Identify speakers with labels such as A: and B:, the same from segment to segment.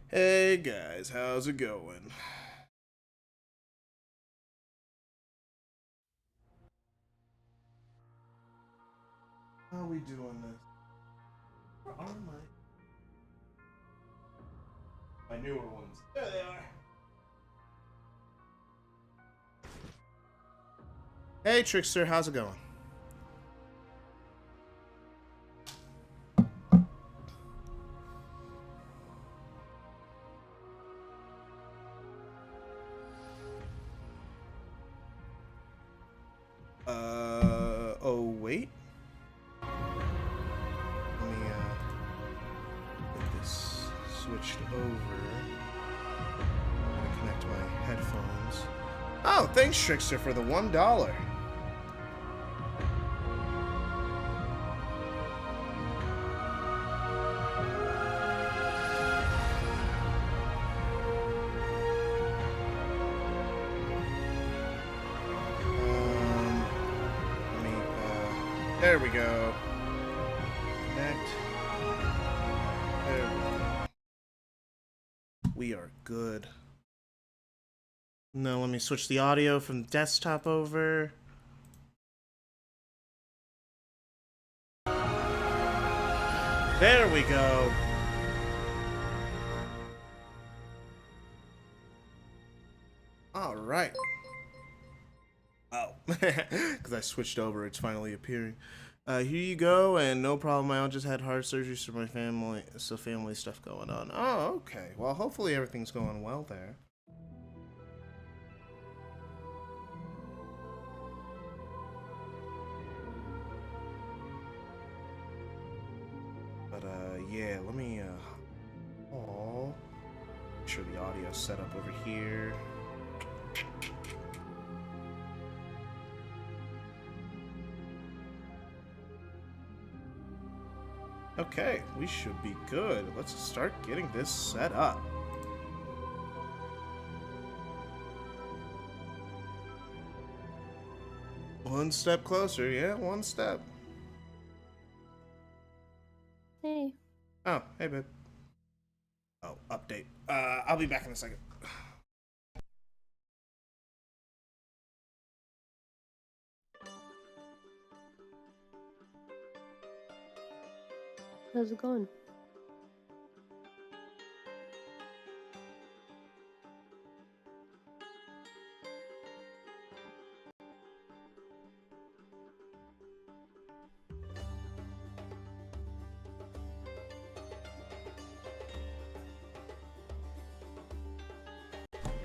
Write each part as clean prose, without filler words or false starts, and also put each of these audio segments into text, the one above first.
A: Hey guys, how's it going? How are we doing this? Where are my newer ones? There they are. Hey Trickster, how's it going? Oh wait. Let me get this switched over. I'm gonna connect my headphones. Oh, thanks Trickster for the $1. There we go. Connect. There we go. We are good. Now let me switch the audio from desktop over. There we go. All right. Oh, because I switched over, it's finally appearing. Here you go, and no problem. I just had heart surgery for my family, so family stuff going on. Oh, okay. Well, hopefully everything's going well there. But yeah, let me make sure the audio's set up over here. Okay, we should be good. Let's start getting this set up. One step closer, yeah, one step.
B: Hey.
A: Oh, hey, babe. Oh, update. I'll be back in a second.
B: How's it going?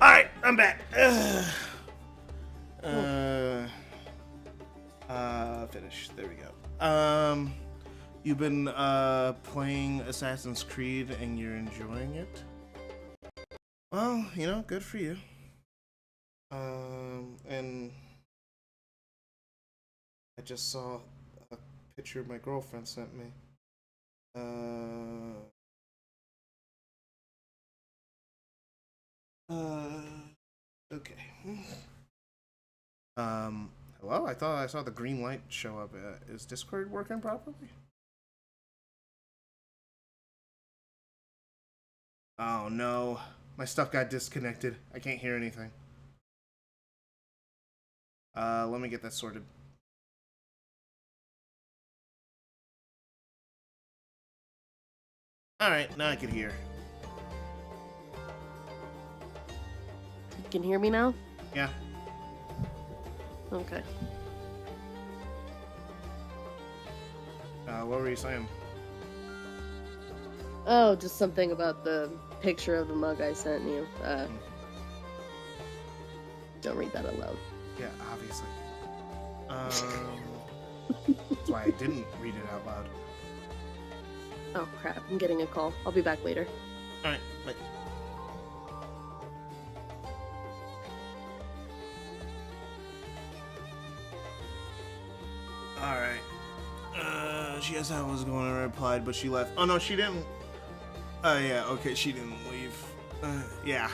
A: Alright, I'm back. Finish. There we go. You've been playing Assassin's Creed and you're enjoying it? Well, you know, good for you. And I just saw a picture my girlfriend sent me. Okay. Hello? I thought I saw the green light show up. Is Discord working properly? Oh no. My stuff got disconnected. I can't hear anything. Let me get that sorted. Alright, now I can hear.
B: You can hear me now?
A: Yeah.
B: Okay.
A: What were you saying?
B: Oh, just something about the picture of the mug I sent you. Don't read that aloud.
A: Yeah, obviously. That's why I didn't read it out loud.
B: Oh crap, I'm getting a call. I'll be back later.
A: Alright, bye. Alright. She asked how I was going and I replied, but she left. Oh no, she didn't. Oh yeah, okay, she didn't leave. Yeah,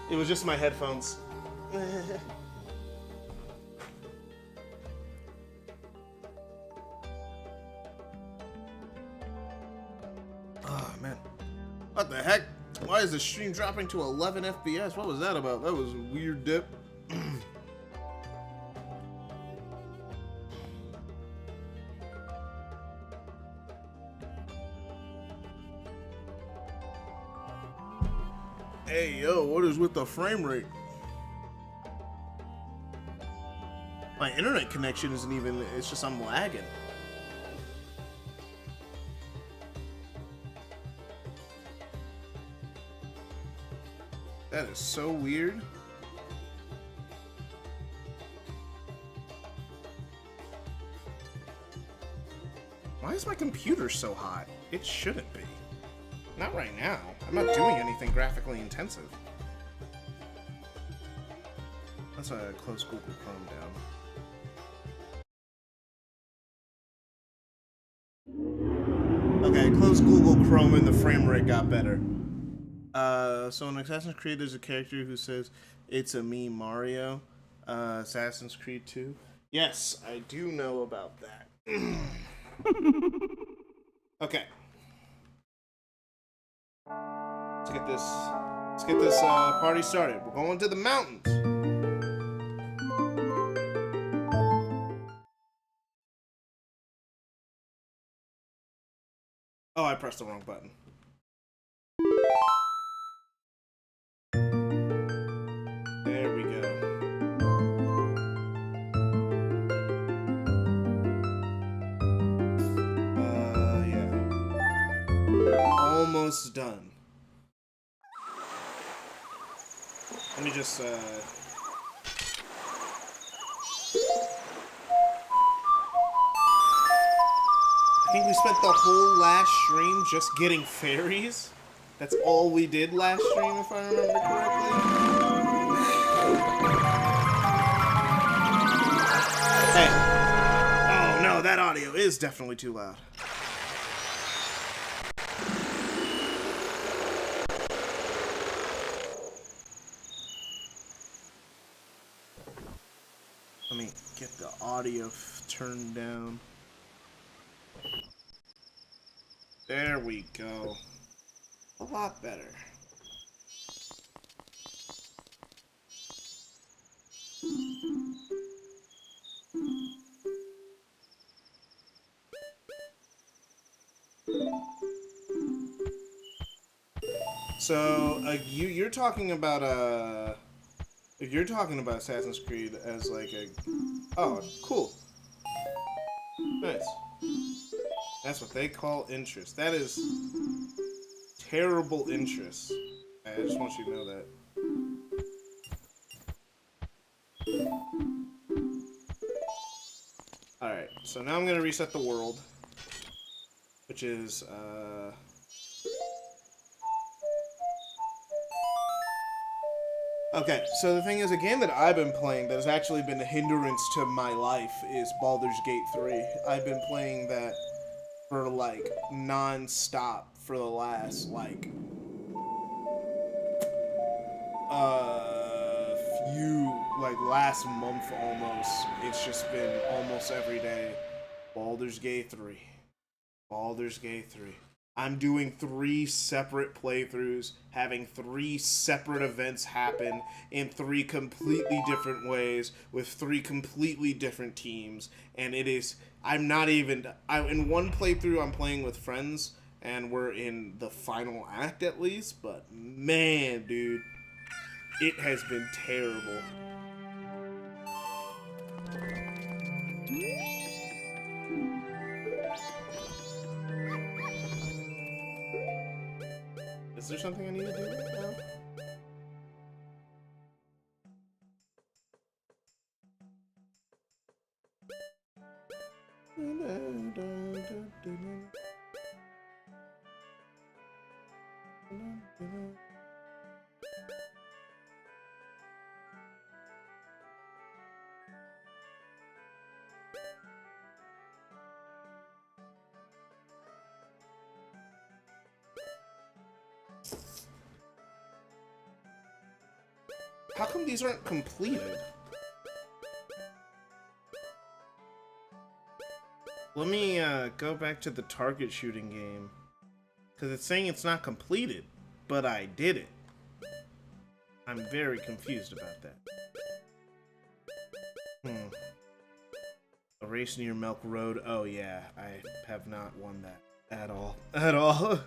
A: it was just my headphones. Oh man. What the heck? Why Why is the stream dropping to 11 FPS? What was that about? That was a weird dip. Hey, yo, what is with the frame rate? My internet connection isn't even, it's just I'm lagging. That is so weird. Why is my computer so hot? It shouldn't be. Not right now. I'm not doing anything graphically intensive. Let's close Google Chrome down. Okay, close Google Chrome and the frame rate got better. So in Assassin's Creed, there's a character who says, "It's a me, Mario." Assassin's Creed 2. Yes, I do know about that. Okay. Let's get this party started. We're going to the mountains. Oh, I pressed the wrong button. There we go. Yeah. Almost done. Let me just, I think we spent the whole last stream just getting fairies. That's all we did last stream, if I remember correctly. Hey. Oh no, that audio is definitely too loud. Let me get the audio turned down. There we go. A lot better. So, you're talking about you're talking about Assassin's Creed as like a, oh, cool, nice. That's what they call interest. That is terrible interest. I just want you to know that. Alright, so now I'm gonna reset the world, which is, okay, so the thing is, a game that I've been playing that has actually been a hindrance to my life is Baldur's Gate 3. I've been playing that for, like, non-stop for the last, like, last month almost. It's just been almost every day. Baldur's Gate 3. Baldur's Gate 3. I'm doing 3 separate playthroughs, having 3 separate events happen in 3 completely different ways with 3 completely different teams, and it is, in one playthrough I'm playing with friends, and we're in the final act at least, but man, dude, it has been terrible. Is there something I need to do right now? How come these aren't completed? Let me go back to the target shooting game, because it's saying it's not completed. but I did it. I'm very confused about that. A race near Milk Road. Oh yeah, I have not won that at all. At all.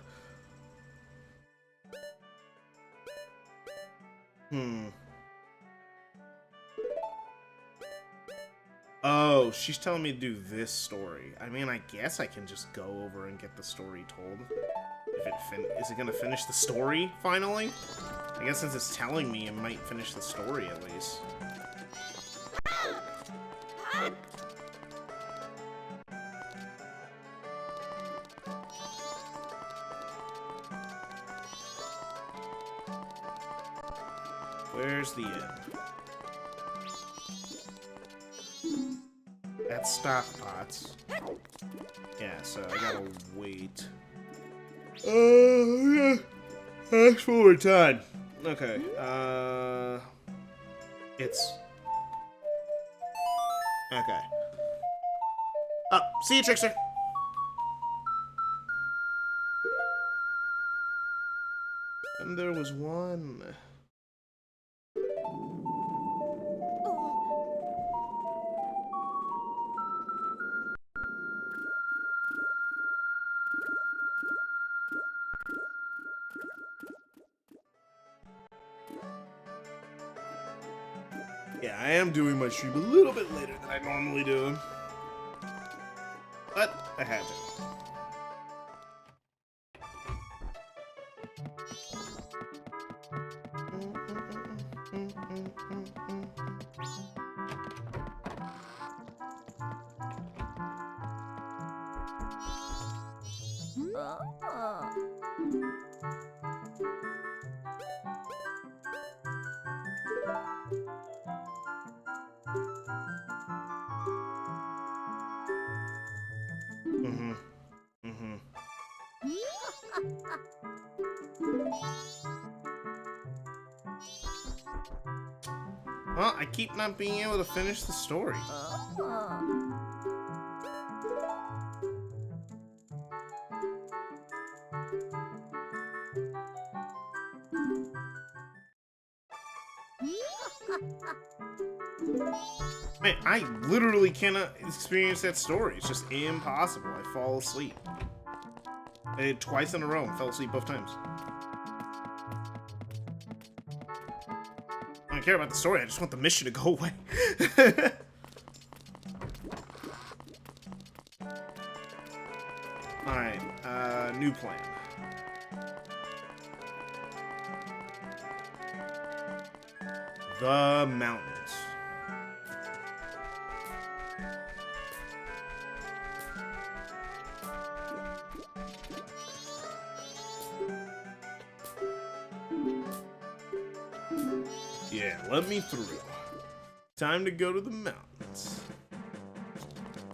A: Oh, she's telling me to do this story. I mean, I guess I can just go over and get the story told. If it is it gonna finish the story finally? I guess since it's telling me, it might finish the story at least. Where's the end? That's stock pots. Yeah, so I gotta wait. Yeah. Fast forward time. Okay, it's... Okay. Oh, see you, Trickster! And there was one... Yeah, I am doing my stream a little bit later than I normally do. But I had to. Well, I keep not being able to finish the story. Man, I literally cannot experience that story. It's just impossible. I fall asleep. I did twice in a row and fell asleep both times. I don't care about the story, I just want the mission to go away. Alright, new plan. The mountains. Yeah, let me through. Time to go to the mountains.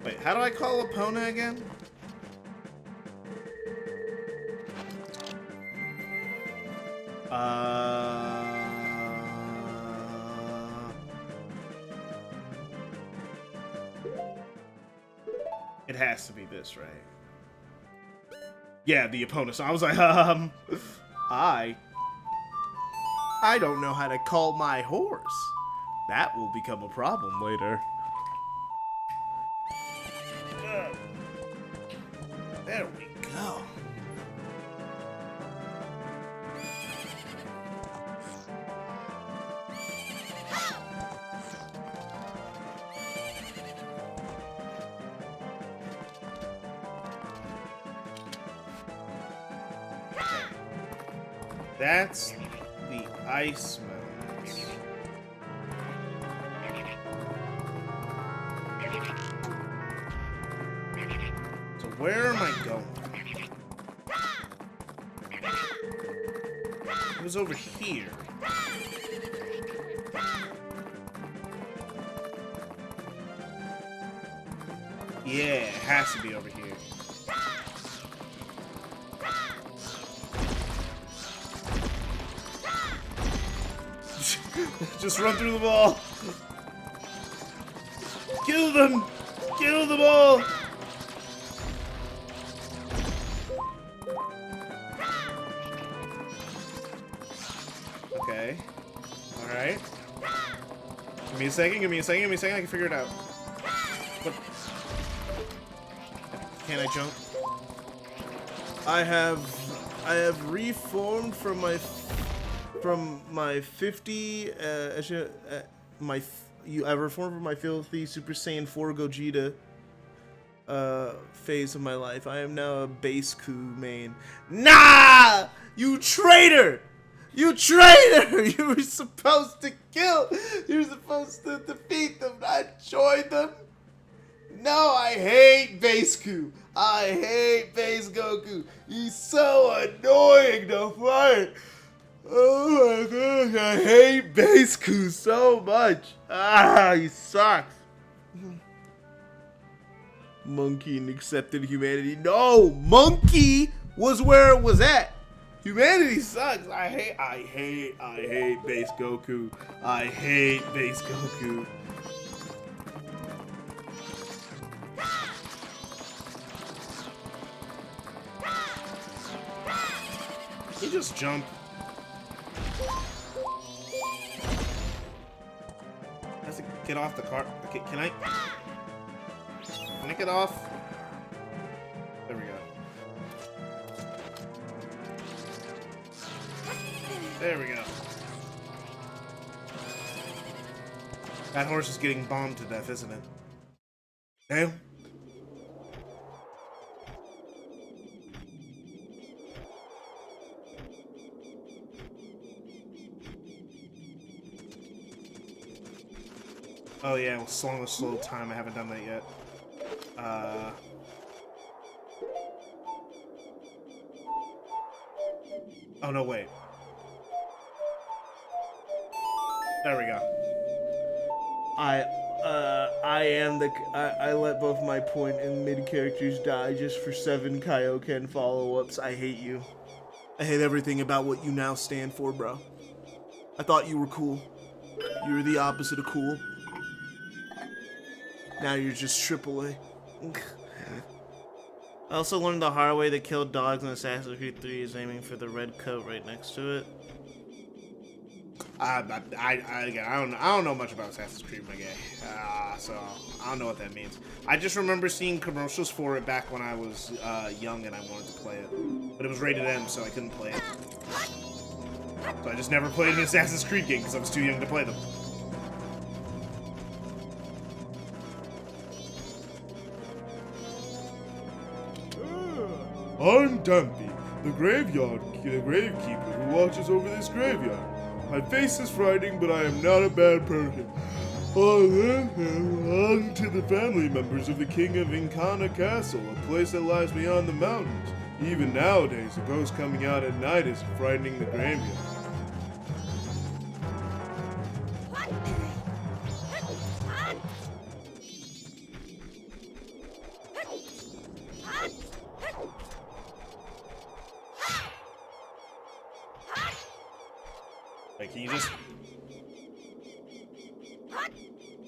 A: Wait, how do I call Epona again? It has to be this, right? Yeah, the Epona. So I was like, I don't know how to call my horse. That will become a problem later. There we go. That's the ice mountains. So where am I going? It was over here. Yeah, it has to be over here. Just run through the ball. Kill them! Kill them all! Okay. Alright. Give me a second, give me a second, give me a second, I can figure it out. What? Can I jump? I have reformed from my 50 I reformed from my filthy Super Saiyan 4 Gogeta phase of my life. I am now a base coup main. Nah! You traitor! You traitor! You were supposed to kill! You were supposed to defeat them, not join them! No, I hate base coup. I hate base Goku. He's so annoying to fight. Oh my gosh, I hate base coup so much. Ah, he sucks. Monkey and accepted humanity. No, Monkey was where it was at. Humanity sucks. I hate base Goku. I hate base Goku. You just jump. Has to get off the car. Okay, can I get off? There we go. There we go. That horse is getting bombed to death, isn't it? Damn. Oh yeah, well, Song of Slow Time. I haven't done that yet. Oh no, wait. There we go. I let both my point and mid characters die just for 7 Kaioken follow-ups. I hate you. I hate everything about what you now stand for, bro. I thought you were cool. You were the opposite of cool. Now you're just AAA. I also learned the hard way to kill dogs in Assassin's Creed 3 is aiming for the red coat right next to it. I don't know much about Assassin's Creed, my guy. So I don't know what that means. I just remember seeing commercials for it back when I was young and I wanted to play it, but it was rated M, so I couldn't play it. So I just never played an Assassin's Creed game because I was too young to play them. I'm Dumpy, the gravekeeper who watches over this graveyard. My face is frightening, but I am not a bad person. I belong to the family members of the King of Incana Castle, a place that lies beyond the mountains. Even nowadays, a ghost coming out at night is frightening the graveyard. Like, can you just...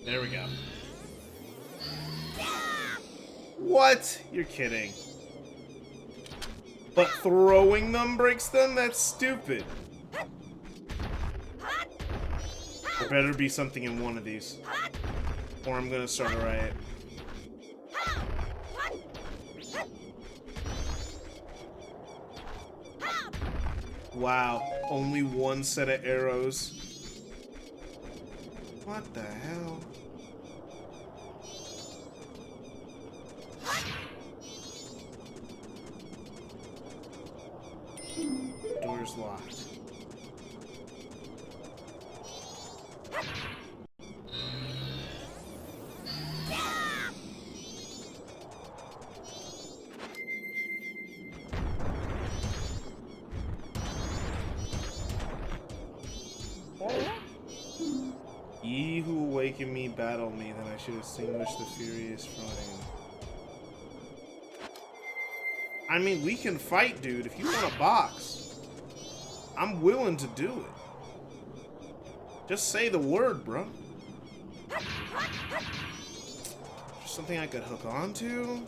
A: There we go. What? You're kidding. But throwing them breaks them? That's stupid. There better be something in one of these. Or I'm gonna start a riot. Wow, only one set of arrows. What the hell? Door's locked. Ye who awaken me, battle me, then I should extinguish the furious flame. I mean, we can fight, dude. If you want a box, I'm willing to do it. Just say the word, bro. Something I could hook onto?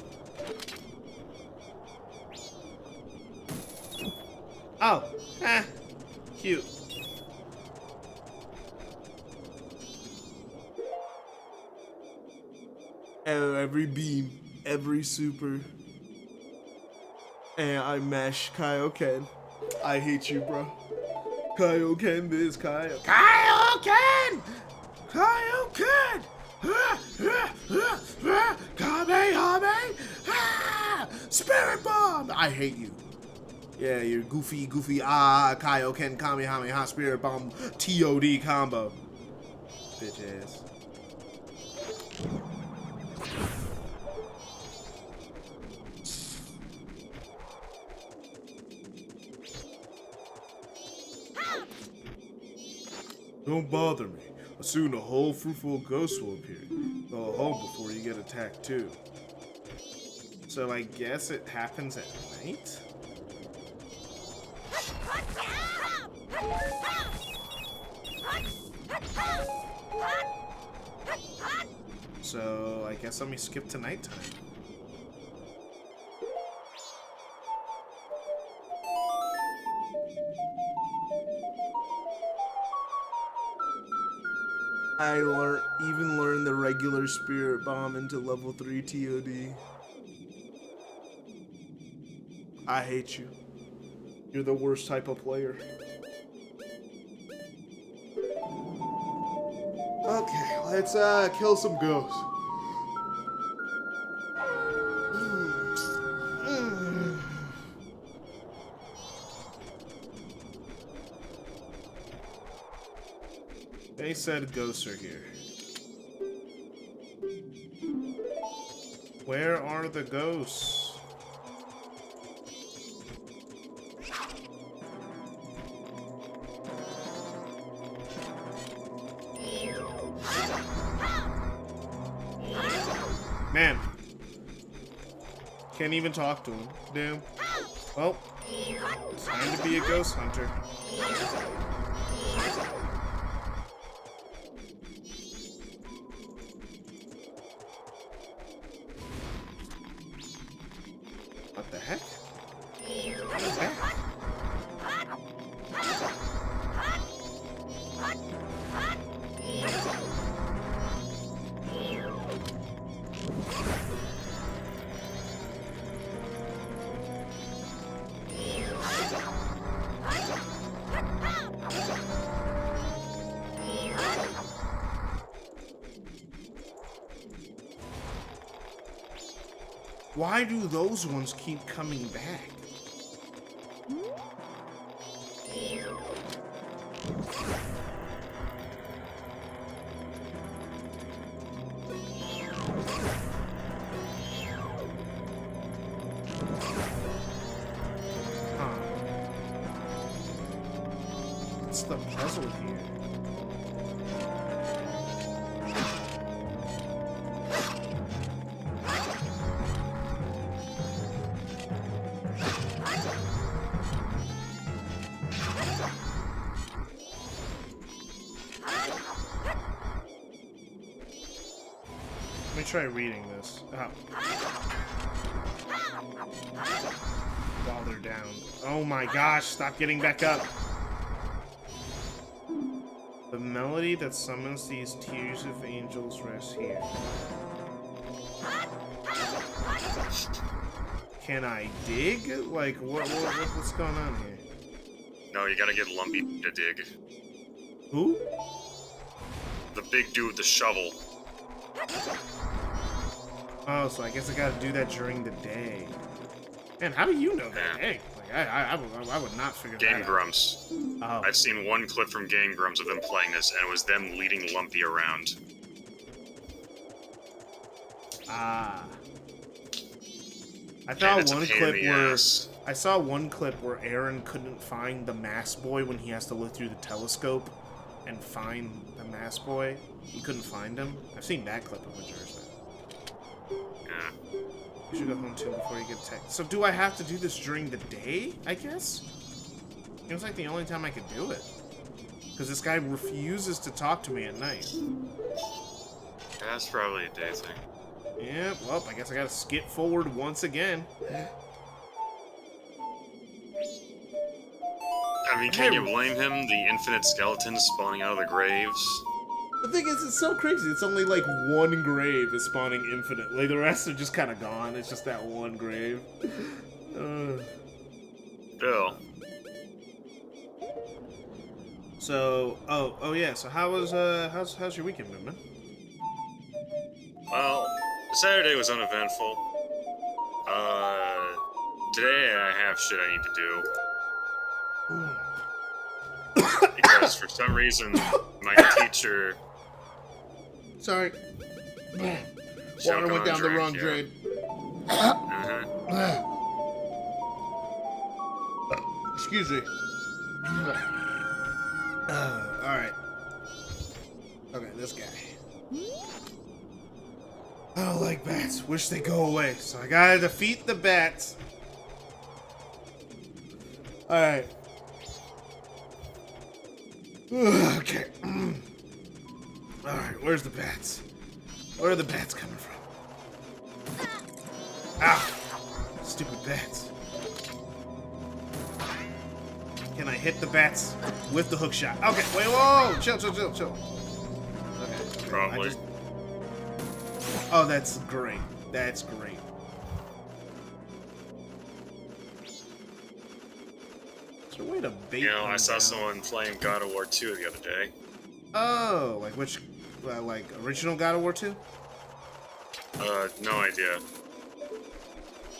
A: Oh, cute. every beam, every super. And I mash Kaioken. I hate you, bro. Kaioken this, Kaioken! Kaioken! Kamehame! Spirit Bomb! I hate you. Yeah, you're goofy, Kaioken, Kamehameha, Spirit Bomb, TOD combo. Bitch ass. Don't bother me. Soon a whole fruitful ghost will appear. Go home before you get attacked too. So I guess it happens at night? So I guess let me skip to nighttime. I even learned the regular Spirit Bomb into level 3 TOD. I hate you. You're the worst type of player. Okay, let's kill some ghosts. They said ghosts are here. Where are the ghosts? Man. Can't even talk to him. Damn. Well, it's time to be a ghost hunter. What the heck? What is that? Why do those ones keep coming back? Huh. What's the puzzle here? Let me try reading this. Oh. While they're down. Oh my gosh, stop getting back up. The melody that summons these tears of angels rests here. Can I dig? Like, what's going on here?
C: No, you gotta get Lumpy to dig.
A: Who?
C: The big dude with the shovel.
A: Oh, so I guess I gotta do that during the day. Man, how do you know that?
C: Yeah.
A: Hey, like, I would not figure that
C: Game
A: out.
C: Grumps.
A: Oh.
C: I've seen one clip from Game Grumps of them playing this, and it was them leading Lumpy around.
A: Ah. I
C: And
A: saw
C: it's a
A: one
C: pain
A: clip
C: in the
A: where
C: ass.
A: I saw one clip where Aaron couldn't find the Mass Boy when he has to look through the telescope and find the Mass Boy. He couldn't find him. I've seen that clip of Majora's Mask.
C: Yeah.
A: You should go home too before you get attacked. So do I have to do this during the day, I guess? Seems like the only time I could do it. Because this guy refuses to talk to me at night.
C: That's probably a day thing.
A: Yeah, well, I guess I gotta skip forward once again.
C: I mean, can you blame him? The infinite skeletons spawning out of the graves?
A: The thing is, it's so crazy. It's only like one grave is spawning infinitely. The rest are just kind of gone. It's just that one grave.
C: Bill.
A: So, oh yeah. So how was how's your weekend been, man?
C: Well, Saturday was uneventful. Today I have shit I need to do. Because for some reason, my teacher...
A: Sorry.
C: Water
A: Went down the wrong drain. Excuse me. Alright. Okay, this guy. I don't like bats. Wish they go away. So I gotta defeat the bats. Alright. Okay. Alright, where's the bats? Where are the bats coming from? Ah! Stupid bats. Can I hit the bats with the hook shot? Okay, wait, whoa! Chill. Okay.
C: Probably.
A: Oh, that's great. That's great. Is there a way to bait
C: You know, I
A: them
C: saw
A: down?
C: someone playing God of War 2 the other day.
A: Oh, like which, like original God of War 2?
C: No idea.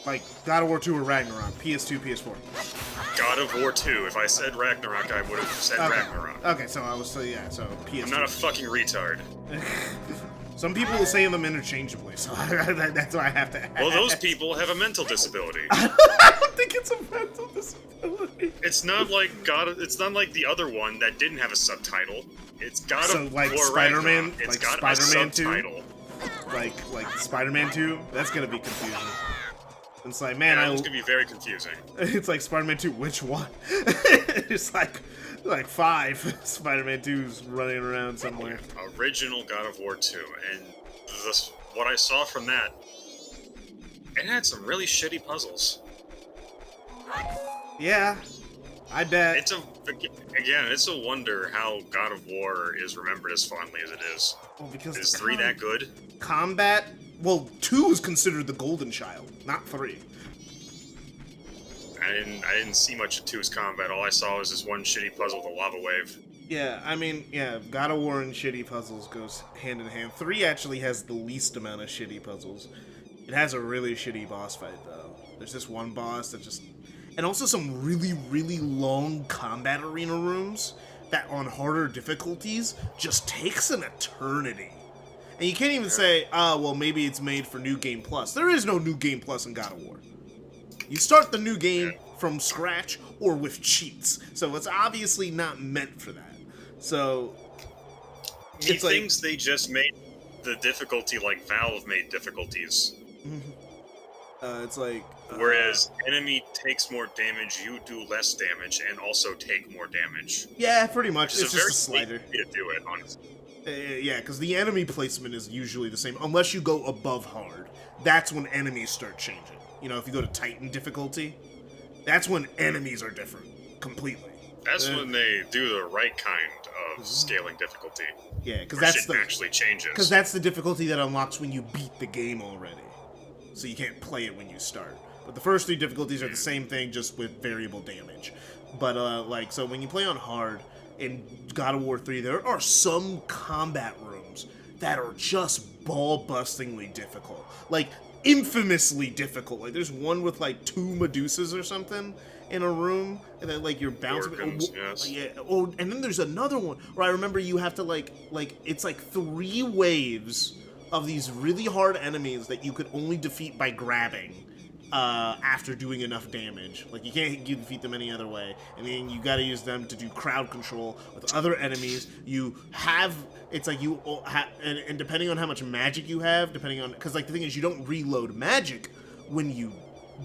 A: Like God of War 2 or Ragnarok, PS2, PS4.
C: God of War 2. If I said Ragnarok, I would have said
A: Okay.
C: Ragnarok.
A: Okay, so I was so PS2.
C: I'm not a fucking retard.
A: Some people will say them interchangeably, so that's why I have to ask.
C: Well, those people have a mental disability.
A: I don't think it's a mental disability.
C: It's not like It's not like the other one that didn't have a subtitle. It's God
A: So,
C: of
A: like
C: War
A: Spider-Man-
C: Ragnarok. It's
A: like
C: got
A: Spider-Man
C: a
A: 2?
C: subtitle.
A: Like Spider-Man 2. That's gonna be confusing. It's like, man,
C: Yeah, it's gonna be very confusing.
A: It's like Spider-Man 2. Which one? It's like 5 Spider-Man 2s running around somewhere.
C: Original God of War 2, and what I saw from that, it had some really shitty puzzles.
A: Yeah, I bet.
C: It's a wonder how God of War is remembered as fondly as it is.
A: Well, because
C: Is 3 that good?
A: combat? Well, 2 is considered the golden child, not 3.
C: I didn't see much of 2's combat. All I saw was this one shitty puzzle with a lava wave.
A: Yeah, I mean, yeah, God of War and shitty puzzles goes hand in hand. 3 actually has the least amount of shitty puzzles. It has a really shitty boss fight, though. There's this one boss that just... And also some really, really long combat arena rooms that on harder difficulties just takes an eternity. And you can't even say, well, maybe it's made for New Game Plus. There is no New Game Plus in God of War. You start the new game from scratch or with cheats. So it's obviously not meant for that. So
C: He thinks they just made the difficulty like Valve made difficulties.
A: It's like...
C: Whereas enemy takes more damage, you do less damage, and also take more damage.
A: Yeah, pretty much. It's
C: a
A: just
C: very
A: a slider.
C: sneaky way to do it, honestly.
A: Yeah, because the enemy placement is usually the same, unless you go above hard. That's when enemies start changing. You know, if you go to Titan difficulty, that's when enemies are different, completely.
C: That's when they do the right kind of scaling difficulty.
A: Yeah, because
C: where
A: that's
C: shit actually changes.
A: Because that's the difficulty that unlocks when you beat the game already. So you can't play it when you start. But the first 3 difficulties are the same thing, just with variable damage. But, so when you play on hard, in God of War 3, there are some combat rooms that are just ball-bustingly difficult. Like, infamously difficult. Like, there's one with, 2 Medusas or something in a room, and then, you're bouncing...
C: Organs, yes.
A: Yeah, and then there's another one where I remember you have to, it's 3 waves of these really hard enemies that you could only defeat by grabbing. After doing enough damage. Like, you can't defeat them any other way. And then you gotta use them to do crowd control with other enemies. You have... It's like you... And depending on how much magic you have, depending on... Because, the thing is, you don't reload magic when you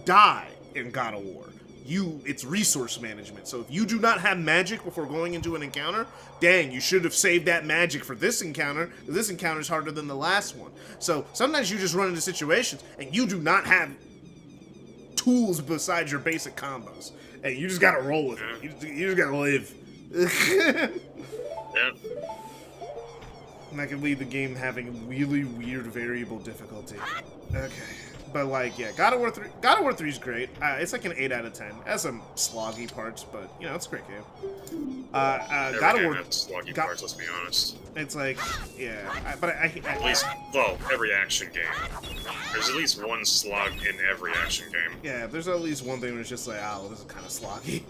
A: die in God of War. It's resource management. So if you do not have magic before going into an encounter, dang, you should have saved that magic for this encounter. This encounter is harder than the last one. So sometimes you just run into situations and you do not have tools besides your basic combos, and you just gotta roll with it. You just gotta live.
C: Yeah.
A: And that can lead the game having really weird variable difficulty. Okay. But, like, yeah, God of War 3... God of War 3 is great. It's like an 8 out of 10. It has some sloggy parts, but, you know, it's a great game.
C: Every
A: God of
C: game
A: War...
C: has sloggy parts, let's be honest.
A: It's like, yeah.
C: At least, well, every action game. There's at least one slog in every action game.
A: Yeah, there's at least one thing where it's just like, oh, this is kind of sloggy.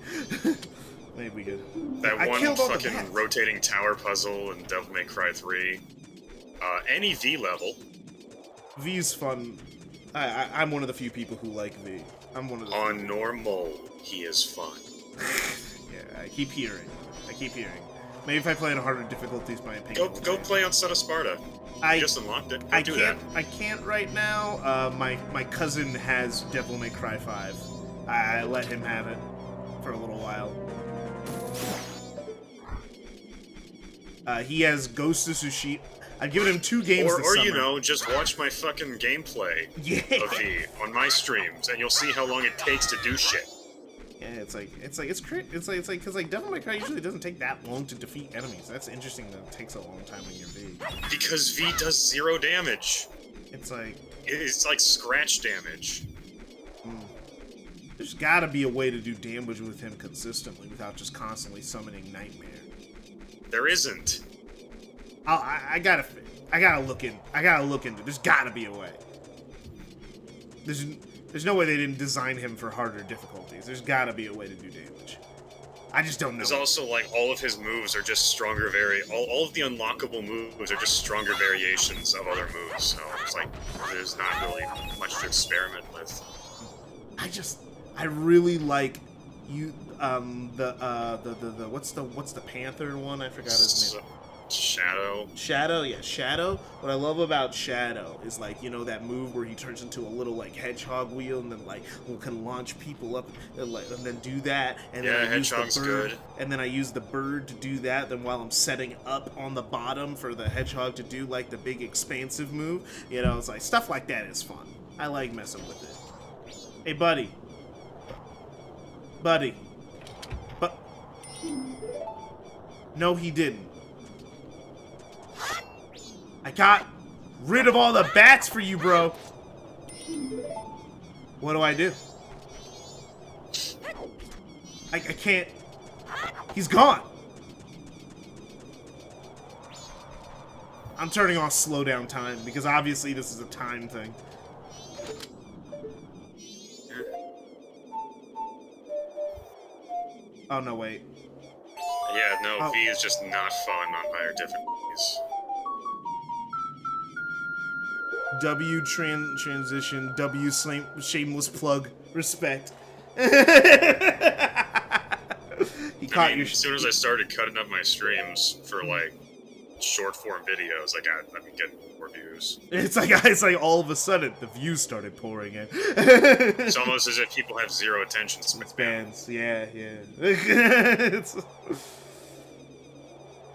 A: Maybe we could...
C: That
A: I
C: one
A: killed all the
C: fucking
A: bats.
C: rotating tower puzzle in Devil May Cry 3. Any V level.
A: V's fun. I'm one of the few people who like V. I'm one of the
C: On normal, he is fun.
A: Yeah, I keep hearing. Maybe if I play on harder difficulties, my opinion.
C: Go play on Son of Sparta. You just unlocked it. Go do that.
A: I can't right now. My cousin has Devil May Cry 5. I let him have it for a little while. He has Ghost of Tsushima. I've given him 2 games this
C: Or
A: summer.
C: you know, just watch my fucking gameplay of V on my streams, and you'll see how long it takes to do shit.
A: Yeah, it's because like Devil May Cry usually doesn't take that long to defeat enemies. That's interesting that it takes a long time when you're V.
C: Because V does 0 damage.
A: It's
C: like scratch damage.
A: There's gotta be a way to do damage with him consistently without just constantly summoning Nightmare.
C: There isn't.
A: I gotta look into. There's gotta be a way. There's no way they didn't design him for harder difficulties. There's gotta be a way to do damage. I just don't know.
C: There's also, like, all of his moves are just stronger all of the unlockable moves are just stronger variations of other moves, so it's like, there's not really much to experiment with.
A: I really like you, what's the Panther one? I forgot his name.
C: Shadow.
A: Yeah, Shadow. What I love about Shadow is, like, you know, that move where he turns into a little, like, hedgehog wheel and then, like, can launch people up and then do that. And
C: yeah,
A: then I use
C: hedgehog's
A: the bird,
C: good.
A: and then I use the bird to do that. Then while I'm setting up on the bottom for the hedgehog to do, like, the big expansive move, you know, it's like stuff like that is fun. I like messing with it. Hey, buddy. But no, he didn't. I got rid of all the bats for you, bro. What do I do? I can't. He's gone. I'm turning off slow down time because obviously this is a time thing. Oh, no, wait.
C: Yeah, no,
A: Oh.
C: V is just not fun on higher difficulties.
A: W transition, W shameless plug, respect. He caught your
C: as soon as I started cutting up my streams for, like, short form videos, I've been getting more views.
A: It's like all of a sudden the views started pouring in.
C: It's almost as if people have 0 attention span.
A: Bands, yeah. It's,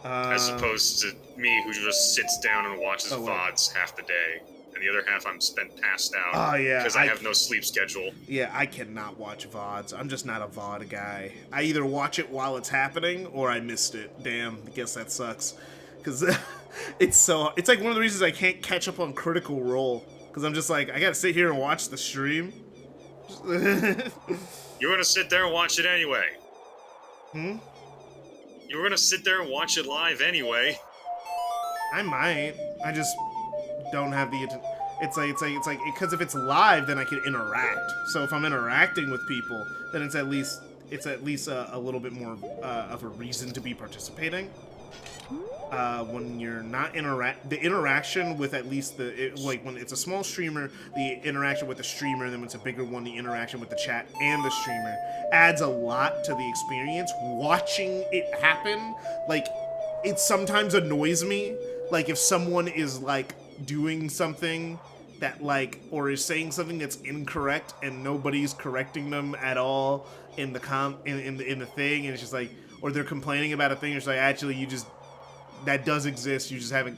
C: as opposed to me, who just sits down and watches VODs half the day, and the other half I'm spent passed out.
A: Oh, yeah,
C: because I have no sleep schedule.
A: Yeah, I cannot watch VODs. I'm just not a VOD guy. I either watch it while it's happening or I missed it. Damn, I guess that sucks. Because it's like one of the reasons I can't catch up on Critical Role. Because I'm just like, I gotta sit here and watch the stream.
C: You're gonna sit there and watch it anyway.
A: Hmm?
C: You were gonna sit there and watch it live anyway.
A: I might. I just don't have the. It's like because if it's live, then I can interact. So if I'm interacting with people, then it's at least a little bit more of a reason to be participating. When you're not the interaction with at least like when it's a small streamer, the interaction with the streamer, and then when it's a bigger one, the interaction with the chat and the streamer adds a lot to the experience. Watching it happen, like, it sometimes annoys me. Like, if someone is, like, doing something that, like, or is saying something that's incorrect and nobody's correcting them at all in the in the thing, and it's just like, or they're complaining about a thing, it's like, actually, you just, that does exist, you just haven't,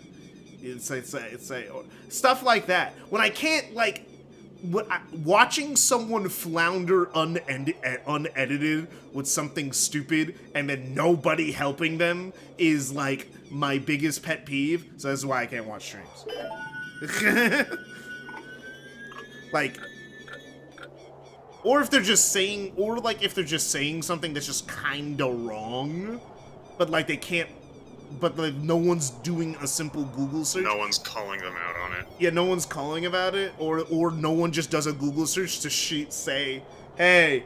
A: it's like stuff like that. When I can't, like, watching someone flounder unedited with something stupid and then nobody helping them is like my biggest pet peeve. So that's why I can't watch streams. Like, or if they're just saying, or like if they're just saying something that's just kinda wrong, but like they can't, but like no one's doing a simple Google search.
C: No one's calling them out on it.
A: Yeah, no one's calling about it, or no one just does a Google search to say, hey,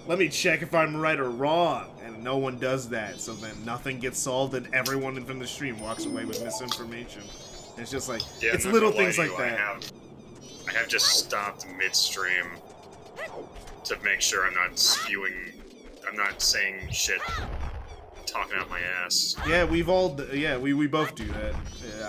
A: let me check if I'm right or wrong, and no one does that, so then nothing gets solved and everyone from the stream walks away with misinformation. And it's just like,
C: Yeah,
A: it's
C: I'm not
A: little
C: gonna lie
A: things
C: to
A: like
C: you,
A: that.
C: I have just stopped midstream to make sure I'm not saying shit, talking out my ass.
A: Yeah, we both do that.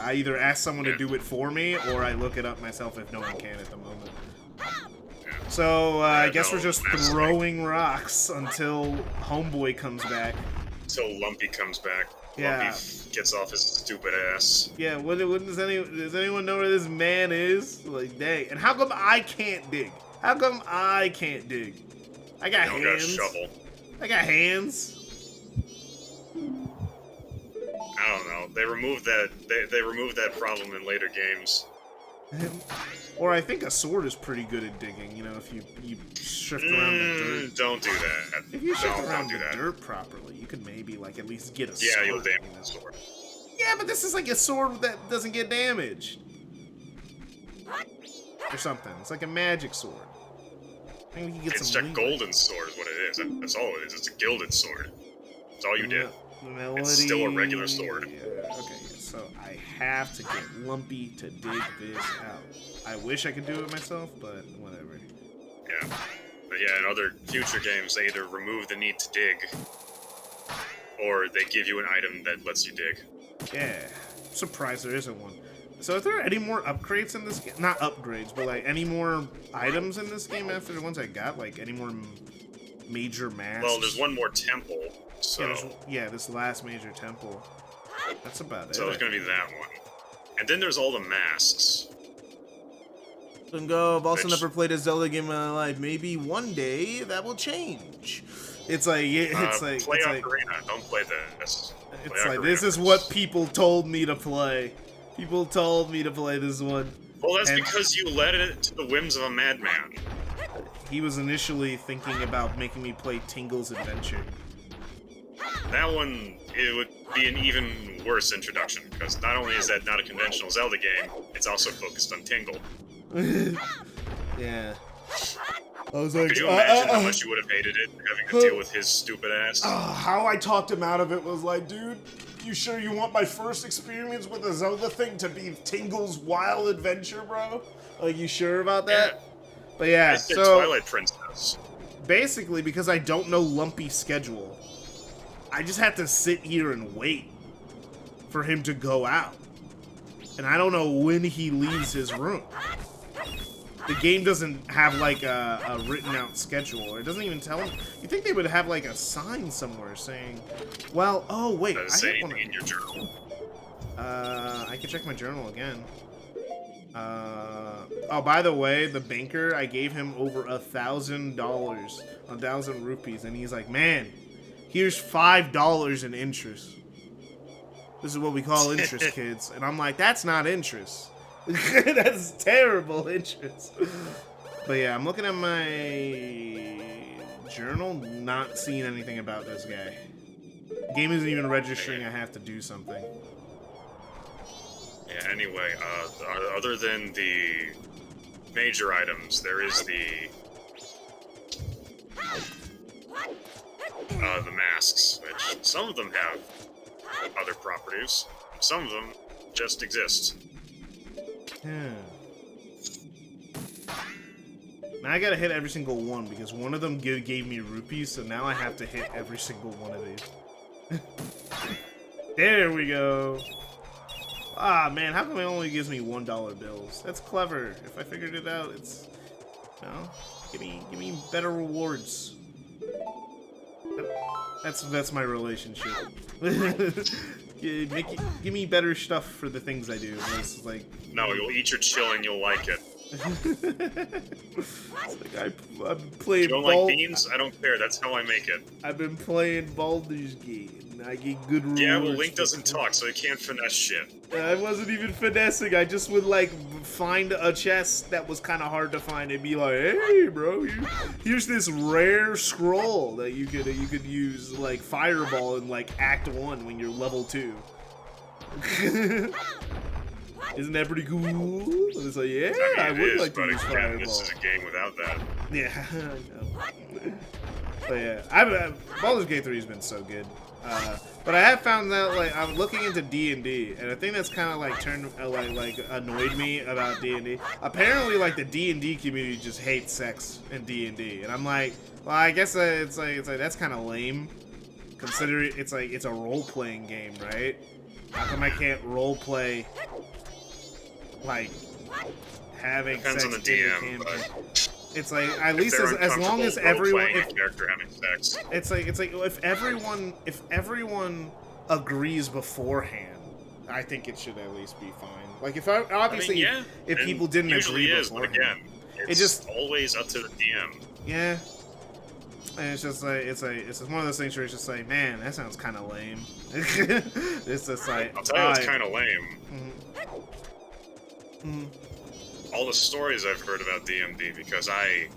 A: I either ask someone to do it for me, or I look it up myself if no one can at the moment.
C: Yeah.
A: So, I guess
C: no,
A: we're just
C: that's
A: throwing rocks until Homeboy comes back.
C: Until Lumpy comes back.
A: Yeah.
C: Lumpy gets off his stupid ass.
A: Yeah, does anyone know where this man is? Like, dang. And how come I can't dig? How come I can't dig? I got
C: You don't
A: hands.
C: got a shovel.
A: I got hands.
C: I don't know. They removed that. They removed that problem in later games.
A: Or I think a sword is pretty good at digging, you know, if you shift around the dirt.
C: Don't do that.
A: If you shift around
C: don't do
A: the
C: that.
A: dirt properly, you could maybe, like, at least get a sword.
C: Yeah, you'll damage
A: you know?
C: the sword.
A: Yeah, but this is like a sword that doesn't get damaged. Or something. It's like a magic sword. Maybe we can get
C: It's
A: some
C: a
A: leeway.
C: golden sword is what it is. That's all it is. It's a gilded sword. That's all you did.
A: Melody.
C: It's still a regular sword.
A: Yeah, okay, so I have to get Lumpy to dig this out. I wish I could do it myself, but whatever.
C: Yeah. But yeah, in other future games, they either remove the need to dig, or they give you an item that lets you dig.
A: Yeah, I'm surprised there isn't one. So is there any more upgrades in this game? Not upgrades, but like any more items in this game after the ones I got? Like any more major masks?
C: Well, there's one more temple, so...
A: Yeah, this last major temple. That's about it.
C: So there's gonna be that one. And then there's all the masks.
A: Go, I've also
C: Which-
A: never played a Zelda game in my life. Maybe one day that will change. It's like,
C: Play Ocarina. Don't play this.
A: It's like, this is what people told me to play. People told me to play this one.
C: Well, that's
A: And
C: because you led it to the whims of a madman.
A: he was initially thinking about making me play Tingle's Adventure.
C: That one, it would be an even worse introduction, because not only is that not a conventional Zelda game, it's also focused on Tingle.
A: Yeah. I was like,
C: Could you imagine how much you would have hated it, having to deal with his stupid ass?
A: How I talked him out of it was like, dude, you sure you want my first experience with a Zelda thing to be Tingle's Wild Adventure, bro? Like, you sure about that?
C: Yeah.
A: But yeah,
C: I said
A: so
C: Twilight Princess.
A: basically, because I don't know Lumpy's schedule, I just have to sit here and wait for him to go out. And I don't know when he leaves his room. The game doesn't have like a written out schedule, or it doesn't even tell him. You think they would have like a sign somewhere saying, well, oh wait,
C: Does it
A: I
C: say
A: hit one
C: anything in your journal?
A: I can check my journal again. Oh, by the way, the banker, I gave him over $1,000, 1,000 rupees, and he's like, man, here's $5 in interest. This is what we call interest, kids. And I'm like, that's not interest. That's terrible interest. But yeah, I'm looking at my journal, not seeing anything about this guy. The game isn't even registering I have to do something.
C: Yeah, anyway, other than the major items, there is the masks, which some of them have other properties, some of them just exist.
A: Now I gotta hit every single one because one of them gave me rupees, so now I have to hit every single one of these. There we go. Ah man, how come it only gives me $1 bills? That's clever. If I figured it out, it's give me better rewards. That's my relationship. Give me better stuff for the things I do. It's like,
C: No, you'll eat your chill and you'll like it.
A: I'm playing.
C: You don't like beans? I don't care. That's how I make it.
A: I've been playing Baldur's Gate. And I get good rewards.
C: Yeah, well, Link doesn't talk, so he can't finesse shit.
A: I wasn't even finessing. I just would like find a chest that was kind of hard to find and be like, "Hey, bro, here's this rare scroll that you could use like Fireball in like Act 1 when you're level 2." Isn't that pretty cool? And it's like, yeah, I would like to use Fireball.
C: This is a game without that.
A: Yeah, I know. But yeah, Baldur's Gate 3 has been so good. But I have found that like I'm looking into D&D, and the thing that's kind of like annoyed me about D&D. Apparently, like the D&D community just hates sex in D&D, and I'm like, well, I guess it's like that's kind of lame, considering it's like it's a role-playing game, right? How come I can't role-play like having
C: Depends
A: sex
C: on the DM,
A: in the
C: but
A: campaign? It's like at least as long as everyone,
C: character having sex.
A: it's like if everyone agrees beforehand, I think it should at least be fine. Like if obviously if people didn't
C: usually
A: agree
C: is,
A: beforehand,
C: but again, it's
A: just
C: always up to the DM.
A: Yeah, and it's just like it's just one of those things where it's just like, man, that sounds kind of lame. It's just like
C: I'll tell you, it's kind of lame.
A: Mm-hmm.
C: All the stories I've heard about DMD, because I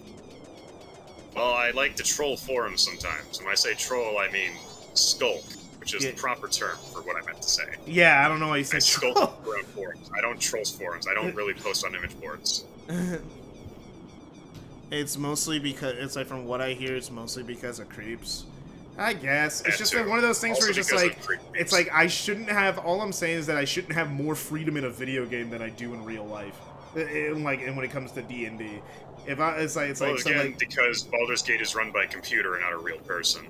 C: like to troll forums sometimes. When I say troll, I mean skulk, which is the proper term for what I meant to say.
A: Yeah, I don't know why you said
C: skulk around forums. I don't troll forums. I don't really post on image boards.
A: It's mostly because it's like from what I hear, it's mostly because of creeps. I guess it's just like one of those things where it's just like it's like I shouldn't have. All I'm saying is that I shouldn't have more freedom in a video game than I do in real life. And when it comes to D&D, it's like
C: because Baldur's Gate is run by a computer and not a real person.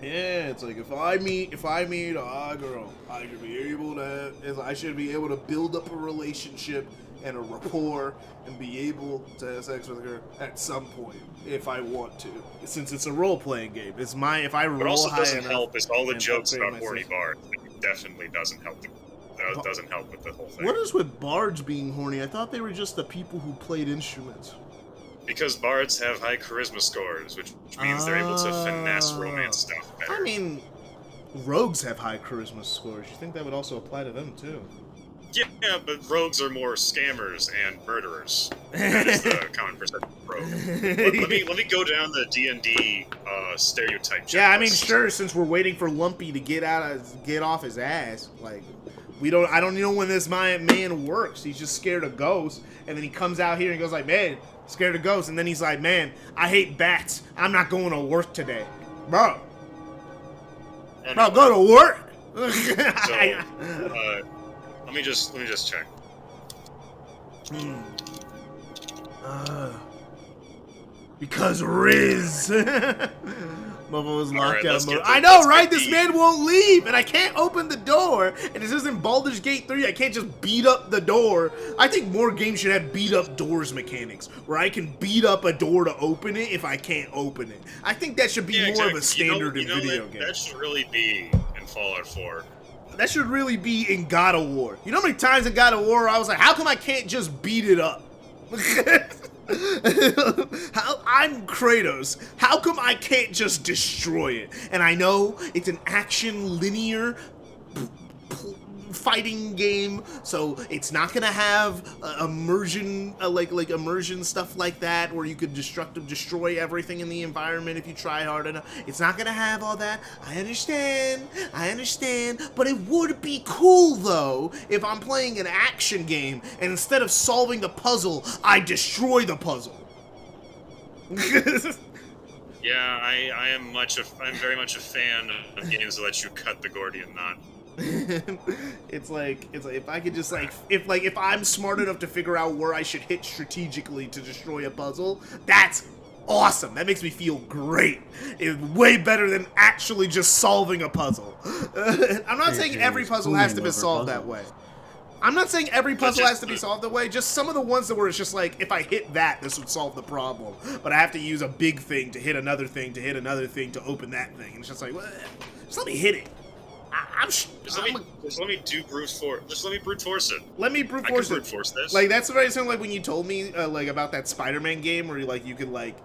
A: Yeah, it's like if I meet a girl, I should be able to build up a relationship and a rapport and be able to have sex with her at some point if I want to. Since it's a role-playing game, if I roll high enough.
C: What also doesn't help is all the jokes about horny bards. It definitely doesn't help. That doesn't help with the whole thing.
A: What is with bards being horny? I thought they were just the people who played instruments.
C: Because bards have high charisma scores, which means they're able to finesse romance stuff better.
A: I mean, rogues have high charisma scores. You think that would also apply to them, too?
C: Yeah, but rogues are more scammers and murderers. That is the common perception of rogue. Let me go down the D&D stereotype checklist.
A: Yeah, I mean, sure, since we're waiting for Lumpy to get off his ass, like... I don't know when this man works. He's just scared of ghosts, and then he comes out here and goes like, man, scared of ghosts, and then he's like, man, I hate bats. I'm not going to work today. Bro, go to work.
C: So, let me just check.
A: Because Riz. Mother was locked out.
C: I
A: know, right? This man won't leave, and I can't open the door. And this isn't Baldur's Gate 3. I can't just beat up the door. I think more games should have beat up doors mechanics, where I can beat up a door to open it if I can't open it. I think that should be more of a standard in video games.
C: That should really be in Fallout 4.
A: That should really be in God of War. You know how many times in God of War I was like, how come I can't just beat it up? I'm Kratos. How come I can't just destroy it? And I know it's an action linear fighting game, so it's not gonna have immersion, like immersion stuff like that, where you could destroy everything in the environment if you try hard enough. It's not gonna have all that. I understand, but it would be cool though if I'm playing an action game and instead of solving the puzzle, I destroy the puzzle.
C: Yeah, I'm very much a fan of games that let you cut the Gordian knot.
A: It's like if I could just if I'm smart enough to figure out where I should hit strategically to destroy a puzzle, that's awesome. That makes me feel great. It's way better than actually just solving a puzzle. I'm not saying every puzzle has to be solved that way. I'm not saying every puzzle has to be solved that way. Just some of the ones that where it's just like, if I hit that, this would solve the problem. But I have to use a big thing to hit another thing to hit another thing to open that thing. And it's just like, well, just let me hit it.
C: Just let me do brute force. Just let me brute force it.
A: Let me brute
C: I
A: force
C: can
A: it.
C: brute force this.
A: Like that's what I sound like when you told me like about that Spider-Man game where you could like.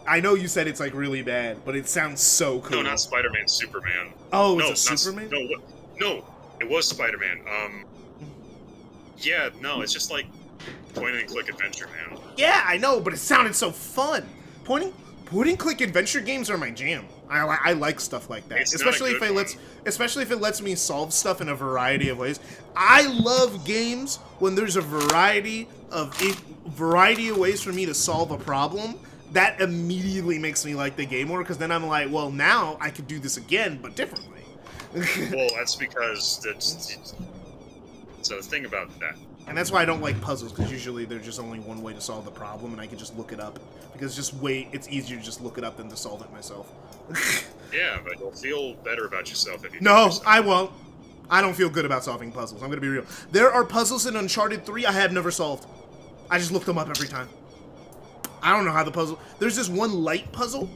A: I know you said it's like really bad, but it sounds so cool.
C: No, not Spider-Man. Superman.
A: Oh,
C: no,
A: it's a Superman?
C: No, it was Spider-Man. Yeah, no, it's just like point and click adventure, man.
A: Yeah, I know, but it sounded so fun. Point and click adventure games are my jam. I like stuff like that, especially if it lets me solve stuff in a variety of ways. I love games when there's a variety of ways for me to solve a problem. That immediately makes me like the game more, because then I'm like, well, now I could do this again, but differently.
C: Well, that's because so the thing about that.
A: And that's why I don't like puzzles, because usually there's just only one way to solve the problem, and I can just look it up. Because it's easier to just look it up than to solve it myself.
C: Yeah, but you'll feel better about yourself if you do
A: No,
C: it yourself.
A: I won't. I don't feel good about solving puzzles. I'm gonna be real. There are puzzles in Uncharted 3 I have never solved. I just look them up every time. I don't know how the puzzle... There's this one light puzzle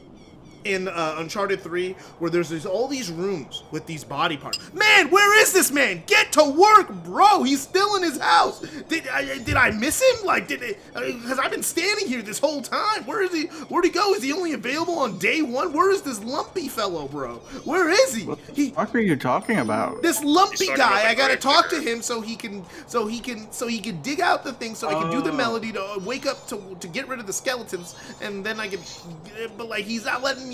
A: in Uncharted 3 where there's all these rooms with these body parts. Man, where is this man? Get to work, bro! He's still in his house. Did I miss him? Like, because I've been standing here this whole time. Where is he? Where'd he go? Is he only available on day one? Where is this lumpy fellow, bro? Where is he?
D: What the fuck are you talking about?
A: This lumpy
C: He's talking
A: guy,
C: about
A: I gotta
C: the
A: talk to
C: grave digger.
A: him so he can dig out the thing, so I can do the melody to wake up to get rid of the skeletons, and then I can. But like he's not letting me.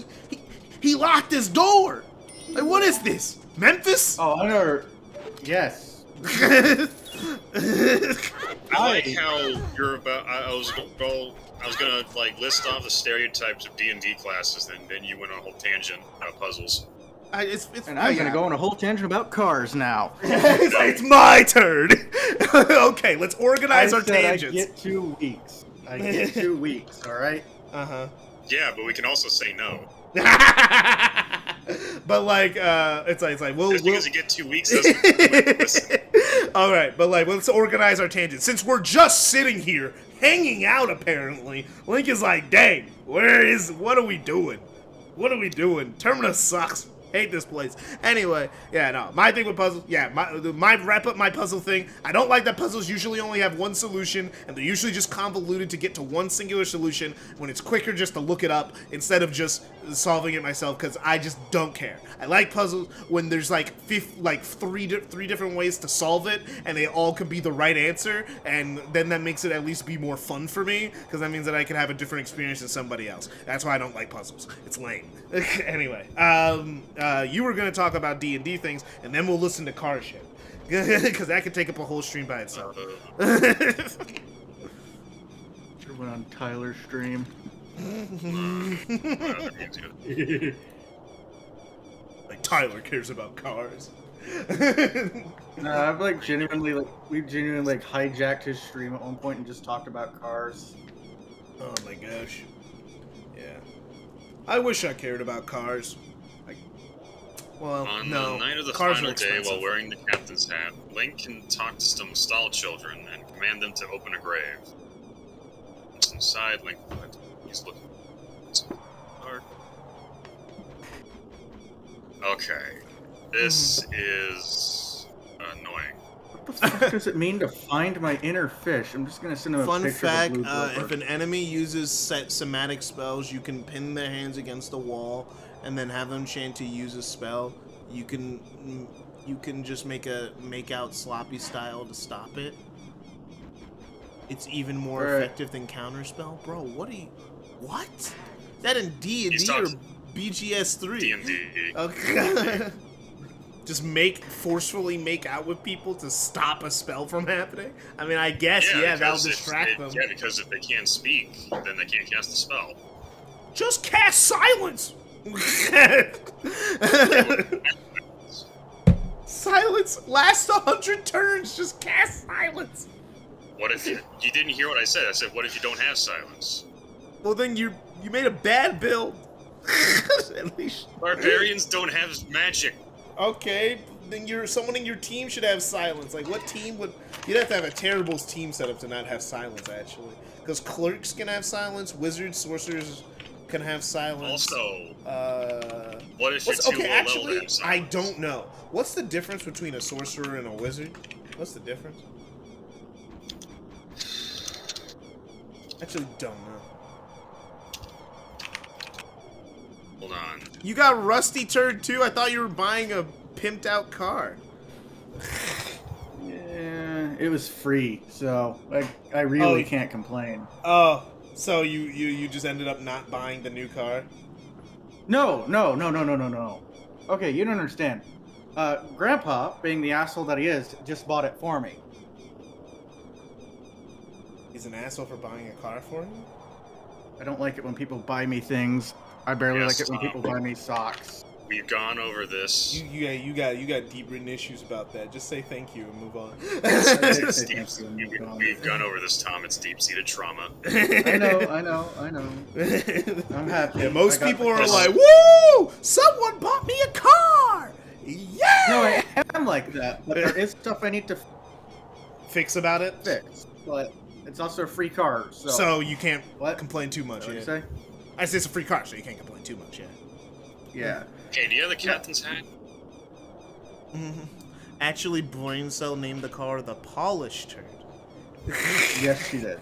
A: He locked his door. Like what is this? Memphis?
D: Oh, I know. Yes.
C: I like how you're about. I was gonna like list off the stereotypes of D&D classes, and then you went on a whole tangent about puzzles.
D: And I'm gonna go on a whole tangent about cars now.
A: It's my turn. Okay, let's organize our tangents.
D: I get 2 weeks. I get 2 weeks. All right.
C: Yeah, but we can also say no.
A: But like, it's like
C: Just because you get 2 weeks doesn't mean listen.
A: All right, but like, let's organize our tangents. Since we're just sitting here hanging out, apparently, Link is like, "Dang, what are we doing? What are we doing? Terminus sucks. Hate this place." Anyway, yeah, no, my thing with puzzles, yeah, my wrap up my puzzle thing. I don't like that puzzles usually only have one solution, and they're usually just convoluted to get to one singular solution when it's quicker just to look it up instead of just solving it myself, because I just don't care. I like puzzles when there's like three different ways to solve it, and they all could be the right answer, and then that makes it at least be more fun for me, because that means that I can have a different experience than somebody else. That's why I don't like puzzles. It's lame. Anyway, you were gonna talk about D&D things, and then we'll listen to car shit, because that could take up a whole stream by itself.
D: Sure went on Tyler's stream.
A: Like Tyler cares about cars.
D: No, I've we genuinely hijacked his stream at one point and just talked about cars.
A: Oh my gosh. Yeah. I wish I cared about cars. Well,
C: On
A: no.
C: the night of the
A: Cars
C: final
A: are
C: day,
A: expensive.
C: while wearing the captain's hat, Link can talk to some stall children and command them to open a grave. Once inside, Link he's looking. Hard. Okay, this is annoying.
D: What the fuck does it mean to find my inner fish? I'm just gonna send him a
A: Fun
D: picture
A: fact,
D: of a blue
A: if
D: blooper.
A: an enemy uses somatic spells, you can pin their hands against the wall and then have them chant to use a spell. You can just make out sloppy style to stop it. It's even more
D: Right.
A: effective than counterspell. Bro, what? Is that in D&D
C: He's
A: or
C: talking-
A: BGS3?
C: D&D.
A: Okay. Just forcefully make out with people to stop a spell from happening? I mean, I guess, yeah, that'll
C: because
A: distract them.
C: Yeah, because if they can't speak, then they can't cast the spell.
A: Just cast silence! Silence lasts 100 turns, just cast silence!
C: What if you didn't hear what I said? I said, what if you don't have silence?
A: Well then you made a bad build. At least.
C: Barbarians don't have magic.
A: Okay, then someone in your team should have silence. Like what team would... You'd have to have a terrible team setup to not have silence, actually. Because clerks can have silence, wizards, sorcerers, can have silence.
C: Also,
A: Uh,
C: what if you're too
A: okay,
C: low level to
A: actually,
C: have
A: I
C: silence?
A: don't know. What's the difference between a sorcerer and a wizard? What's the difference? Actually, don't know.
C: Hold on.
A: You got Rusty Turd too? I thought you were buying a pimped out car.
D: Yeah, it was free, so I really can't complain.
A: Oh, so you just ended up not buying the new car?
D: No. Okay, you don't understand. Grandpa, being the asshole that he is, just bought it for me.
A: He's an asshole for buying a car for you?
D: I don't like it when people buy me things. I barely
C: Yes,
D: like it when people buy me socks.
C: We've gone over this.
A: You got deep-written issues about that. Just say thank you and move on.
C: It's
D: Thank
C: deep,
D: you.
C: we've gone over this, Tom. It's deep-seated trauma.
D: I know. I'm happy.
A: Yeah, most
D: I got
A: people
D: the
A: are
D: car.
A: like, "Woo! Someone bought me a car! Yeah!"
D: No, I am like that, but there is stuff I need to
A: Fix about it.
D: fix. But it's also a free car, so.
A: So you can't
D: What?
A: complain too much.
D: What did
A: Yeah.
D: you say?
A: I say it's a free car, so you can't complain too much. Yeah.
D: Yeah.
C: Hey, do you have the captain's hat?
A: Mm-hmm. Actually, Brain Cell named the car the Polished Turd.
D: Yes, she did.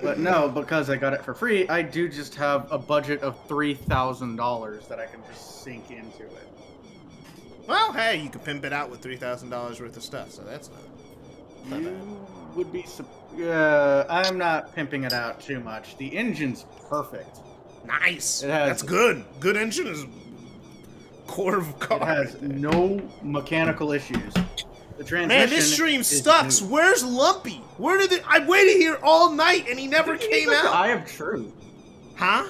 D: But no, because I got it for free, I do just have a budget of $3,000 that I can just sink into it.
A: Well, hey, you can pimp it out with $3,000 worth of stuff, so that's not bad.
D: You would be. I'm not pimping it out too much. The engine's perfect.
A: Nice.
D: It has-
A: That's good. Good engine is core of car.
D: It has no mechanical issues. The transmission.
A: Man, this stream
D: is
A: sucks.
D: new.
A: Where's Lumpy? Where did I waited here all night and he never
D: He's
A: came
D: like the
A: out?
D: Eye of Truth.
A: Huh?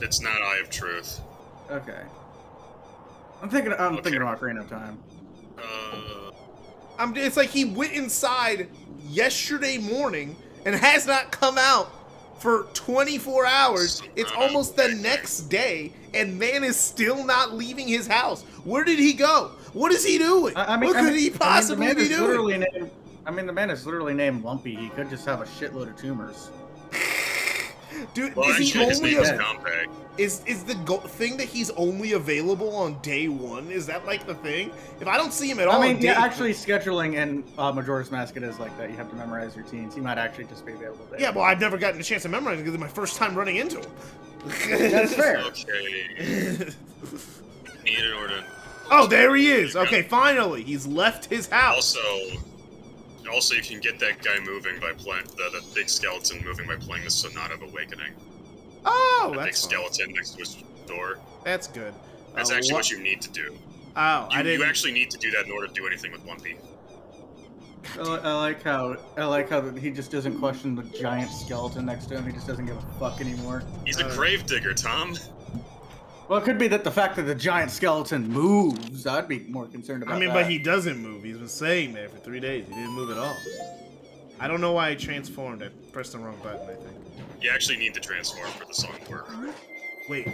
C: It's not Eye of Truth.
D: Okay. I'm thinking about
C: Okay.
D: Ocarina of Time.
A: It's like he went inside yesterday morning and has not come out for 24 hours. It's almost the next day, and man is still not leaving his house. Where did he go? What is he doing? What could he possibly be doing?
D: The man is literally named Lumpy. He could just have a shitload of tumors.
A: Dude,
C: Well,
A: is he
C: actually, his
A: only
C: name is
A: a,
C: Compact.
A: is the thing that he's only available on day one? Is that like the thing? If I don't see him at all, on day
D: actually, scheduling in Majora's Mask it is like that. You have to memorize routines. He might actually just be available there.
A: yeah, well, I've never gotten a chance to memorize it because it's my first time running into him.
D: That's fair.
C: Okay. Need an order.
A: Oh, there he is. Okay, finally, he's left his house.
C: Also, you can get that guy moving by playing the big skeleton moving by playing the Sonata of Awakening.
A: Oh,
C: The big
A: that's fun.
C: skeleton next to his door.
A: That's good.
C: That's actually what you need to do.
A: Oh, I didn't.
C: You actually need to do that in order to do anything with Lumpy.
D: I like how he just doesn't question the giant skeleton next to him. He just doesn't give a fuck anymore.
C: He's a grave digger, Tom.
D: Well, it could be that the fact that the giant skeleton moves. I'd be more concerned about.
A: I mean,
D: that.
A: but he doesn't move. He's been saying that for 3 days. He didn't move at all. I don't know why he transformed. I pressed the wrong button, I think.
C: You actually need to transform for the song to work.
A: Wait,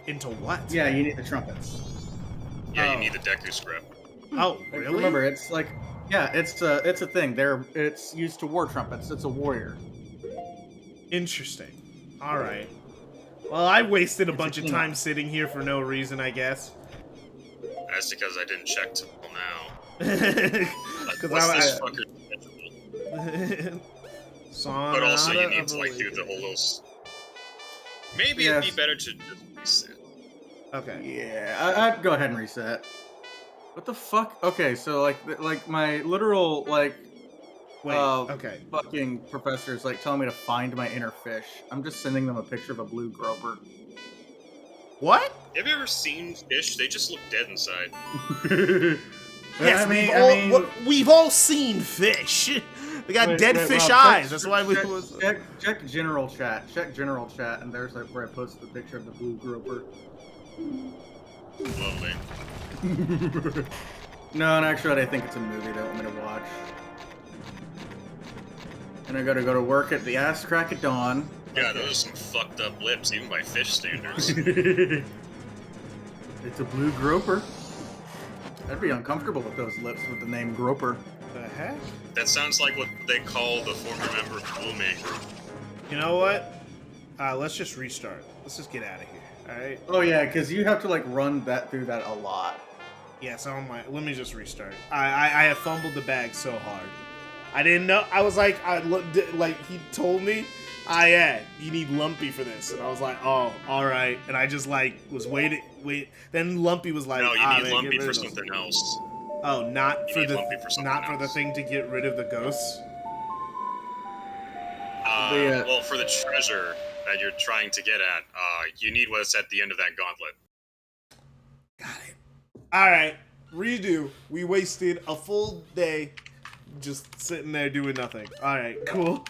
A: into what?
D: Yeah, you need the trumpets.
C: Yeah,
A: Oh.
C: you need the Deku script.
A: Oh, really?
D: Remember, it's like, yeah, it's a thing. It's used to war trumpets. It's a warrior.
A: Interesting. All right. Well, I wasted a bunch of
D: thing.
A: time sitting here for no reason, I guess.
C: That's because I didn't check till now. Like,
A: Because
C: what's this
A: I.
C: fucker schedule?
A: Sonata
C: But also, you need
A: of
C: to like do the
A: Awakening.
C: whole little. Maybe it'd be better to just reset.
A: Okay.
D: Yeah, I'd go ahead and reset. What the fuck? Okay, so like my literal like
A: Wait. Okay.
D: fucking professors like telling me to find my inner fish. I'm just sending them a picture of a blue groper.
A: What?
C: Have you ever seen fish? They just look dead inside.
A: Yes, we've all seen fish. They got dead fish eyes. That's why we was.
D: Check general chat. Check general chat, and there's like where I posted the picture of the blue groper.
C: Lovely.
D: No, and actually, I think it's a movie they want me to watch. And I gotta go to work at the ass crack of dawn.
C: Yeah, those are some fucked up lips, even by fish standards.
D: It's a blue groper. I'd be uncomfortable with those lips with the name groper.
A: The heck?
C: That sounds like what they call the former member of the Blue Man Group.
A: You know what? Let's just restart. Let's just get out of here. All right.
D: Oh yeah, because you have to like run through that a lot.
A: Yeah. So let me just restart. I have fumbled the bag so hard. I didn't know. I was like, like he told me, yeah, you need Lumpy for this, and I was like, oh, all right. And I just like was wait. Then Lumpy was like,
C: No, you need
A: man,
C: Lumpy for something else.
A: Oh, not
C: You
A: for
C: need
A: the
C: Lumpy for something
A: not for the
C: else.
A: thing to get rid of the ghosts.
C: Well, for the treasure that you're trying to get at, you need what's at the end of that gauntlet.
A: Got it. All right, redo. We wasted a full day just sitting there doing nothing. All right, cool.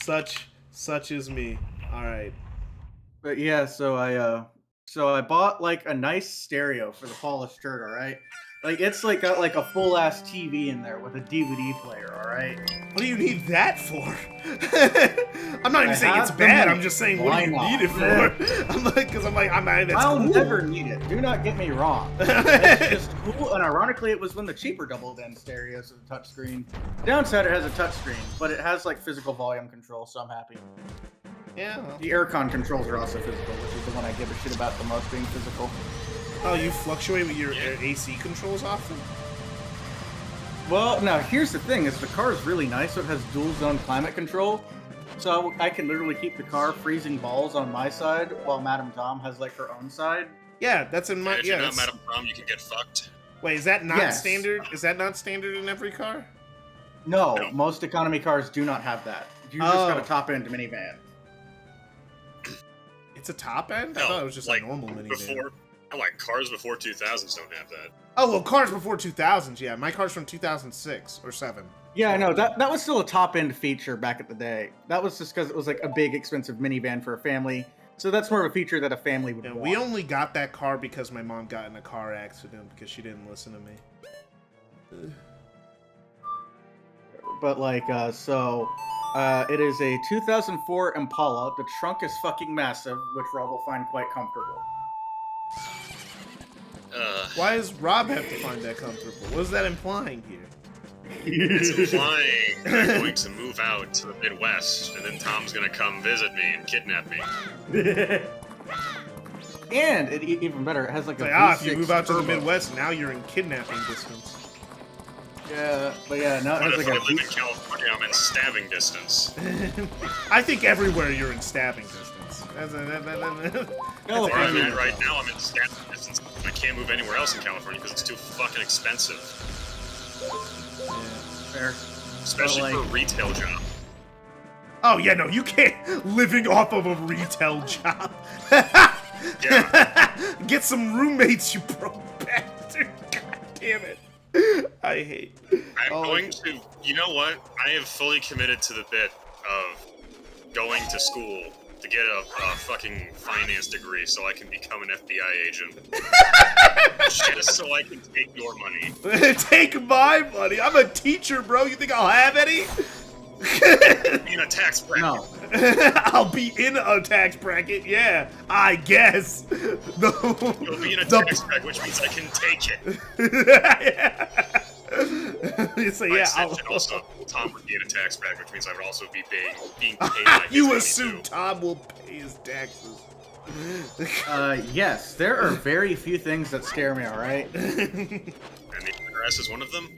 A: such is me. All right.
D: But yeah, so I bought like a nice stereo for the polished shirt, all right? Like it's like got like a full ass TV in there with a DVD player, all right?
A: What do you need that for? I'm not even
D: I
A: saying it's
D: have the
A: bad.
D: money.
A: I'm just saying, what
D: Why
A: do you
D: not?
A: need it for? I'm like, because I'm like, that's
D: I'll
A: cool.
D: never need it. Do not get me wrong. It's just cool, and ironically, it was one of the cheaper double-end stereos with a touchscreen. Downside, it has a touchscreen, but it has like physical volume control, so I'm happy.
A: Yeah. Well.
D: The aircon controls are also physical, which is the one I give a shit about the most being physical.
A: Oh, you fluctuate with your AC controls often?
D: Well, now here's the thing: is the car is really nice, so it has dual zone climate control. So I can literally keep the car freezing balls on my side while Madame Tom has like her own side.
A: Yeah, that's in my.
C: And if
A: Yeah.
C: you're not
A: That's...
C: Madame Prom, you can get fucked.
A: Wait, is that not
D: Yes.
A: standard? Is that not standard in every car?
D: No,
C: No.
D: most economy cars do not have that. You just got a top end minivan.
A: It's a top end? I
C: No,
A: thought it was just
C: like,
A: a normal minivan.
C: Before, like cars before 2000s don't have that.
A: Oh, well, cars before 2000s, yeah. My car's from 2006 or 7.
D: Yeah, I know that was still a top end feature back at the day. That was just because it was like a big expensive minivan for a family. So that's more of a feature that a family would
A: Yeah,
D: want.
A: we only got that car because my mom got in a car accident because she didn't listen to me.
D: But like, it is a 2004 Impala. The trunk is fucking massive, which Rob will find quite comfortable.
A: Why does Rob have to find that comfortable? What is that implying here?
C: It's implying that I'm going to move out to the Midwest, and then Tom's gonna come visit me and kidnap me.
D: And even better, it has like
A: It's
D: a
A: like,
D: V6
A: if you move out to the
D: turbo.
A: Midwest, now you're in kidnapping distance.
D: Yeah, but yeah, now it
C: What
D: has
C: if
D: like
C: I
D: a
C: live in
D: V6.
C: California? I'm in stabbing distance.
A: I think everywhere you're in stabbing distance.
C: Where I'm at right now, I'm in stabbing distance. I can't move anywhere else in California because it's too fucking expensive.
D: Fair.
C: Especially
D: But,
C: for
D: like-
C: a retail job.
A: Oh, yeah, no, you can't. Living off of a retail job.
C: Yeah.
A: Get some roommates, you broke bastard. God damn it. I hate.
C: I'm
A: Oh,
C: going to. You know what? I have fully committed to the bit of going to school to get a fucking finance degree so I can become an FBI agent. Just so I can take your money.
A: Take my money. I'm a teacher, bro. You think I'll have any?
C: Be in a tax bracket.
D: No.
A: I'll be in a tax bracket, yeah. I guess. No.
C: You'll be in a tax bracket, which means I can take it.
A: So,
C: By
A: yeah,
C: extension, also, Tom would be in a tax bracket, which means I would also be being paid by his
A: you
C: money,
A: assume
C: too.
A: Tom will pay his taxes.
D: Yes, there are very few things that scare me, alright?
C: And the IRS is one of them?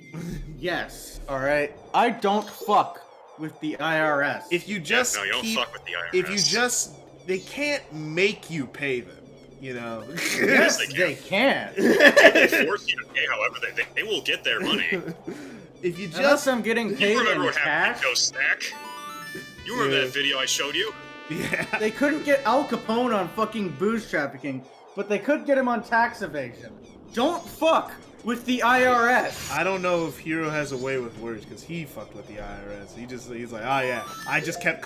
D: Yes, alright? I don't fuck with the IRS.
A: If you just
C: No, you don't
A: keep,
C: fuck with the IRS.
A: if you just, they can't make you pay them, you know.
D: Yes,
C: Yes,
D: they can.
C: They force you to pay, however, they will get their money.
A: If you
D: Unless
A: just,
D: I'm getting paid
C: You remember
D: in
C: what happened
D: cash,
C: to Go Stack? You remember
A: Yeah.
C: that video I showed you?
A: yeah.
D: they couldn't get Al Capone on fucking booze trafficking, but they could get him on tax evasion. Don't fuck with the IRS.
A: I don't know if Hero has a way with words because he fucked with the IRS. He's like, oh yeah, I just kept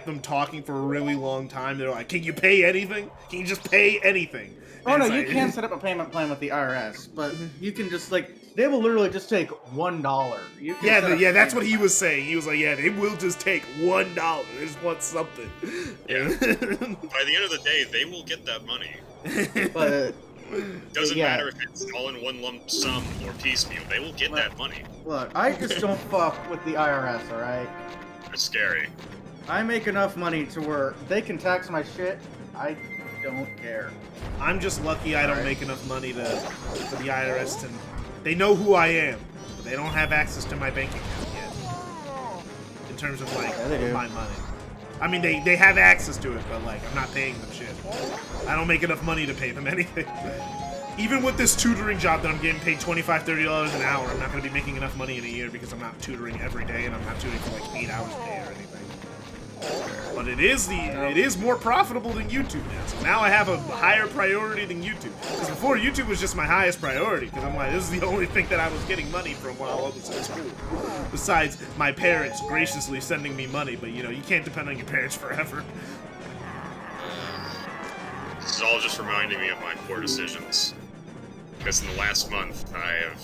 A: them talking for a really long time. They're like, can you pay anything? Can you just pay anything?
D: Oh
A: And
D: no,
A: it's
D: you
A: like-
D: can set up a payment plan with the IRS, but you can just like they will literally just take $1. You can
A: Yeah,
D: set up
A: yeah,
D: a
A: that's what
D: payment
A: he
D: plan.
A: was saying. He was like, yeah, they will just take $1. They just want something.
C: Yeah. By the end of the day, they will get that money.
D: But
C: Doesn't
D: yeah.
C: matter if it's all in one lump sum or piecemeal. They will get that money.
D: look, I just don't fuck with the IRS, all right?
C: It's scary.
D: I make enough money to where they can tax my shit. I don't care.
A: I'm just lucky I don't make enough money for the IRS to... They know who I am, but they don't have access to my bank account yet. In terms of, like,
D: Yeah, they do.
A: my money. I mean, they have access to it, but, like, I'm not paying them shit. I don't make enough money to pay them anything. Even with this tutoring job that I'm getting paid $25, $30 an hour, I'm not going to be making enough money in a year because I'm not tutoring every day and I'm not tutoring for like 8 hours a day or anything. But it is more profitable than YouTube now. So now I have a higher priority than YouTube. Because before, YouTube was just my highest priority. Because I'm like, this is the only thing that I was getting money from while I was in school. Besides my parents graciously sending me money. But you know, you can't depend on your parents forever.
C: This is all just reminding me of my poor decisions. Because in the last month, I've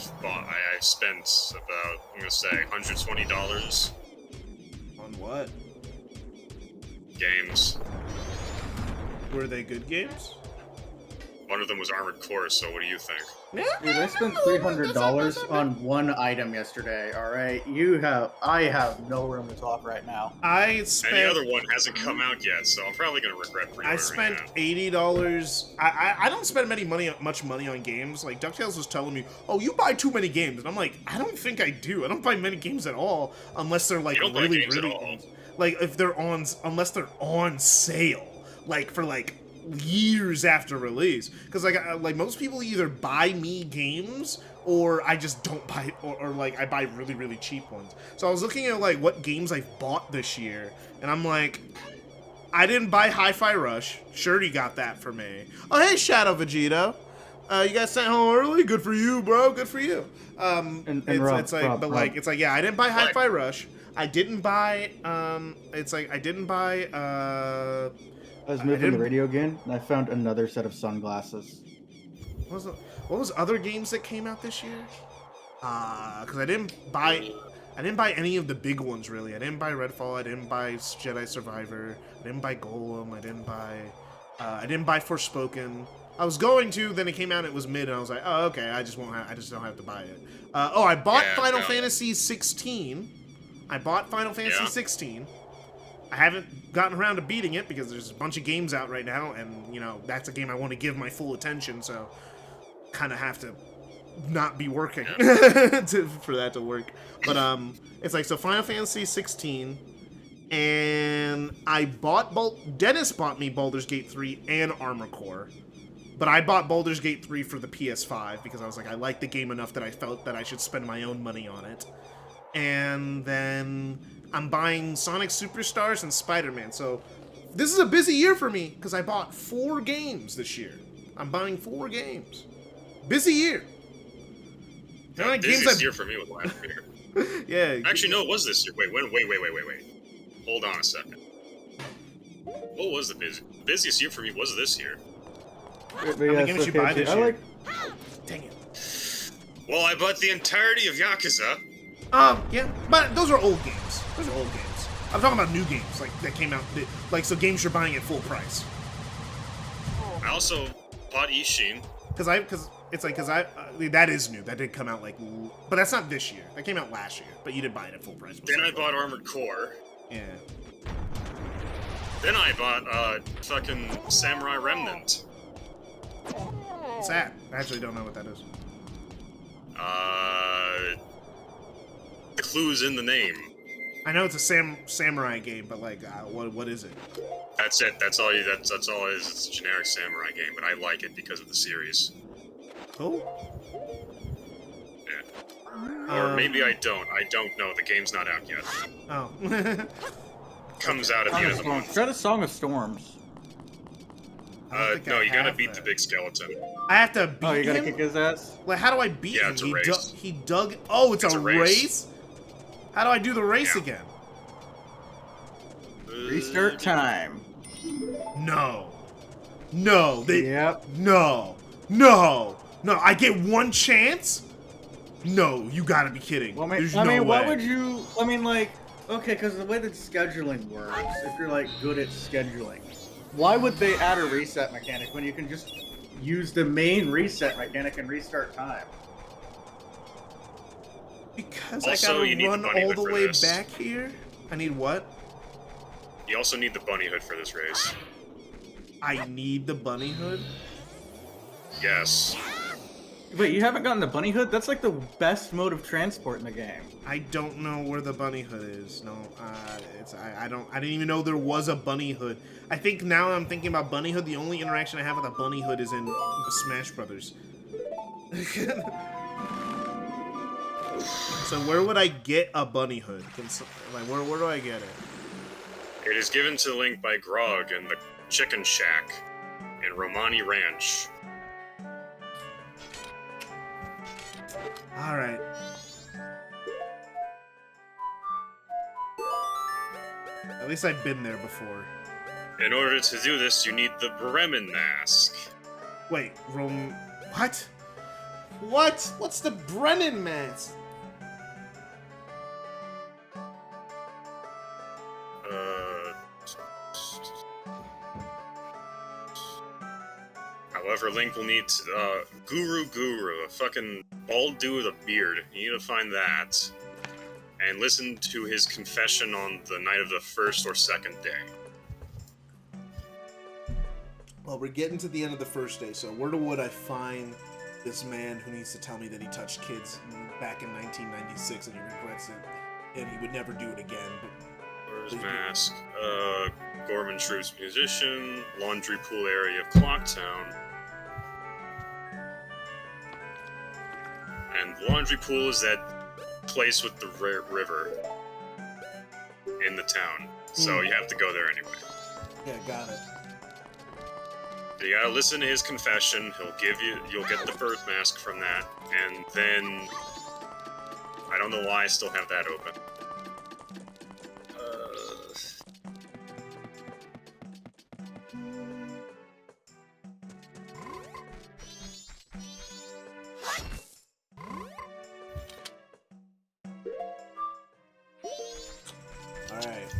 C: spent about, I'm gonna say, $120
A: On what?
C: games.
A: Were they good games?
C: One of them was Armored Core, so what do you think?
D: Dude, I spent $300 on one item yesterday. All right, I have no room to talk right now.
A: I spent...
C: And the other one hasn't come out yet, so I'm probably gonna regret pre-ordering
A: I spent
C: that.
A: $80. I don't spend much money on games. Like DuckTales was telling me, "Oh, you buy too many games," and I'm like, I don't think I do. I don't buy many games at all, unless they're like
C: You don't buy
A: really,
C: games at
A: really,
C: all.
A: like if they're on, unless they're on sale, like for like years after release. Because like most people either buy me games or I just don't buy, or like I buy really, really cheap ones. So I was looking at like what games I've bought this year, and I'm like, I didn't buy Hi-Fi Rush. Shirty got that for me. Oh, hey, Shadow Vegito. You got sent home early? Good for you, bro. Good for you. It's like, yeah, I didn't buy Hi-Fi Rush. I didn't buy,
D: I was moving the radio again, and I found another set of sunglasses.
A: What was other games that came out this year? Because I didn't buy any of the big ones really. I didn't buy Redfall. I didn't buy Jedi Survivor. I didn't buy Golem. I didn't buy Forspoken. I was going to, then it came out and it was mid, and I was like, oh, okay, I just don't have to buy it. I bought Final Fantasy 16. I bought Final Fantasy 16. I haven't gotten around to beating it because there's a bunch of games out right now, and you know that's a game I want to give my full attention, so kind of have to not be working for that to work. But it's like, so Final Fantasy 16, and I bought Dennis bought me Baldur's Gate 3 and Armored Core, but I bought Baldur's Gate 3 for the PS5 because I was like, I like the game enough that I felt that I should spend my own money on it. And then I'm buying Sonic Superstars and Spider-Man. So this is a busy year for me because I bought 4 games this year. I'm buying 4 games. Busy year.
C: Yeah, busiest year for me was last year.
A: Yeah.
C: Actually, no, it was this year. Wait. Hold on a second. What was the busiest year for me was this year.
A: How many games did you buy this year? Dang it.
C: Well, I bought the entirety of Yakuza.
A: Yeah, but those are old games. I'm talking about new games, like, that came out, so games you're buying at full price.
C: I also bought Ishin.
A: That is new. That did come out, but that's not this year. That came out last year, but you did buy it at full price.
C: Then I bought Armored Core.
A: Yeah.
C: Then I bought, fucking Samurai Remnant.
A: What's that? I actually don't know what that is.
C: The clue's in the name.
A: I know it's a samurai game, but what is it?
C: That's it. That's all it is. It's a generic samurai game, but I like it because of the series.
A: Cool.
C: Yeah. Or maybe I don't. I don't know. The game's not out yet.
A: Oh.
C: Comes out at the end of the month.
D: Try the Song of Storms.
C: No, you gotta beat the big skeleton.
A: I have to beat him?
D: Oh, you gotta kick his ass?
A: Like, how do I beat him?
C: It's a race.
A: He dug... Oh, it's a race? How do I do the race again?
D: Restart time.
A: No.
D: Yep.
A: No, I get one chance? No, you gotta be kidding.
D: Well,
A: There's no way.
D: what would you... Okay, because the way that scheduling works, if you're, good at scheduling, why would they add a reset mechanic when you can just use the main reset mechanic and restart time?
A: Because
C: Also,
A: I
C: you
A: gotta
C: need
A: run
C: the bunny
A: all the
C: whip for
A: way
C: this.
A: back here? I need what?
C: You also need the bunny hood for this race.
A: I need the bunny hood?
C: Yes.
D: Wait, you haven't gotten the bunny hood? That's like the best mode of transport in the game.
A: I don't know where the bunny hood is. No, I didn't even know there was a bunny hood. I think now I'm thinking about bunny hood. The only interaction I have with a bunny hood is in Smash Brothers. So where would I get a bunny hood? Like where do I get it?
C: It is given to Link by Grog in the Chicken Shack in Romani Ranch.
A: All right. At least I've been there before.
C: In order to do this, you need the Bremen mask.
A: Wait, what? What? What's the Brennan mask?
C: However, Link will need Guru, a fucking bald dude with a beard. You need to find that. And listen to his confession on the night of the first or second day.
A: Well, we're getting to the end of the first day, so where would I find this man who needs to tell me that he touched kids back in 1996 and he regrets it, and he would never do it again?
C: Where's mask? Gorman Shrews musician, laundry pool area of Clocktown. And the laundry pool is that place with the river in the town. So you have to go there anyway.
A: Yeah, got it.
C: You gotta listen to his confession. You'll get the birth mask from that, and then I don't know why I still have that open.
A: Alright.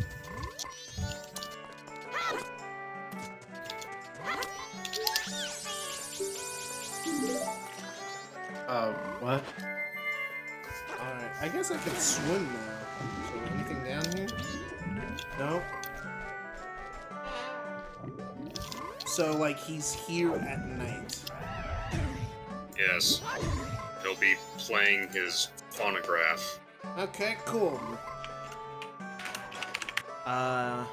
D: What?
A: Alright, I guess I can swim now. So anything down here? No? So, like, he's here at night.
C: Yes. He'll be playing his phonograph.
A: Okay, cool. Alright.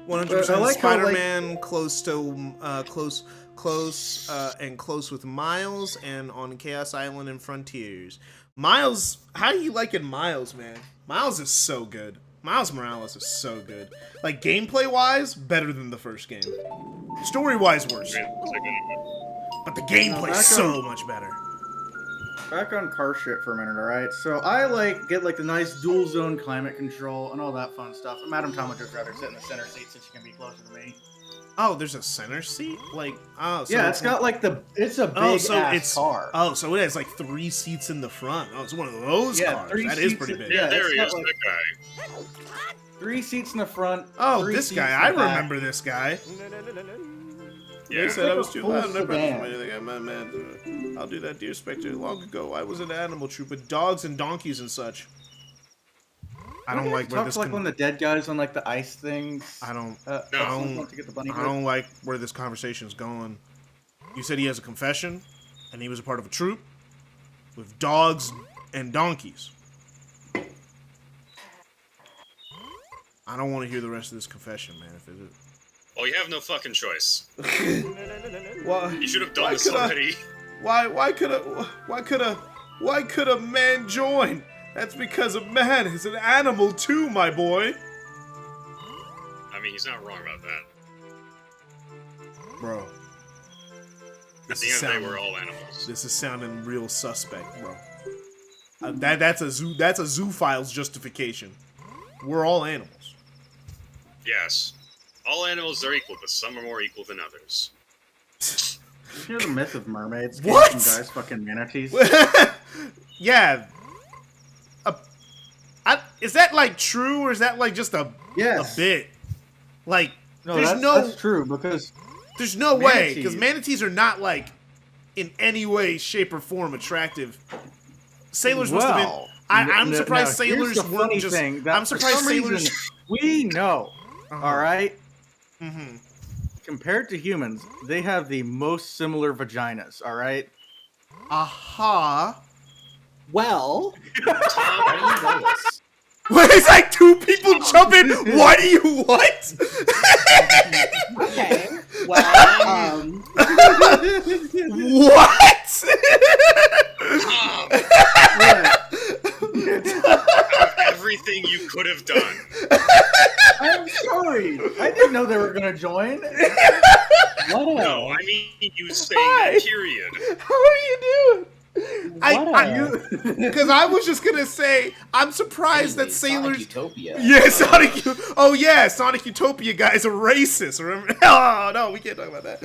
A: 100%
D: I like how,
A: Spider-Man, close with Miles, and on Chaos Island and Frontiers. Miles, how do you liking Miles, man? Miles is so good. Miles Morales is so good. Like, gameplay-wise, better than the first game. Story-wise, worse. But the gameplay is so much better.
D: Back on car shit for a minute, alright? So I get the nice dual zone climate control and all that fun stuff. Madam Tom would just rather sit in the center seat so she can be closer to me.
A: Oh, there's a center seat? Like, oh, so
D: yeah, it's got it's a big ass car.
A: Oh, so it has like 3 seats in the front. Oh, it's one of those cars. That is pretty big.
C: Yeah, there he is,
D: that guy. 3 seats in the front.
A: Oh, this guy. I remember this guy.
C: Yeah.
A: They said I was too loud.
D: Sedan.
A: I'll do that, dear Spectre. Long ago, I was an animal troop with dogs and donkeys and such. I don't like where this.
D: Like when the dead guys on like the ice things.
A: I don't
D: don't
A: like where this conversation's going. You said he has a confession, and he was a part of a troop with dogs and donkeys. I don't want to hear the rest of this confession, man. If it is.
C: Well, you have no fucking choice.
A: Why?
C: You should have done this already.
A: Why could a man join? That's because a man is an animal too, my boy.
C: I mean, he's not wrong about that.
A: Bro.
C: At the end of the day, we're all animals.
A: This is sounding real suspect, bro. That's a Zoophile's justification. We're all animals.
C: Yes. All animals are equal, but some are more equal than others.
D: You know the myth of mermaids?
A: What?
D: Guys fucking manatees?
A: Yeah. Is that like true, or is that like just a bit? Like,
D: no, that's true because
A: there's no way, because manatees are not like in any way, shape, or form attractive. Sailors must have been.
D: Well,
A: I'm
D: no,
A: surprised
D: no, here's
A: sailors
D: the
A: weren't
D: funny
A: just.
D: thing, that
A: I'm
D: for
A: surprised
D: some
A: sailors.
D: reason, we know,
A: Uh-huh.
D: all right?
A: Mm-hmm.
D: Compared to humans, they have the most similar vaginas, all right?
A: Aha.
E: Well, how do you know this?
A: Wait, it's like two people jumping. What do you what?
E: Okay. Well,
A: What?
C: Everything you could have done.
D: I'm sorry. I didn't know they were gonna join.
E: what
C: No,
E: a...
C: I mean you saying
A: Hi.
C: that period.
A: How are you doing?
E: What
A: Because I was just gonna say, I'm surprised that
E: Anyways,
A: sailors.
E: Sonic Utopia.
A: Yeah, Sonic. Oh yeah, Sonic Utopia guys are racist. Remember? Oh no, we can't talk about that.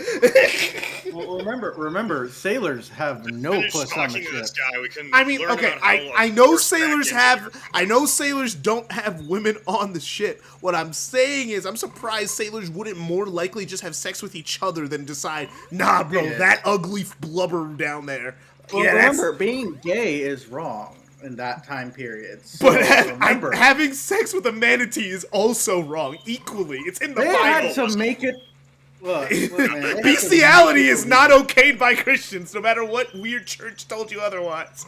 D: Well, remember, sailors have no
C: Finish
D: puss on the
C: talking to
D: ship.
C: this guy. We can
A: I mean,
C: learn
A: okay,
C: about how
A: I know
C: horseback
A: sailors
C: gets
A: have.
C: here.
A: I know sailors don't have women on the ship. What I'm saying is, I'm surprised sailors wouldn't more likely just have sex with each other than decide, nah, bro,
D: Yeah.
A: that ugly blubber down there.
D: Well,
A: yeah,
D: remember, being gay is wrong in that time period. So
A: But
D: remember,
A: having sex with a manatee is also wrong, equally. It's in the
D: they
A: Bible.
D: had to make it. Look, man, they had to
A: Bestiality
D: make it
A: is not okayed by Christians, no matter what weird church told you otherwise.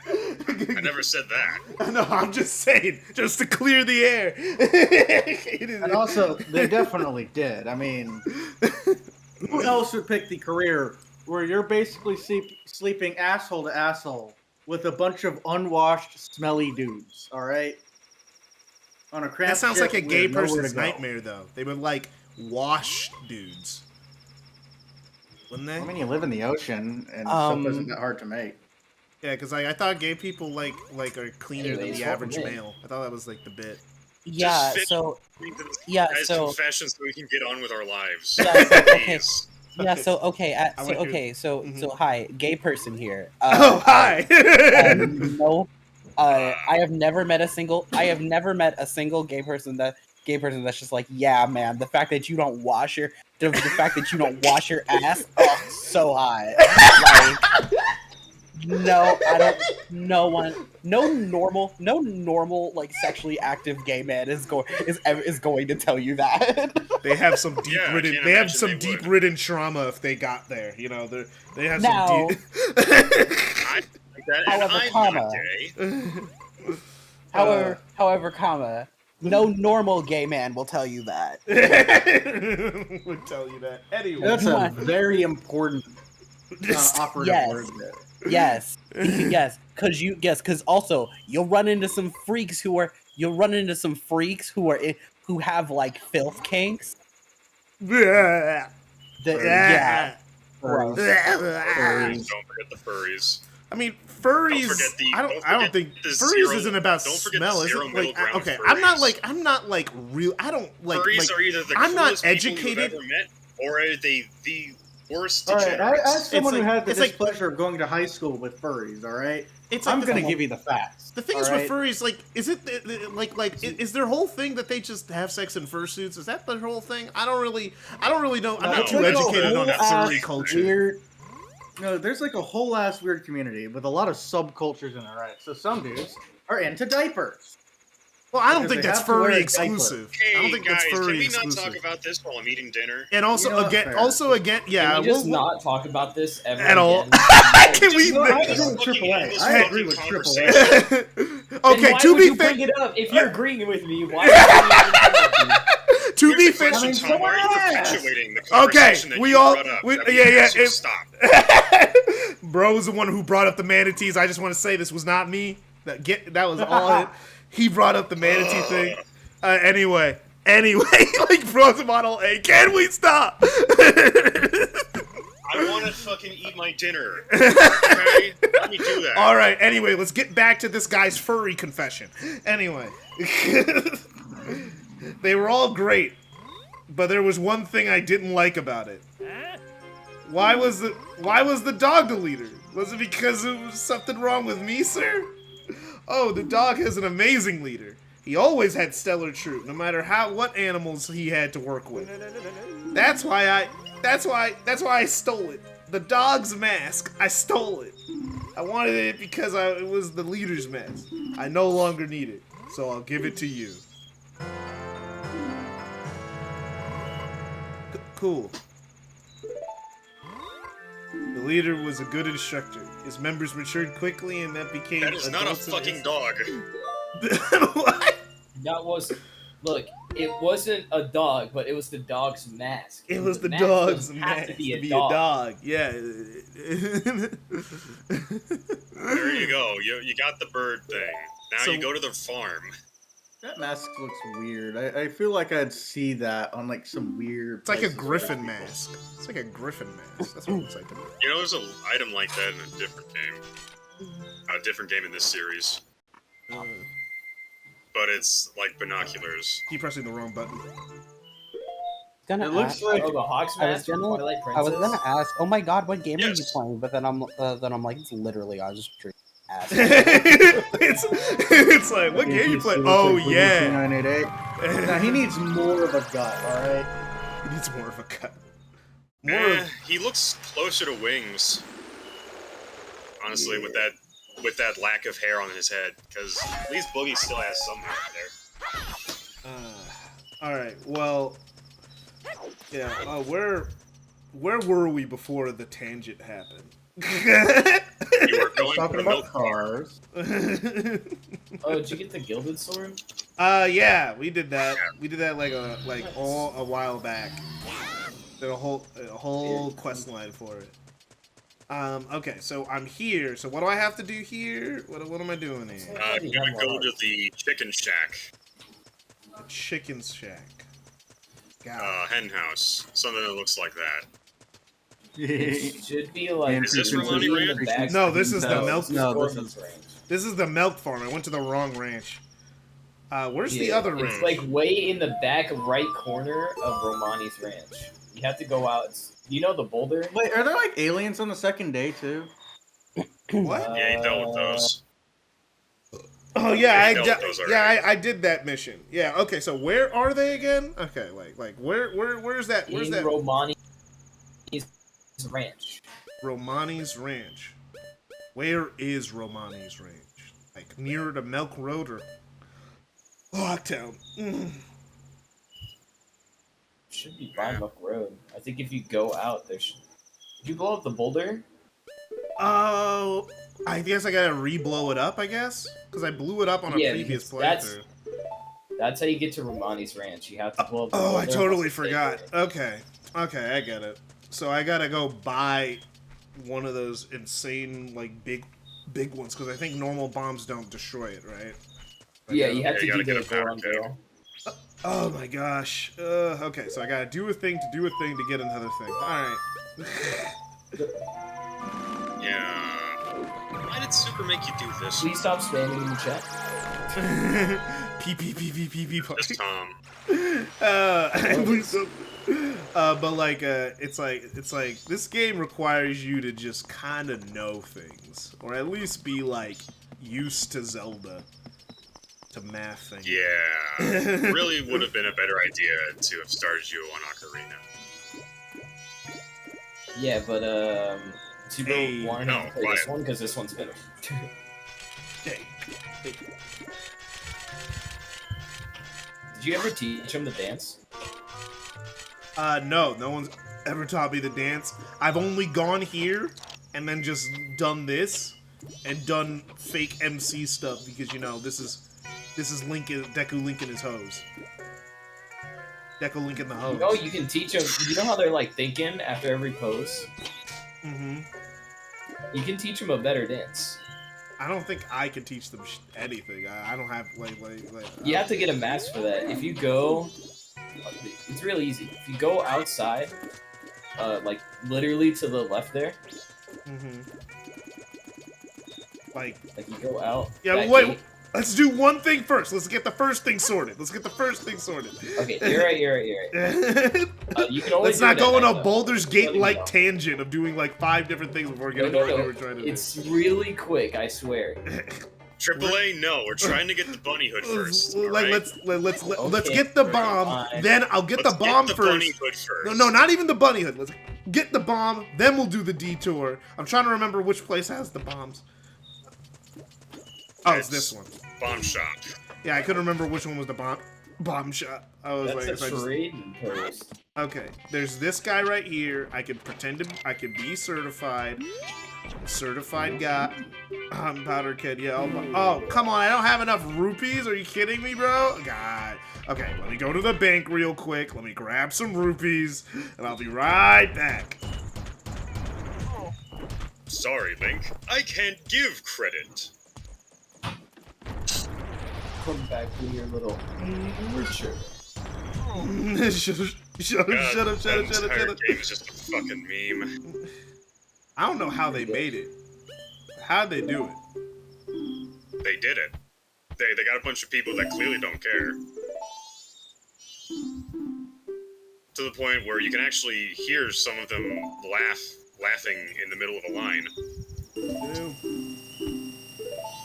C: I never said that.
A: No, I'm just saying, just to clear the air. It is-
D: And also, they definitely did. I mean, who else would pick the career where you're basically sleeping asshole to asshole with a bunch of unwashed, smelly dudes? All right. On a cramped
A: that sounds
D: ship
A: like a gay
D: with nowhere
A: person's
D: to go.
A: nightmare, though. They would like wash dudes, wouldn't they?
D: I mean, you live in the ocean, and
E: Um,
D: stuff isn't that hard to make.
A: Yeah, because I thought gay people like are cleaner than
E: Anyways,
A: the
E: welcome
A: average
E: in.
A: male. I thought that was like the bit.
E: Yeah,
C: fit-
E: so
C: Into this
E: Yeah,
C: guy's
E: so-
C: confession so we can get on with our lives.
E: Yeah, so- okay.
C: Please.
E: yeah, so okay,
A: I
E: so
A: wanna hear-
E: okay, so
A: Mhm.
E: so hi, gay person here.
A: Oh, hi.
E: No, I have never met a single gay person that's just like, yeah, man, the fact that you don't wash your ass, oh, so hot. Like, no, I don't. No normal, like sexually active gay man is going to tell you that.
A: They have some
C: Yeah, I
A: deep-ridden.
C: can't
A: They have
C: imagine
A: some
C: they would.
A: deep-ridden trauma if they got there. You know, they have
E: Now-
A: some deep.
C: I think that, and
E: However,
C: I'm
E: comma.
C: not gay.
E: However, comma, no normal gay man will tell you that.
A: Would tell you that anyway.
D: That's
E: you
D: a
E: want-
D: very important operative
E: Yes.
D: word there.
E: Yes, because also you'll run into some freaks who have like filth kinks.
A: Yeah.
E: Yeah, gross.
D: Furries.
C: Don't forget the furries.
A: I mean,
C: Don't
A: furries.
C: forget the-
A: I
C: don't
A: don't
C: forget
A: think
C: the
A: furries
C: zero-
A: isn't about
C: don't forget
A: smell,
C: the
A: is
C: zero
A: it?
C: middle
A: Like,
C: ground
A: okay,
C: furries.
A: I'm not like real. I don't like.
C: Furries
A: like
C: are either the
A: I'm not
C: coolest people
A: educated.
C: you've ever met, or are they the worst
D: All right,
C: degenerates.
D: as someone
A: It's
D: who
A: like-
D: had the
A: it's like-
D: displeasure of going to high school with furries, all right,
A: It's like
D: I'm
A: the
D: gonna
A: thing-
D: give you the facts.
A: The thing
D: all
A: is
D: right?
A: with furries, like, is it is their whole thing that they just have sex in fursuits? Is that their whole thing? I don't really know. I'm
C: No,
A: not too
C: it's like a
A: educated on
C: whole
A: furry
C: ass
A: culture.
D: Weird. No, there's like a whole ass weird community with a lot of subcultures in it, right? So some dudes are into diapers.
A: Well, I don't
D: Because
A: think
D: they
A: that's
D: have to wear
A: furry
D: a diaper.
A: exclusive. I
C: Hey
A: don't think
C: guys,
A: that's
C: can
A: furry
C: we not
A: exclusive.
C: talk about this while I'm eating dinner?
A: And also
D: You know,
A: again,
D: fair.
A: yeah,
F: Can we just
A: we'll-
F: not talk about this ever
A: At all.
F: again?
A: Can we?
D: No, I
C: This
D: agree with
C: fucking
D: AAA.
C: endless
D: I agree
C: fucking
D: with
C: conversation.
D: AAA.
A: Okay,
F: Then why
A: to
F: would
A: be
F: you
A: fair,
F: bring it up if you're agreeing with me? Why would you bring it up?
A: to be
C: Here's the
A: fair,
C: question,
D: I mean,
C: Tom. Why are you
D: someone asked.
C: perpetuating the conversation that
A: we
C: you
A: all-
C: brought up?
A: we-
C: that
A: yeah, yeah,
C: should
A: it-
C: stop.
A: Bro was the one who brought up the manatees. I just want to say this was not me. That was all it. He brought up the manatee thing. Anyway, like bros model A. Can we stop?
C: I want to fucking eat my dinner. Okay? Let me do that.
A: All right. Anyway, let's get back to this guy's furry confession. Anyway, they were all great, but there was one thing I didn't like about it. Why was the dog the leader? Was it because there was something wrong with me, sir? Oh, the dog has an amazing leader. He always had stellar troop, no matter what animals he had to work with. That's why That's why I stole it. The dog's mask. I stole it. I wanted it because it was the leader's mask. I no longer need it, so I'll give it to you. Cool. The leader was a good instructor. His members matured quickly, and that became.
C: That is not a
A: adults in
C: fucking
A: his-
C: dog.
A: What?
F: That was, look, it wasn't a dog, but it was the dog's mask.
A: It was the
F: mask
A: dog's
F: doesn't have
A: mask
F: to be a dog.
A: Yeah.
C: There you go. You got the bird thing. Now
A: So-
C: you go to the farm.
D: That mask looks weird. I feel like I'd see that on like some weird.
A: It's like a
D: places.
A: griffin mask. It's like a griffin mask. That's what it looks like to me.
C: You know, there's an item like that in a different game. A different game in this series. But it's like binoculars.
A: Keep pressing the wrong button.
D: It looks like
F: Oh, the Hawk's
E: I was
F: mask from
E: gonna-
F: Twilight
E: I
F: Princess.
E: was gonna ask, oh my god, what game are you
C: Yes.
E: playing? But then I'm like, it's literally I was just drinking ass.
A: it's like, what game you play? Oh yeah.
D: 988. Now he needs more of a gut. All right.
A: He needs more of a cut. More of,
C: He looks closer to Wings. Honestly, with that lack of hair on his head, because at least Boogie still has some hair there.
A: all right. Well, yeah. Where were we before the tangent happened?
C: You were going
D: Talking
C: to the
D: about
C: milk farm.
D: cars.
F: Oh, did you get the Gilded Sword?
A: Yeah, we did that. We did that like a while back. Did a whole quest line for it. Okay, so I'm here. So what do I have to do here? What am I doing here?
C: You gotta go to the chicken shack,
A: A chicken shack. Got it.
C: hen house, something that looks like that.
F: It should be like.
C: Is this
F: in
C: Romani
F: the
C: Ranch?
F: back-
A: No, this is the milk.
D: No, this
F: Scorpion's
D: is-
F: range.
A: This is the milk farm. I went to the wrong ranch. Where's the
F: Yeah,
A: other
F: it's
A: ranch?
F: like way in the back right corner of Romani's ranch. You have to go out. You know the boulder?
D: Wait, are there like aliens on the second day too?
A: What?
C: Yeah, you dealt with those.
A: Oh yeah,
C: I dealt with those already.
A: I did that mission. Yeah. Okay. So where are they again? Okay. Like where's that? Where's
F: in
A: that?
F: Romani's ranch.
A: Romani's ranch. Where is Romani's ranch? Like near the Milk Road or Locktown?
F: Should be by Muck Road. I think if you go out, there should. Did you blow up the boulder?
A: Oh, I guess I gotta re-blow it up. I guess because I blew it up on a
F: Yeah,
A: previous
F: because that's-
A: playthrough.
F: That's how you get to Romani's ranch. You have to blow up the
A: Oh, I
F: boulder
A: totally
F: once you
A: forgot.
F: get there.
A: Okay, I get it. So I gotta go buy one of those insane like big ones because I think normal bombs don't destroy it, right?
F: Yeah, you have
C: Yeah,
F: to
C: you
F: do
C: gotta
F: the
C: get a power
F: Goron
C: cable.
F: barrel.
A: Oh my gosh. Okay, so I gotta do a thing to do a thing to get another thing. Alright.
C: Yeah. Why did Super make you do this?
F: Please stop spamming in the chat.
A: P.
C: Just Tom.
A: But like, it's like this game requires you to just kind of know things, or at least be like used to Zelda, to math things.
C: Yeah. Really would have been a better idea to have started you on Ocarina.
F: Yeah, but Super
A: Hey,
F: wanted
C: no,
F: to play
C: quiet.
F: this one because this one's better.
A: Hey.
F: Did you ever teach him to dance?
A: No one's ever taught me to dance. I've only gone here and then just done this and done fake MC stuff because you know this is Lincoln Deku Link and his hose. Deku Link and the hose.
F: You know, you can teach them. You know how they're like thinking after every pose?
A: Mm-hmm.
F: You can teach them a better dance.
A: I don't think I can teach them anything. I don't have like.
F: You have to get a mask for that. If you go, it's really easy. If you go outside, like literally to the left there,
A: Mm-hmm. Like,
F: like you go out.
A: yeah.
F: that
A: Wait.
F: gate.
A: Let's do one thing first. Let's get the first thing sorted.
F: Okay, you're right. You're right. You can only
A: Let's
F: do
A: not
F: it
A: go
F: at
A: on
F: night,
A: a
F: though.
A: Baldur's
F: Just letting you
A: Gate-like
F: know.
A: tangent of doing like 5 different things before
F: No,
A: getting
F: no,
A: to what
F: no.
A: we were trying to
F: It's really quick. I swear.
A: do.
C: AAA, no. We're trying to get the bunny hood first.
A: Like
C: alright?
A: let's get the bomb.
F: fine.
A: Then I'll get
C: Let's
A: the bomb
C: get the bunny
A: first.
C: hood first.
A: No, not even the bunny hood. Let's get the bomb. Then we'll do the detour. I'm trying to remember which place has the bombs. Oh, it's this one.
C: Bomb shop.
A: Yeah, I couldn't remember which one was the bomb shop. I was
F: That's
A: like,
F: a
A: if I just-
F: trading post.
A: okay. There's this guy right here. I could I could be certified. Certified guy. Powder kid. Yeah. Oh, come on. I don't have enough rupees. Are you kidding me, bro? God. Okay, let me go to the bank real quick. Let me grab some rupees, and I'll be right back.
C: Sorry, Link. I can't give credit.
F: Come back with your little Richard.
A: Shut up.
C: That entire game is just a fucking meme.
A: I don't know how they made it. How'd they do it?
C: They did it. They got a bunch of people that clearly don't care. To the point where you can actually hear some of them laughing in the middle of a line.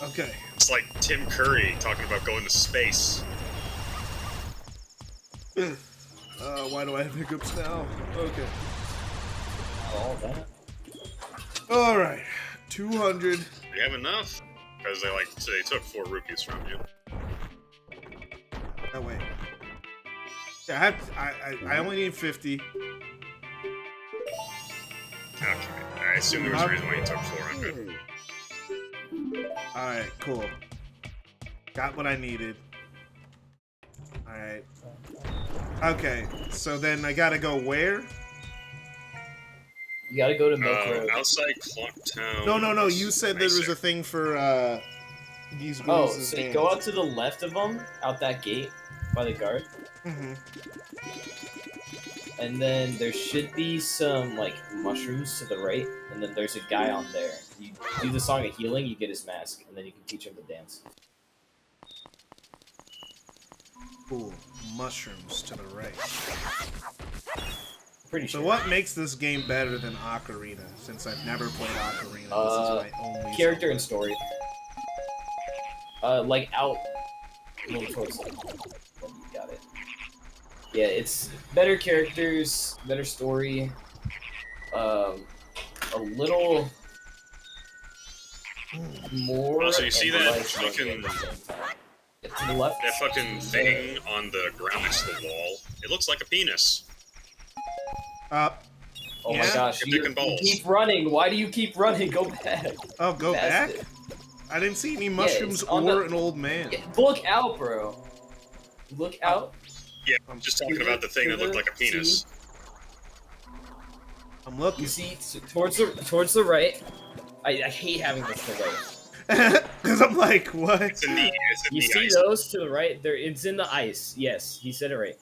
A: Okay.
C: It's like Tim Curry talking about going to space.
A: Why do I have hiccups now? Okay.
F: All that.
A: Alright. 200.
C: You have enough? Because they took 4 rupees from you.
A: Oh, wait. Yeah, I only need 50.
C: Okay. I assume there was a reason why you took 400.
A: Alright, cool. Got what I needed. Alright. Okay, so then I gotta go where?
F: You gotta go to Milk Road.
C: Outside Clock Town.
A: No, you said there was a thing for, these
F: Oh,
A: girls'
F: so you
A: dance.
F: go out to the left of them, out that gate, by the guard.
A: Mm-hmm.
F: And then there should be some, like, mushrooms to the right, and then there's a guy on there. You do the Song of Healing, you get his mask, and then you can teach him to dance.
A: Cool. Mushrooms to the right.
F: Pretty
A: So
F: sure.
A: what makes this game better than Ocarina? Since I've never played Ocarina, this is my only
F: Character and story. Like, out... a little towards the... You got it. Yeah, it's better characters, better story, a little more.
C: Oh, so you see that
F: life-changing
C: fucking-
F: at the same time. Yeah, to the left.
C: That fucking thing on the ground next to the wall. It looks like a penis.
A: Oh
F: Oh
A: Yeah?
F: my gosh!
C: Your dick and balls.
F: Keep running. Why do you keep running? Go back.
A: Oh, go back?
F: Past it.
A: I didn't see any mushrooms
F: it's on
A: or
F: the-
A: an old man.
F: Yeah, look out, bro. Look out.
C: Yeah, I'm just talking about the thing that looked like a penis.
A: I'm looking.
F: You see towards the right. I hate having this to the right.
A: Because I'm like, what?
C: It's in
F: You
C: the
F: see
C: ice.
F: those to the right? There, it's in the ice. Yes, he said it right.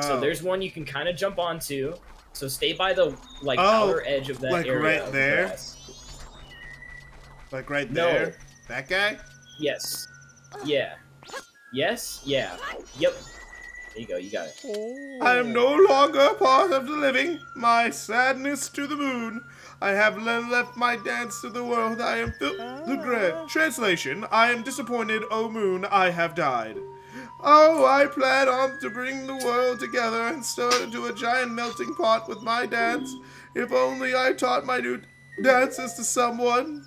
F: So
A: Oh,
F: there's one you can kind of jump onto. So stay by the
A: Oh,
F: outer edge of that
A: like
F: area.
A: right
F: of
A: there?
F: grass.
A: like right
F: No.
A: there? That guy?
F: Yes. Yeah. Yes. Yeah. Yep. There you go. You got it.
A: I am no longer part of the living. My sadness to the moon. I have left my dance to the world. I am the grave. Translation: I am disappointed, O moon. I have died. Oh, I plan on to bring the world together and stir it into a giant melting pot with my dance. If only I taught my new dances to someone.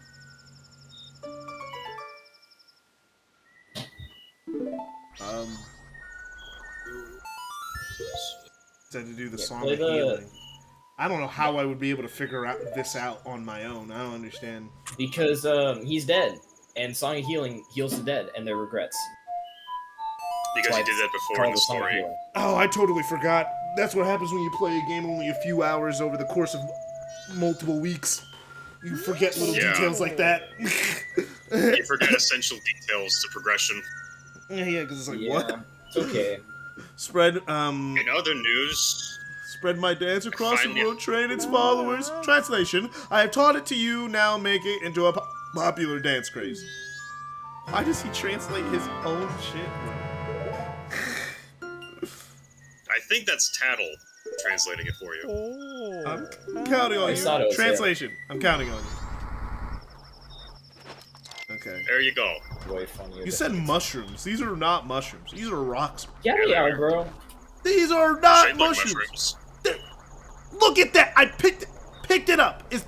A: Said to do the song
F: play
A: of
F: the-
A: healing. I don't know how I would be able to figure this out on my own. I don't understand.
F: Because he's dead, and Song of Healing heals the dead and their regrets.
C: Because
F: That's
C: he
F: why
C: did that
F: it's
C: before
F: called
C: in the
F: Song of
C: story.
F: Healing.
A: Oh, I totally forgot. That's what happens when you play a game only a few hours over the course of multiple weeks. You forget little
C: Yeah.
A: details like that.
C: You forget essential details to progression.
A: Yeah, because it's like,
F: Yeah.
A: what?
F: It's okay.
A: Spread,
C: In other news,
A: spread my dance across the
C: Finally.
A: world, train its followers. Translation: I have taught it to you, now make it into a popular dance craze. Why does he translate his own shit, bro?
C: I think that's Tattle translating it for you.
A: I'm counting on
F: I
A: you.
F: thought it was
A: Translation: I'm counting on you. Okay.
C: There you go.
F: Way funnier.
A: You said mushrooms. These are not mushrooms. These are rocks.
F: Yeah, they are, bro.
A: These are not
C: Shaped like
A: mushrooms. Look at that! I picked it up. Is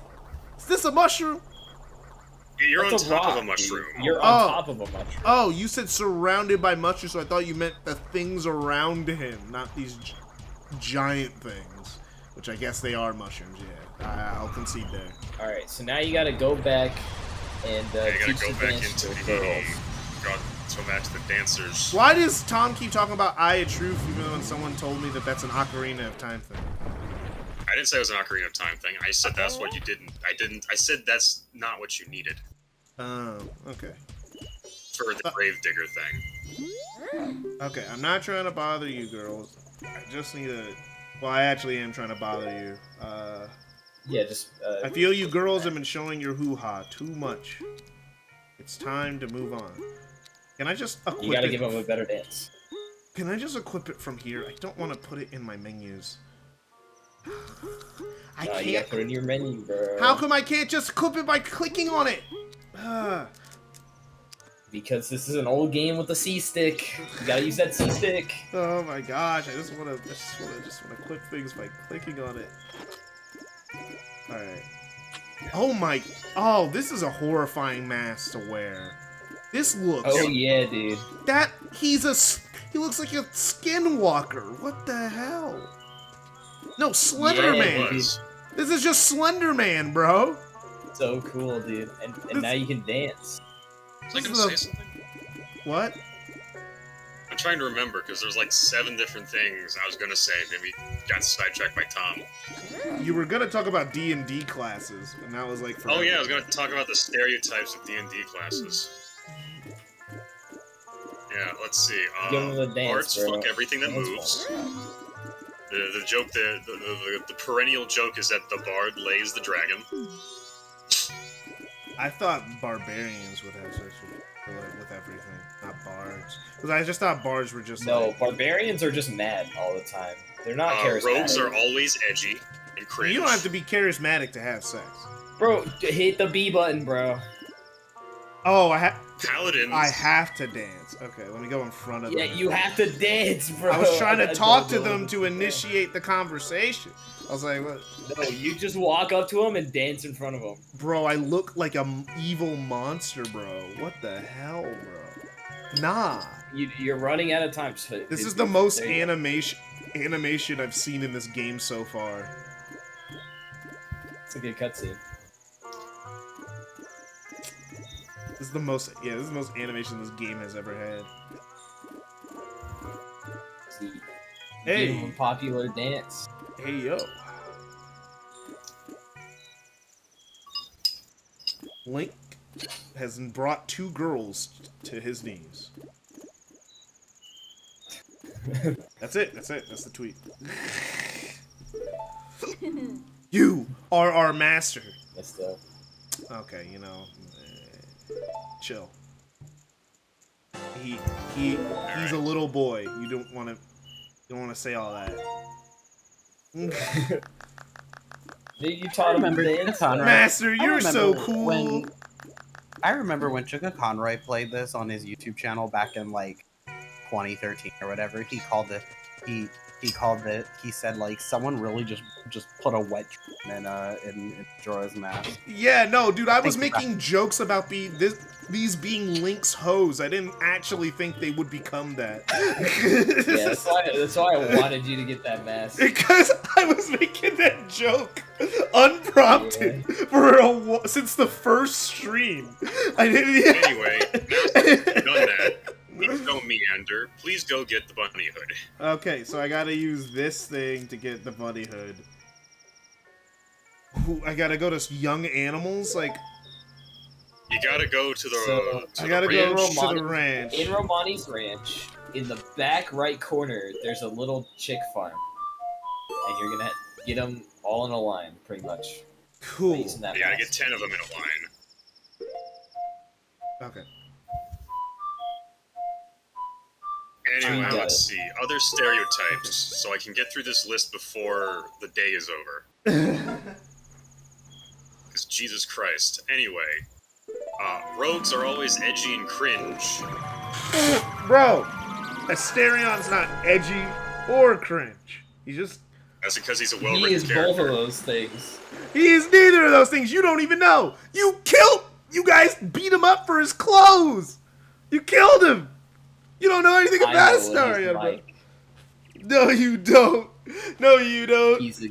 A: this a mushroom?
C: You're on
F: That's a
C: top
F: rock,
C: of a mushroom.
F: dude. You're on top of a mushroom.
A: Oh, you said surrounded by mushrooms, so I thought you meant the things around him, not these giant things. Which I guess they are mushrooms, yeah. I'll concede there.
F: Alright, so now you gotta go back and
C: Yeah, you gotta
F: teach
C: go
F: the
C: back
F: dance
C: into
F: to
C: the
F: the girls.
C: go back to the dancers.
A: Why does Tom keep talking about Eye of Truth even when someone told me that that's an Ocarina of Time thing?
C: I didn't say it was an Ocarina of Time thing. I said that's what you didn't. I said that's not what you needed
A: Oh, okay.
C: for the Gravedigger thing.
A: Okay, I'm not trying to bother you girls. I just need to... Well, I actually am trying to bother you.
F: Yeah, just
A: I feel you girls have been showing your hoo-ha too much. It's time to move on. Can I just equip
F: you gotta
A: it?
F: give them a better dance.
A: Can I just equip it from here? I don't want to put it in my menus. I
F: You gotta
A: can't...
F: put it in your menu, bro.
A: How come I can't just equip it by clicking on it?
F: Because this is an old game with a C stick. You gotta use that C stick.
A: Oh my gosh! I just want to equip things by clicking on it. All right. Oh my! Oh, this is a horrifying mask to wear. This looks.
F: Oh yeah, dude.
A: He looks like a skinwalker. What the hell? No, Slender
F: Yeah,
A: Man.
F: dude.
A: This is just Slender Man, bro.
F: So cool, dude. And now you can dance.
C: Was I
A: This
C: gonna
A: is
C: say something?
A: What?
C: I'm trying to remember because there's like 7 different things I was gonna say. Maybe got sidetracked by Tom.
A: You were gonna talk about D&D classes, and that was like.
C: Oh yeah, I was gonna talk about the stereotypes of D&D classes. Yeah, let's see.
F: Give 'em the dance,
C: Bards
F: bro.
C: fuck everything that
F: Dance
C: moves. The joke, the perennial joke is that the bard lays the dragon.
A: I thought barbarians would have sex with everything, not bards. Because I just thought bards were just
F: No,
A: like...
F: barbarians are just mad all the time. They're not charismatic.
C: Rogues are always edgy and cringe.
A: You don't have to be charismatic to have sex.
F: Bro, hit the B button, bro.
A: Oh,
C: Paladins.
A: I have to dance. Okay, let me go in front of them.
F: Yeah, you have to dance, bro.
A: I was trying to talk to
F: don't know
A: them
F: what
A: to
F: to
A: initiate the conversation. I was like, what?
F: No, you just walk up to them and dance in front of them.
A: Bro, I look like an evil monster, bro. What the hell, bro? Nah.
F: You're running out of time.
A: This is the most
F: There you go.
A: animation I've seen in this game so far.
F: It's a good cutscene.
A: This is the most animation this game has ever had.
F: See,
A: Hey.
F: give 'em a popular dance.
A: Hey, yo. Link has brought 2 girls to his knees. That's it. That's the tweet. You are our master.
F: That's the.
A: Okay, you know, chill. He's a little boy. You don't want to say all that.
F: You taught him
E: remember
F: to dance.
E: Conrad.
A: Master,
E: I
A: you're so
E: remember
A: cool.
E: I remember when Chuka Conroy played this on his YouTube channel back in like 2013 or whatever. He said like someone really just put a wet dream in Majora's Mask.
A: Yeah, no, dude, I was
E: Think about
A: making jokes about these being Link's hoes. I didn't actually think they would become that.
F: Yeah, that's why I wanted you to get that mask.
A: Because I was making that joke unprompted since the first stream. I didn't.
C: Anyway, now that you've done that, please don't meander. Please go get the bunny hood.
A: Okay, so I gotta use this thing to get the bunny hood. Ooh, I gotta go to young animals, like.
C: You gotta go to the.
A: I gotta
C: ranch.
A: go to the ranch.
F: In Romani's ranch, in the back right corner, there's a little chick farm, and you're gonna get them all in a line, pretty much.
A: Cool.
F: By using that
C: You gotta
F: mask.
C: get 10 of them in a line.
A: Okay.
C: Anyway,
F: Got
C: let's
F: it.
C: see. Other stereotypes, so I can get through this list before the day is over. Because Jesus Christ. Anyway, Rogues are always edgy and cringe.
A: Bro, Asterion's not edgy or cringe. He's just...
C: That's because he's a
F: He
C: well-written
F: is
C: character.
F: both of those things.
A: He is neither of those things. You don't even know. You guys beat him up for his clothes. You killed him. You don't know anything
F: I
A: about
F: know what he's
A: Astarion, bro.
F: like.
A: No, you don't. No, you don't.
F: He's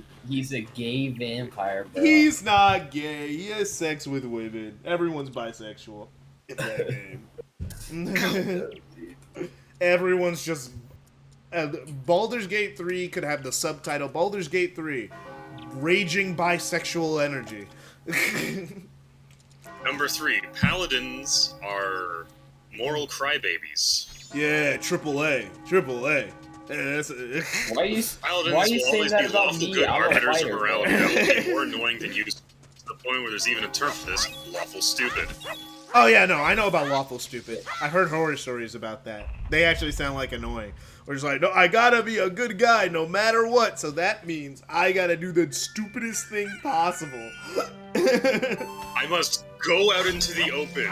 F: a gay vampire, bro.
A: He's not gay. He has sex with women. Everyone's bisexual in that game. Everyone's just... Baldur's Gate 3 could have the subtitle, Baldur's Gate 3, Raging Bisexual Energy.
C: Number 3, paladins are moral crybabies.
A: Yeah, AAA. AAA. Yeah,
F: Why are you
C: Paladins will
F: saying
C: always
F: that
C: be
F: about
C: lawful
F: me?
C: good
F: I'm a
C: arbiters of
F: fighter, bro.
C: morality that will be more annoying than you, to the point where there's even a term for this, lawful stupid.
A: Oh yeah, no, I know about Lawful Stupid. I've heard horror stories about that. They actually sound like annoying. Where it's like, no, I gotta be a good guy no matter what, so that means I gotta do the stupidest thing possible.
C: I must go out into the open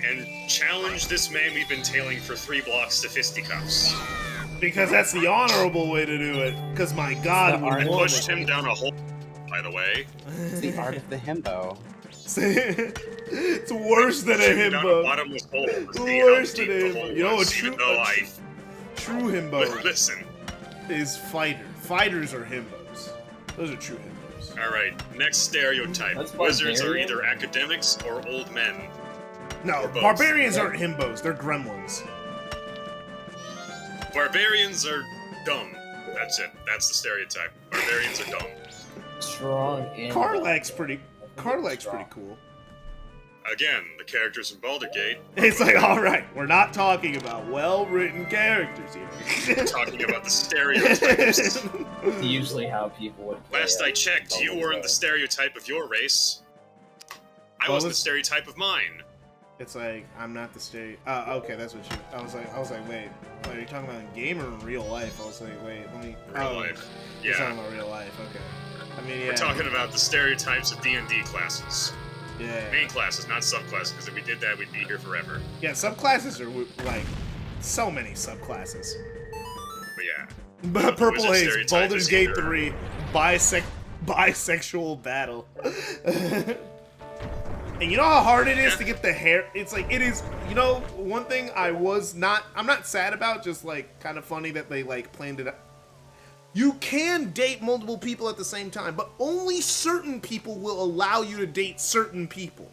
C: and challenge this man we've been tailing for 3 blocks to fisticuffs.
A: Because that's the honorable way to do it. Because my God,
E: The
A: would
C: I
E: art-
A: want
C: pushed him down a hole, by the way.
E: It's the art of the himbo.
A: It's worse than a
C: Pushed him down a
A: himbo.
C: bottomless hole to see
A: Worse
C: how
A: than
C: deep
A: a
C: the
A: himbo.
C: hole
A: You know,
C: was,
A: a
C: even
A: true-
C: though
A: a
C: I...
A: True himbo
C: Listen.
A: is fighter. Fighters are himbos. Those are true himbos.
C: Alright, next stereotype.
F: That's
C: Wizards are
F: barbarian?
C: either academics or old men.
A: No,
C: Or both.
A: barbarians aren't himbos. They're gremlins.
C: Barbarians are dumb. That's it. That's the stereotype. Barbarians are dumb.
F: Strong and
A: Karlach's pretty cool.
C: Again, the characters from Baldur's Gate.
A: It's like, alright, we're not talking about well-written characters here.
C: We're talking about the stereotypes.
F: usually how people would play.
C: Last I checked, you weren't the stereotype of your race. I
A: Well,
C: was the
A: let's-
C: stereotype of mine.
A: It's like, I'm not the stereo. Okay, that's what you. I was like, wait, are you talking about in game or in real life? I was like, wait, let me.
C: Real life.
A: You're
C: Yeah,
A: talking about real life. Okay. I mean, yeah.
C: we're talking about the stereotypes of D&D classes.
A: Yeah.
C: Main classes, not subclasses, because if we did that, we'd be here forever.
A: Yeah, subclasses are like so many subclasses.
C: But yeah.
A: But Purple
C: Wizard
A: Haze,
C: stereotype
A: Baldur's
C: is
A: Gate
C: either-
A: 3, bisexual battle. And you know how hard it is to get the hair? It's like, it is, you know, one thing I'm not sad about, just like kind of funny that they like planned it out. You can date multiple people at the same time, but only certain people will allow you to date certain people.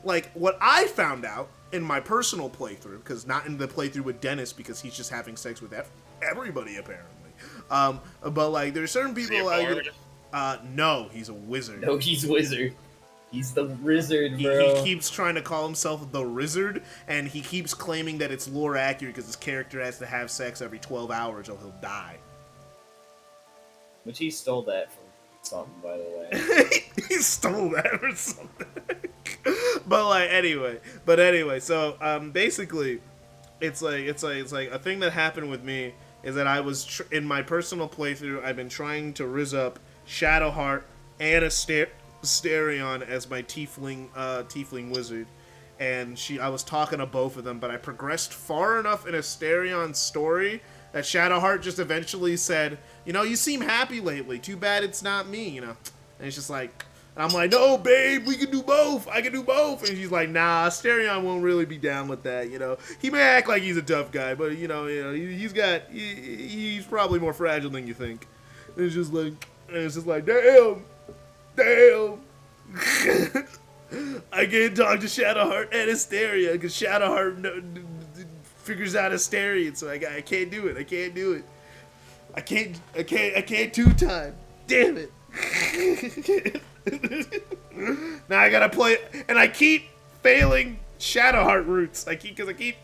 A: Like, what I found out in my personal playthrough, because not in the playthrough with Dennis, because he's just having sex with everybody, apparently. But, like, there's certain
C: Is he
A: people...
C: a bard?
A: No, he's a wizard.
F: No, he's wizard. He's the wizard,
A: He
F: bro.
A: keeps trying to call himself the Wizard, and he keeps claiming that it's lore accurate because his character has to have sex every 12 hours or he'll die.
F: Which he stole that from something, by the way.
A: He stole that or something. But anyway, so basically, it's like a thing that happened with me is that I was in my personal playthrough. I've been trying to rizz up Shadowheart and Asterion as my tiefling wizard, and I was talking to both of them, but I progressed far enough in Asterion's story that Shadowheart just eventually said, you know, you seem happy lately. Too bad it's not me, you know. And it's just like, and I'm like, no, babe, we can do both. I can do both. And she's like, nah, Asterion won't really be down with that, you know. He may act like he's a tough guy, but he's probably more fragile than you think. And it's just like, damn. I can't talk to Shadowheart and Asteria because Shadowheart figures out Asterion, so I can't do it. I can't two-time. Damn it. Now I gotta play it, and I keep failing Shadowheart routes. Because I keep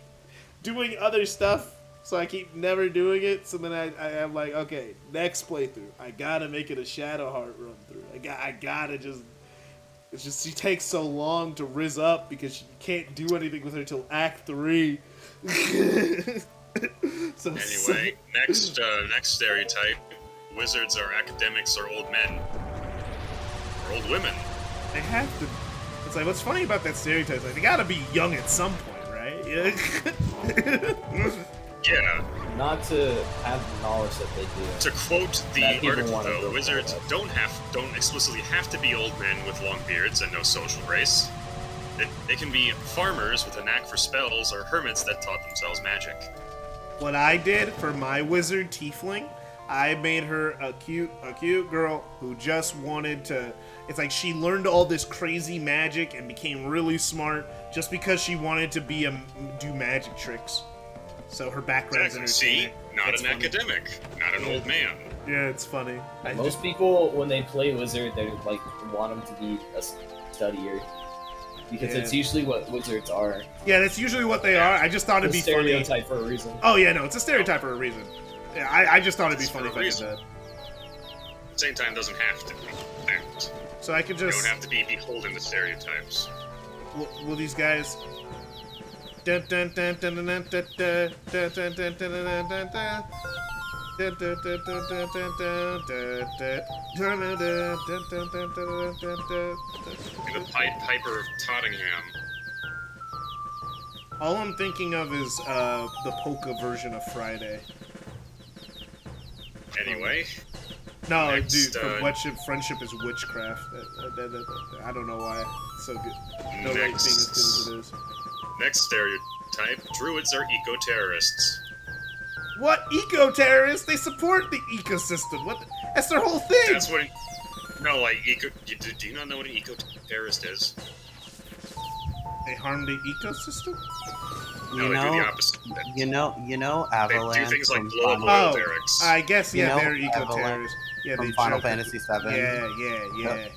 A: doing other stuff, so I keep never doing it. So then I'm like, okay, next playthrough, I gotta make it a Shadowheart run through. I gotta just. It's just she takes so long to rizz up because you can't do anything with her till Act 3.
C: Anyway, next stereotype. Wizards are academics or old men. Or old women.
A: They have to. It's like, what's funny about that stereotype is like, they gotta be young at some point, right?
C: Yeah.
F: Not to have the knowledge that they do.
C: To quote the
F: That people
C: article,
F: wanna
C: though,
F: go
C: wizards
F: for that.
C: don't explicitly have to be old men with long beards and no social grace. They can be farmers with a knack for spells or hermits that taught themselves magic.
A: What I did for my wizard tiefling, I made her a cute girl who just wanted to. It's like she learned all this crazy magic and became really smart just because she wanted to do magic tricks. So her background's
C: Exactly. See,
A: entertaining.
C: not
A: It's
C: an
A: funny.
C: academic, not an old man.
A: Yeah, it's funny.
F: Most people, when they play wizard, they like want them to be a studier. Because
A: Yeah.
F: it's usually what wizards are.
A: Yeah, that's usually what they are. I just thought it'd be
F: A
A: funny.
F: stereotype for a reason.
A: Oh yeah, no, it's a stereotype for a reason. Yeah, I just thought it'd be
C: It's
A: funny if
C: for
A: I
C: a
A: did that.
C: At the same time, doesn't have to be that.
A: So I could
C: You
A: just.
C: don't have to be beholden to stereotypes.
A: Will these guys? Dun, dun, dun, dun, dun, dun, dun, dun, dun, dun, dun, dun, dun, dun, dun. Dun, dun, dun, dun, dun, dun, dun, dun, dun. Dun, dun, dun, dun, dun, dun, dun, dun, dun.
C: The Pied Piper of Tottingham.
A: All I'm thinking of is the polka version of Friday.
C: Anyway,
A: No,
C: Next,
A: dude, friendship is witchcraft. I don't know why it's so good. No right thing as good as it is.
C: next stereotype, druids are eco-terrorists.
A: What eco-terrorists? They support the ecosystem. That's their whole thing.
C: That's what... No, like, do you not know what an eco-terrorist is?
A: They harm the ecosystem?
C: No,
G: You
C: they do
G: know,
C: the opposite.
G: you know,
C: They
G: Avalanche
C: do things like
G: from
C: blow up
G: Final,
C: oil derricks.
A: I guess,
G: You
A: yeah,
G: know
A: they're
G: Avalanche
A: eco-terrorists. Yeah,
G: from
A: they
G: Final
A: joke-
G: Fantasy VII.
A: Yeah.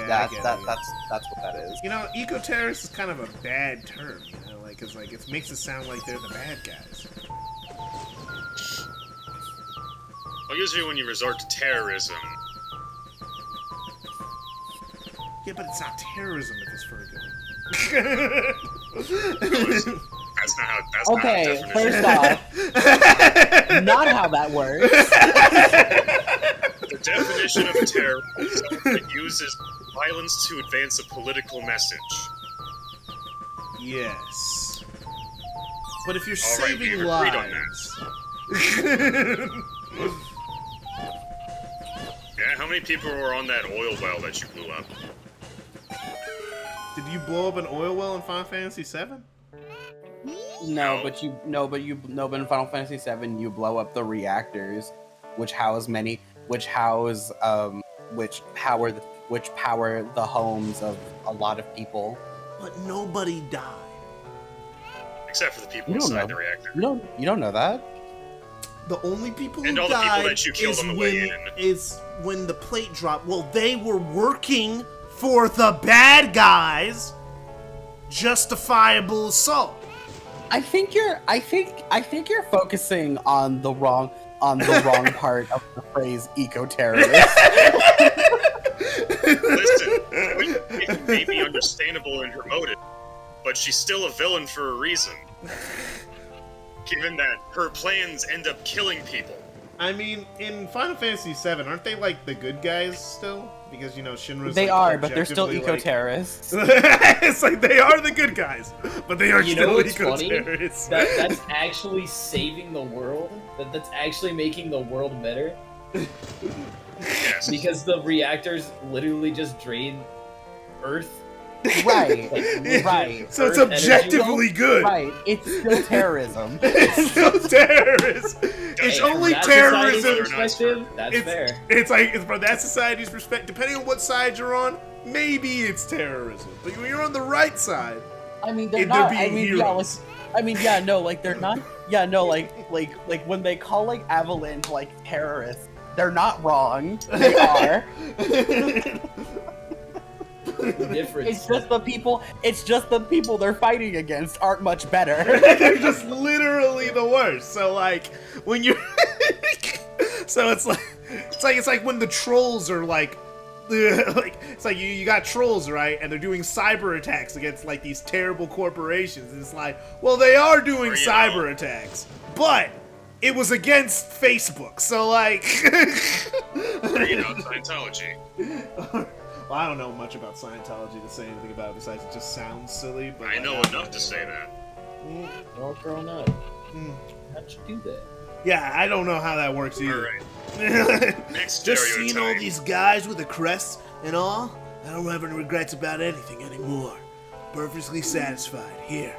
G: That's
A: I get
G: that,
A: it.
G: that's what that is.
A: You know, eco-terrorist is kind of a bad term, you know, like, cause like it makes it sound like they're the bad guys.
C: Well, usually when you resort to terrorism,
A: Yeah, but it's not terrorism if it's for a good.
C: that's not how. That's
E: Okay,
C: not how
E: first
C: definition.
E: off, not how that works.
C: The definition of terrorism is someone that uses violence to advance a political message.
A: Yes. But if you're
C: All right,
A: saving
C: we've agreed on
A: lives.
C: Yeah, how many people were on that oil well that you blew up?
A: Did you blow up an oil well in Final Fantasy VII?
E: No, but in Final Fantasy VII, you blow up the reactors, which power the homes of a lot of people.
A: But nobody died.
C: Except for the people
E: You don't
C: inside
E: know.
C: the reactor.
E: You don't know that.
A: The only people
C: And
A: who
C: all the people
A: died
C: that you killed
A: is
C: on the way
A: when,
C: in.
A: is when the plate dropped. Well, they were working for the bad guys. Justifiable assault.
E: I think you're focusing on the wrong part of the phrase eco-terrorist.
C: Listen, it may be understandable in her motive, but she's still a villain for a reason. Given that her plans end up killing people.
A: I mean, in Final Fantasy VII, aren't they like the good guys still? Because you know Shinra's.
E: They
A: like,
E: are, but they're still
A: objectively,
E: eco-terrorists.
A: Like... it's like they are the good guys, but they are
F: You know
A: still
F: what's funny?
A: eco-terrorists.
F: That's actually saving the world. That's actually making the world better.
C: Yes.
F: Because the reactors literally just drain Earth.
E: Right,
F: Like,
E: right,
A: So it's
F: Earth energy
A: objectively good.
E: right. It's still terrorism.
A: It's still terrorist. It's
C: Hey,
A: only
F: From that society's
A: terrorism.
F: perspective, that's fair.
A: It's like from that society's perspective. Depending on what side you're on, maybe it's terrorism. But when you're on the right side,
E: I mean,
A: they're
E: they're not.
A: being
E: I mean,
A: heroes.
E: they're not. Yeah, no, like when they call like Avalanche like terrorists, they're not wrong. They are.
F: The difference.
E: It's just the people. It's just the people they're fighting against aren't much better.
A: they're just literally the worst. So like when you're, so it's like when the trolls are like it's like you got trolls, right? And they're doing cyber attacks against like these terrible corporations. And it's like, well, they are doing
C: Or, you
A: cyber
C: know.
A: attacks, but it was against Facebook. So like,
C: Or, you know, Scientology.
A: Well, I don't know much about Scientology to say anything about it besides it just sounds silly. But
C: I
A: like,
C: know
A: have
C: enough
A: no
C: to
A: idea
C: say
A: about
C: that.
A: it.
F: You're all grown up. How'd you do that?
A: Yeah, I don't know how that works either.
C: Alright. Next
A: Just
C: stereotype.
A: seeing all these guys with the crests and all, I don't have any regrets about anything anymore. Perfectly satisfied. Here,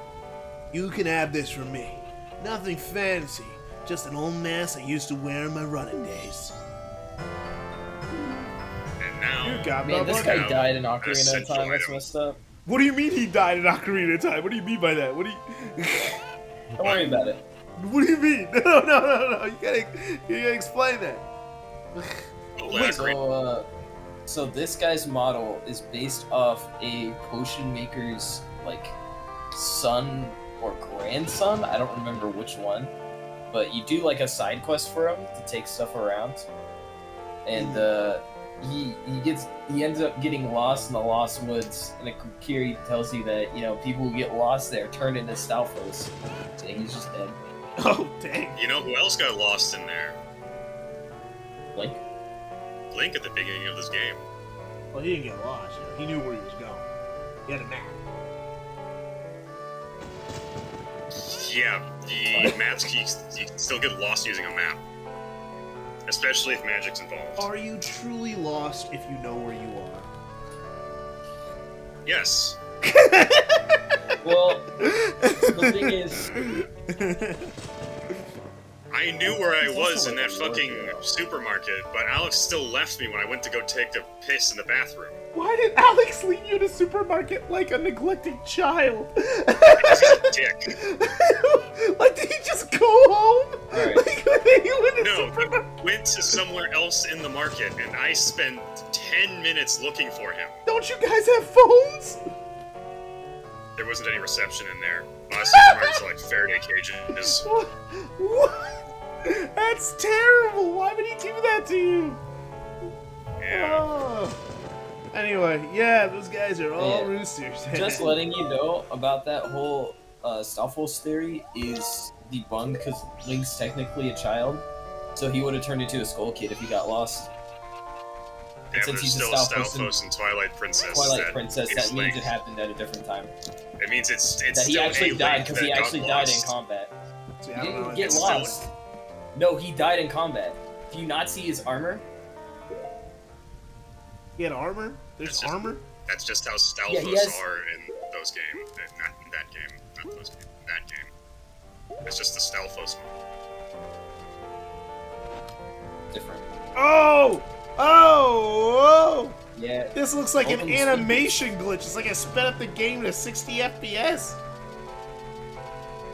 A: you can have this from me. Nothing fancy, just an old mask I used to wear in my running days.
C: And now,
A: You got
F: Man, this guy
C: now,
F: died in
C: an
F: Ocarina of
C: essential
F: Time. That's
C: item.
F: messed up.
A: What do you mean he died in Ocarina of Time? What do you mean by that? What do you...
F: Don't worry about it.
A: What do you mean? No. You gotta explain that.
F: So this guy's model is based off a potion maker's like son or grandson. I don't remember which one, but you do like a side quest for him to take stuff around, and he ends up getting lost in the Lost Woods, and Kiri tells you that people who get lost there turn into Stalfos, and he's just dead.
A: Oh, dang.
C: You know who else got lost in there?
F: Like,
C: Link at the beginning of this game.
A: Well, he didn't get lost. He knew where he was going. He had a map.
C: Yeah, the maps you can still get lost using a map. Especially if magic's involved.
A: Are you truly lost if you know where you are?
C: Yes.
F: well, the thing is,
C: I knew where I was in that fucking supermarket, but Alex still left me when I went to go take a piss in the bathroom.
A: Why did Alex leave you in a supermarket like a neglected child?
C: Because he's a dick.
A: Like, did he just go home?
F: Alright.
A: Like, he went to
C: No,
A: supermarket?
C: he went to somewhere else in the market, and I spent 10 minutes looking for him.
A: Don't you guys have phones?
C: There wasn't any reception in there. My supermarkets are like Faraday cages.
A: What? That's terrible. Why would he do that to you?
C: Yeah.
A: Oh. Anyway, yeah, those guys are all
F: Yeah.
A: roosters.
F: just letting you know about that whole Stalfos theory is debunked because Link's technically a child, so he would have turned into a Skull Kid if he got lost.
C: Yeah, but
F: since
C: there's
F: he's a
C: still
F: Stalfos
C: and Twilight Princess.
F: Twilight Princess,
C: is
F: that means
C: Link.
F: it happened at a different time.
C: It means it's
F: That he
C: still
F: actually
C: a
F: died
C: Link
F: because he
C: that got
F: actually died in
C: lost.
F: combat.
A: See,
F: He
A: I don't know.
F: didn't get
C: It's still-
F: lost. No, he died in combat. Do you not see his armor?
A: He had armor? There's
C: It's just-
A: armor?
C: That's just how Stalfos
F: Yeah, he has-
C: are in those games. Not in that game. Not those games. That game. It's just the Stalfos one.
F: Different.
A: Oh! Oh!
F: Yeah.
A: This looks like an
F: Welcome to
A: animation glitch. It's like I sped up the game to 60 FPS.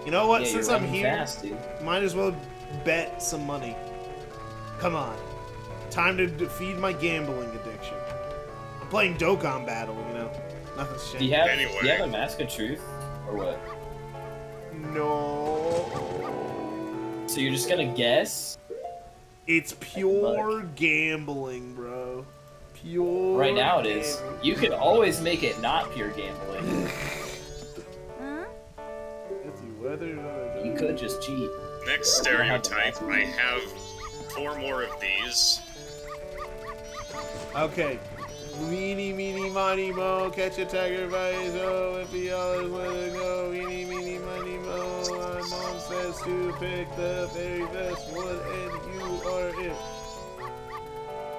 A: You know what?
F: Yeah,
A: Since
F: you're
A: I'm
F: running
A: here,
F: fast, dude.
A: might as well bet some money. Come on. Time to feed my gambling addiction. I'm playing Dokkan Battle, Nothing's
F: Do
A: changed.
F: you have
C: Anyway.
F: do you have a Mask of Truth or what?
A: No.
F: So you're just gonna guess?
A: It's pure gambling, bro. Pure
F: Right now it is.
A: gambling.
F: You could always make it not pure gambling.
A: If you weather,
F: You could just cheat.
C: Next
F: You don't have the
C: stereotype.
F: mask.
C: I have 4 more of these.
A: Okay. Meeny, meeny, miny, mo, catch a tiger by his o, $50, let it go. Eeny, meeny, miny, mo, my mom says to pick the very best one, and you are it.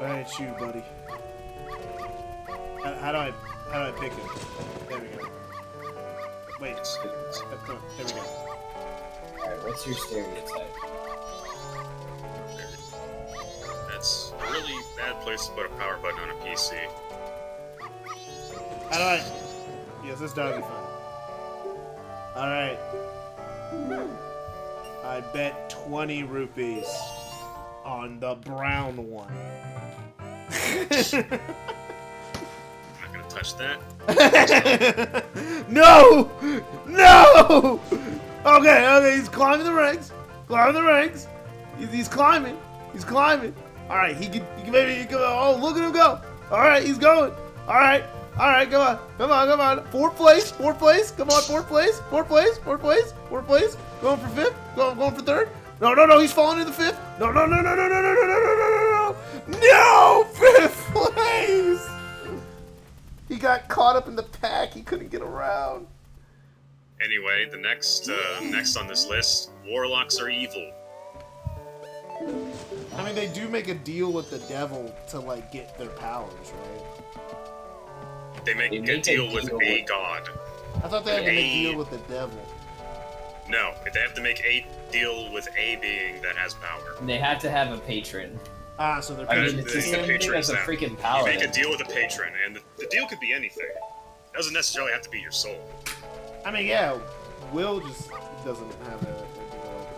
A: Alright, shoot, buddy. How do I pick him? There we go. Wait, there we go.
F: Alright, what's your stereotype?
C: That's a really bad place to put a power button on a PC.
A: How do I? Yes, this dog is fine. Alright. I bet 20 rupees on the brown one.
C: I'm not gonna touch that.
A: No! No! Okay, he's climbing the ranks. He's climbing. Alright, he can maybe go. Oh, look at him go. Alright, he's going. Alright, come on. Fourth place. Come on, fourth place. Going for fifth. Going for third. No, he's falling into fifth. No. No, fifth place. He got caught up in the pack. He couldn't get around.
C: Anyway, the next on this list, warlocks are evil.
A: I mean, they do make a deal with the devil to like get their powers, right?
C: They make a deal with a god.
A: I thought they had to make a deal with the devil.
C: No, they have to make a deal with a being that has power.
F: They have to have a patron.
A: Ah, so they're.
F: I mean,
C: And
F: it's the
C: the
F: same thing
C: patron's
F: as a
C: that.
F: freaking
C: You
F: paladin.
C: make a deal with a patron, and the deal could be anything. It doesn't necessarily have to be your soul.
A: I mean, yeah, Will just doesn't have a deal like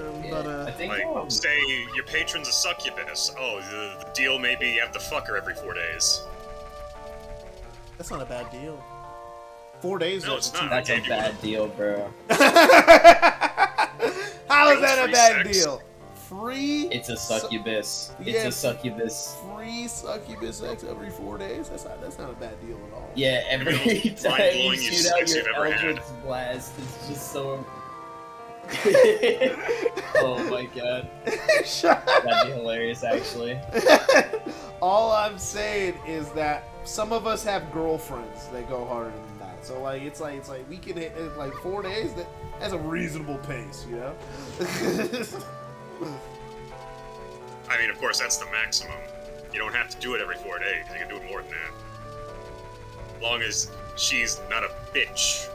A: that.
F: Yeah, I think
C: Like, say your patron's a succubus. Oh, the deal may be you have to fuck her every 4 days.
A: That's not a bad deal. 4 days.
C: No, it's not.
F: that's a
C: I gave you
F: bad deal, bro.
A: How is that a
C: Free
A: bad
C: sex.
A: deal? Free.
F: It's a succubus. It's
A: Yes.
F: a succubus.
A: Free succubus sex every 4 days. That's not a bad deal at all.
F: Yeah, every
C: Maybe the most
F: time you
C: mind-blowing
F: shoot out
C: sex
F: your
C: you've ever had.
F: Eldritch Blast, it's just so... Oh my god.
A: Shut
F: That'd be hilarious, actually.
A: All I'm saying is that some of us have girlfriends that go harder than that. So like it's like we can hit like 4 days. That's a reasonable pace, you know.
C: I mean, of course, that's the maximum. You don't have to do it every 4 days. You can do it more than that. As long as she's not a bitch.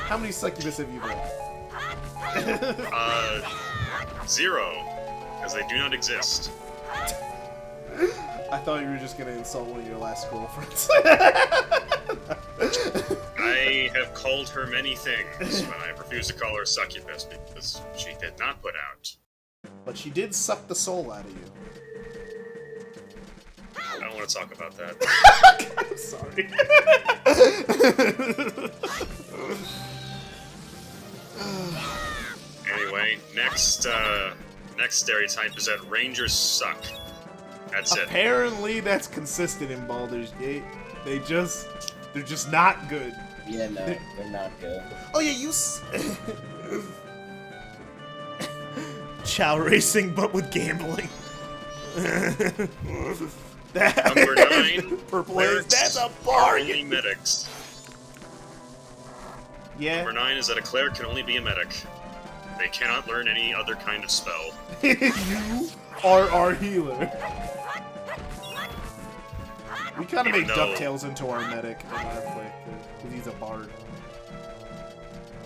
A: How many succubus have you been?
C: 0. Because they do not exist.
A: I thought you were just gonna insult one of your last girlfriends.
C: I have called her many things, but I refuse to call her succubus because she did not put out.
A: But she did suck the soul out of you.
C: I don't want to talk about that.
A: I'm sorry.
C: Anyway, next stereotype is that rangers suck. That's it.
A: Apparently, that's consistent in Baldur's Gate. They're just not good.
F: Yeah, no, they're not good.
A: Oh yeah, Chow racing, but with gambling. That
C: Number 9,
A: Purple Haze,
C: clerics
A: that's a
C: are
A: bargain.
C: only medics.
A: Yeah.
C: Number 9 is that a cleric can only be a medic. They cannot learn any other kind of spell.
A: You are our healer. We kind of
C: Even
A: made
C: though-
A: DuckTales into our medic in our play, because he's a bard.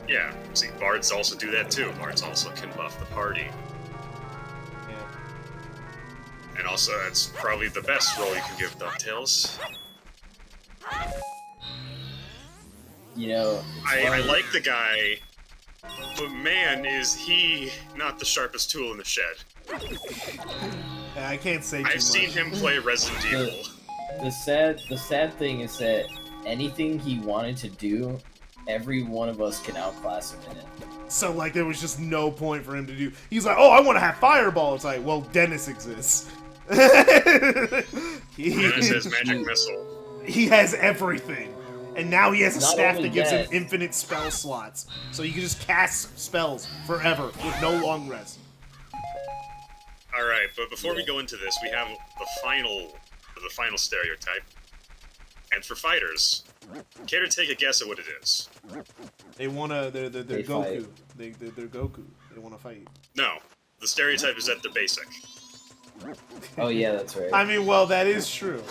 C: Yeah, see, bards also do that too. Bards also can buff the party.
A: Yeah.
C: And also, that's probably the best role you can give DuckTales.
F: You know,
C: I like the guy, but man, is he not the sharpest tool in the shed.
A: Yeah, I can't say too
C: I've
A: much.
C: seen him play Resident Evil.
F: the sad thing is that anything he wanted to do, every one of us can outclass him in it.
A: So, like, there was just no point for him to do. He's like, oh, I want to have Fireball. It's like, well, Dennis exists.
C: Dennis has magic missile.
A: He has everything. And now he has a
F: Not
A: staff
F: only
A: that gives him
F: that-
A: infinite spell slots. So you can just cast spells forever with no long rest.
C: Alright, but before we go into this, we have the final stereotype. And for fighters, care to take a guess at what it is?
A: They're
F: They
A: Goku. They're Goku. They want to fight.
C: No, the stereotype is that they're basic.
F: Oh yeah, that's right.
A: I mean, well, that is true.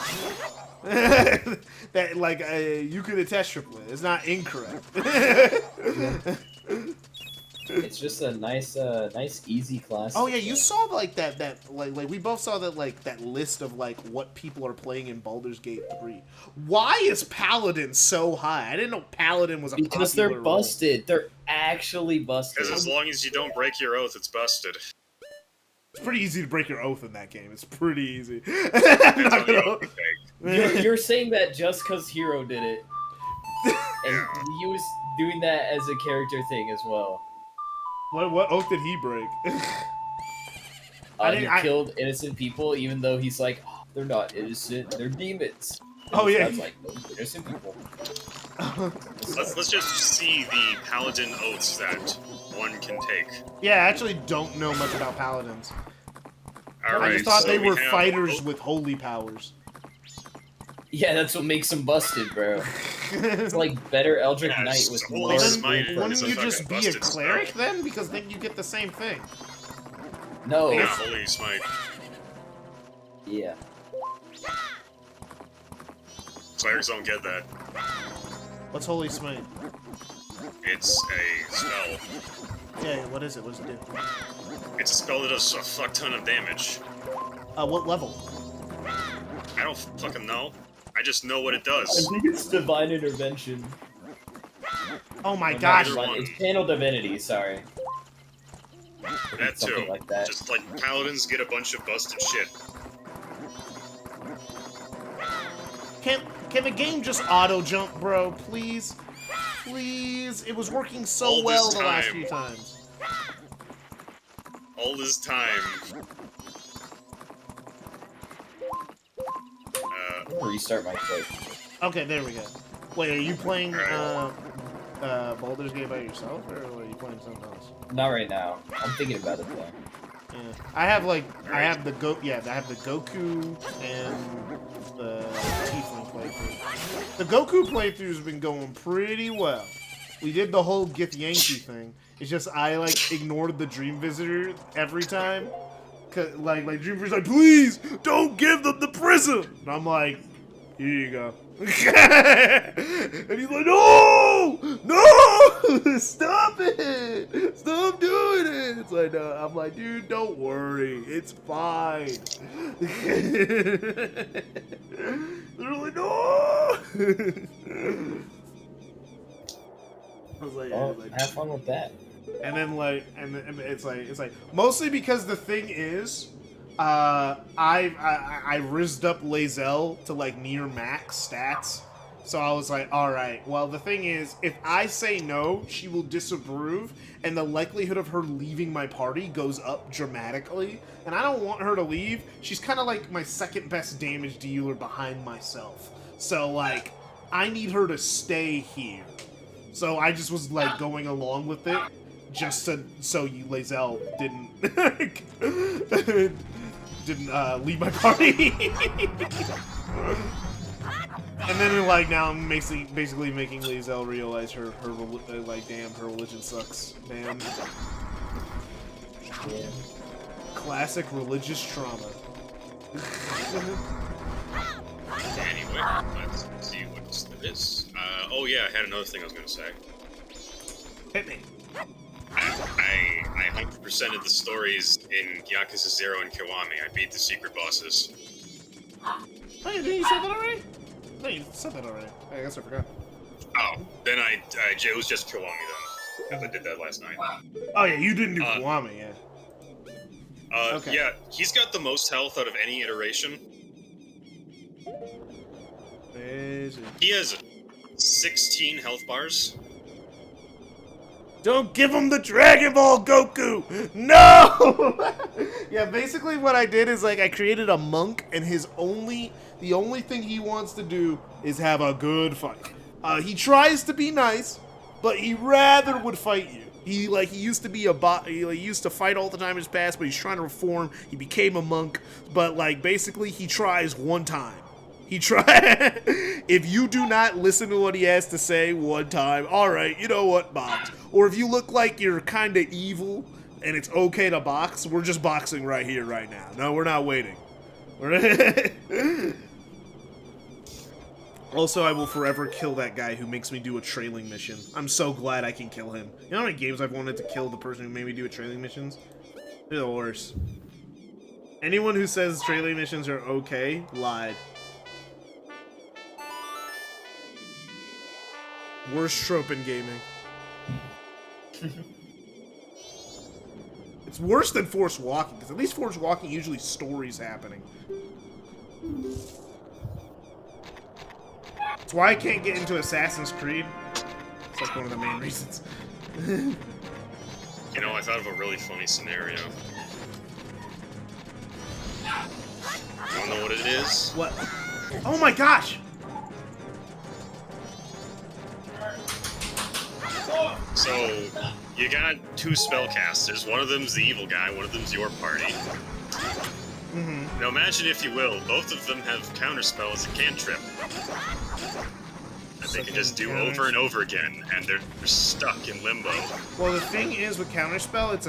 A: That, like, you could attest triplet. It's not incorrect.
F: It's just a nice, easy class.
A: Oh yeah, you saw like that like we both saw that list of like what people are playing in Baldur's Gate 3. Why is Paladin so high? I didn't know Paladin was a
F: Because
A: popular
F: they're
A: role.
F: busted. They're actually busted.
C: Because as long as you don't break your oath, it's busted.
A: It's pretty easy to break your oath in that game. It's pretty easy. I'm
C: Depends
A: not
C: on the
A: gonna-
C: oath you take.
F: You're saying that just because Hero did it, and he was doing that as a character thing as well.
A: What oath did he break?
F: He killed innocent people, even though he's like, oh, they're not innocent, they're demons. And
A: Oh, yeah.
F: That's like, no, they're innocent people.
C: Let's just see the paladin oaths that one can take.
A: Yeah, I actually don't know much about Paladins.
C: All
A: I
C: right,
A: just thought
C: so
A: they
C: we
A: were
C: have-
A: fighters with holy powers.
F: Yeah, that's what makes them busted, bro. It's like better Eldritch
C: Yeah,
F: Knight
C: it's
F: with
C: Holy
F: more
C: Smite
F: brute
A: Wouldn't
C: is a
A: you
F: force.
A: just
C: fucking
A: be a
C: busted
A: cleric
C: spell.
A: then? Because then you get the same thing.
F: No.
C: Yeah, Holy Smite.
F: Yeah.
C: Clerics don't get that.
A: What's holy smite?
C: It's a spell.
A: Yeah, what is it? What does it do?
C: It's a spell that does a fuck ton of damage.
A: What level?
C: I don't fucking know. I just know what it
F: I
C: does.
F: think it's Divine Intervention.
A: Oh my
F: Or not
A: gosh!
C: Either
F: Divine-
C: one.
F: It's Channel Divinity, sorry.
C: That
F: Something
C: too.
F: like that.
C: Just like paladins get a bunch of busted shit.
A: Can the game just auto jump, bro? Please, please. It was working so
C: All this
A: well the last
C: time.
A: few times.
C: All this time.
F: I'm gonna restart my clip.
A: Okay, there we go. Wait, are you playing
C: Right.
A: Baldur's Gate by yourself, or are you playing something else?
F: Not right now. I'm thinking about it though.
A: Yeah. I have the I have the Goku and the Tiefling playthrough. The Goku playthrough's been going pretty well. We did the whole Githyanki thing. It's just I like ignored the Dream Visitor every time. Cause like Dream Visitor's like, please don't give them the prism. And I'm like, here you go. And he's like, no, no, stop it, stop doing it. It's like, no. I'm like, dude, don't worry, it's fine. They're like, no. I was like, yeah,
F: Well, have fun with that.
A: and then and it's like mostly because the thing is, I rizzed up Lae'zel to like near max stats, so I was like, all right. Well, the thing is, if I say no, she will disapprove, and the likelihood of her leaving my party goes up dramatically. And I don't want her to leave. She's kind of like my second best damage dealer behind myself. So like, I need her to stay here. So I just was like going along with it, just so you Lae'zel didn't leave my party. And then like now I'm basically making Lae'zel realize her like damn, her religion sucks. Damn.
F: Yeah.
A: Classic religious trauma.
C: Anyway, let's see what there is. Oh yeah, I had another thing I was gonna say.
A: Hit me.
C: I 100%ed the stories in Yakuza 0 and Kiwami. I beat the secret bosses.
A: Oh, didn't you say that already? No, you said that already. I guess I forgot.
C: Oh, then it was just Kiwami then, because I did that last night.
A: Oh yeah, you didn't do Kiwami, yeah. Okay.
C: Yeah, he's got the most health out of any iteration.
A: Is it?
C: He has 16 health bars.
A: Don't give him the Dragon Ball Goku! No! Yeah, basically what I did is like I created a monk, and the only thing he wants to do is have a good fight. He tries to be nice, but he rather would fight you. He used to be a bot. He used to fight all the time in his past, but he's trying to reform. He became a monk, but like basically he tries one time. He try. If you do not listen to what he has to say one time, all right, you know what, box. Or if you look like you're kind of evil and it's okay to box, we're just boxing right here, right now. No, we're not waiting. Also, I will forever kill that guy who makes me do a trailing mission. I'm so glad I can kill him. You know how many games I've wanted to kill the person who made me do a trailing missions? They're the worst. Anyone who says trailing missions are okay, lied. Worst trope in gaming. It's worse than forced walking, because at least forced walking usually stories happening. That's why I can't get into Assassin's Creed. It's like one of the main reasons.
C: You know, I thought of a really funny scenario. You wanna know what it is?
A: What? Oh my gosh!
C: So, you got two spellcasters. One of them's the evil guy, one of them's your party. Now imagine, if you will, both of them have counterspell as a cantrip that they can just do over and over again, and they're stuck in limbo.
A: Well, the thing is with counterspell, it's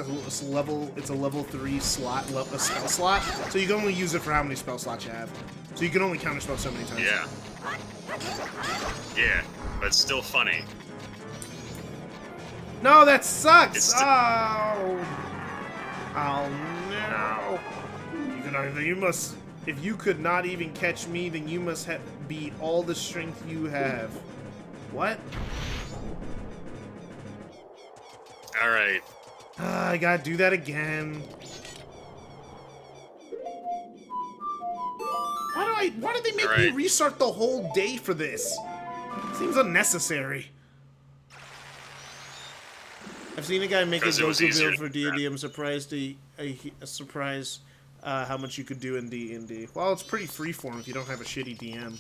A: a level 3 slot, a spell slot, so you can only use it for how many spell slots you have. So you can only counterspell so many times.
C: Yeah. Yeah, but it's still funny.
A: No, that sucks.
C: It's
A: Oh no! You must. If you could not even catch me, then you must be all the strength you have. What?
C: All right.
A: I gotta do that again. Why did they make me restart the whole day for this? Seems unnecessary. I've seen a guy make a Goku build for D&D. I'm surprised how much you could do in D&D. Well, it's pretty freeform if you don't have a shitty DM.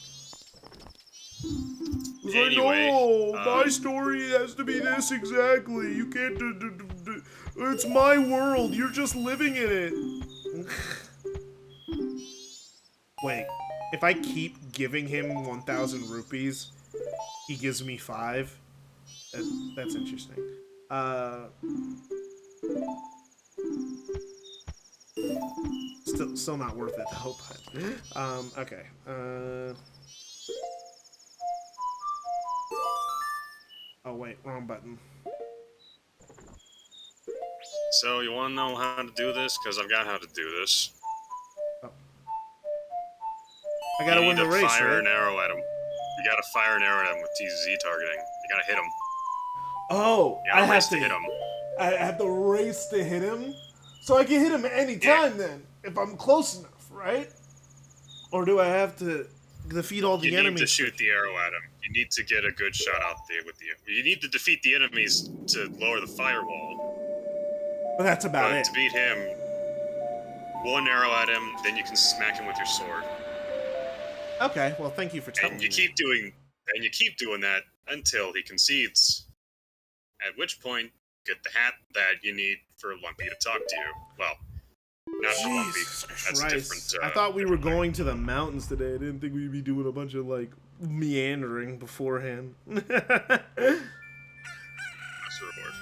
C: Anyway,
A: no, my story has to be this exactly. You can't it's my world. You're just living in it. Wait, if I keep giving him 1,000 rupees, he gives me 5? That's interesting. Still not worth it though, but, okay. Oh wait, wrong button.
C: So, you want to know how to do this? Because I've got how to do this.
A: Oh. I gotta win the race,
C: You need to fire
A: right?
C: an arrow at him. You gotta fire an arrow at him with TZ targeting. You gotta hit him.
A: Oh,
C: You gotta race to hit him.
A: I have to race to hit him? So I can hit him at any time then, if I'm close enough, right? Or do I have to defeat all the enemies?
C: You need to shoot the arrow at him. You need to get a good shot out there with the... You need to defeat the enemies to lower the firewall.
A: But that's about
C: But
A: it.
C: to beat him, one arrow at him, then you can smack him with your sword.
A: Okay, well thank you for telling
C: And
A: me.
C: you keep doing that until he concedes. At which point, get the hat that you need for Lumpy to talk to you. Well, not for Lumpy.
A: Jesus
C: That's
A: Christ.
C: different.
A: I thought we were going to the mountains today. I didn't think we'd be doing a bunch of, like, meandering beforehand.
C: That's the reward.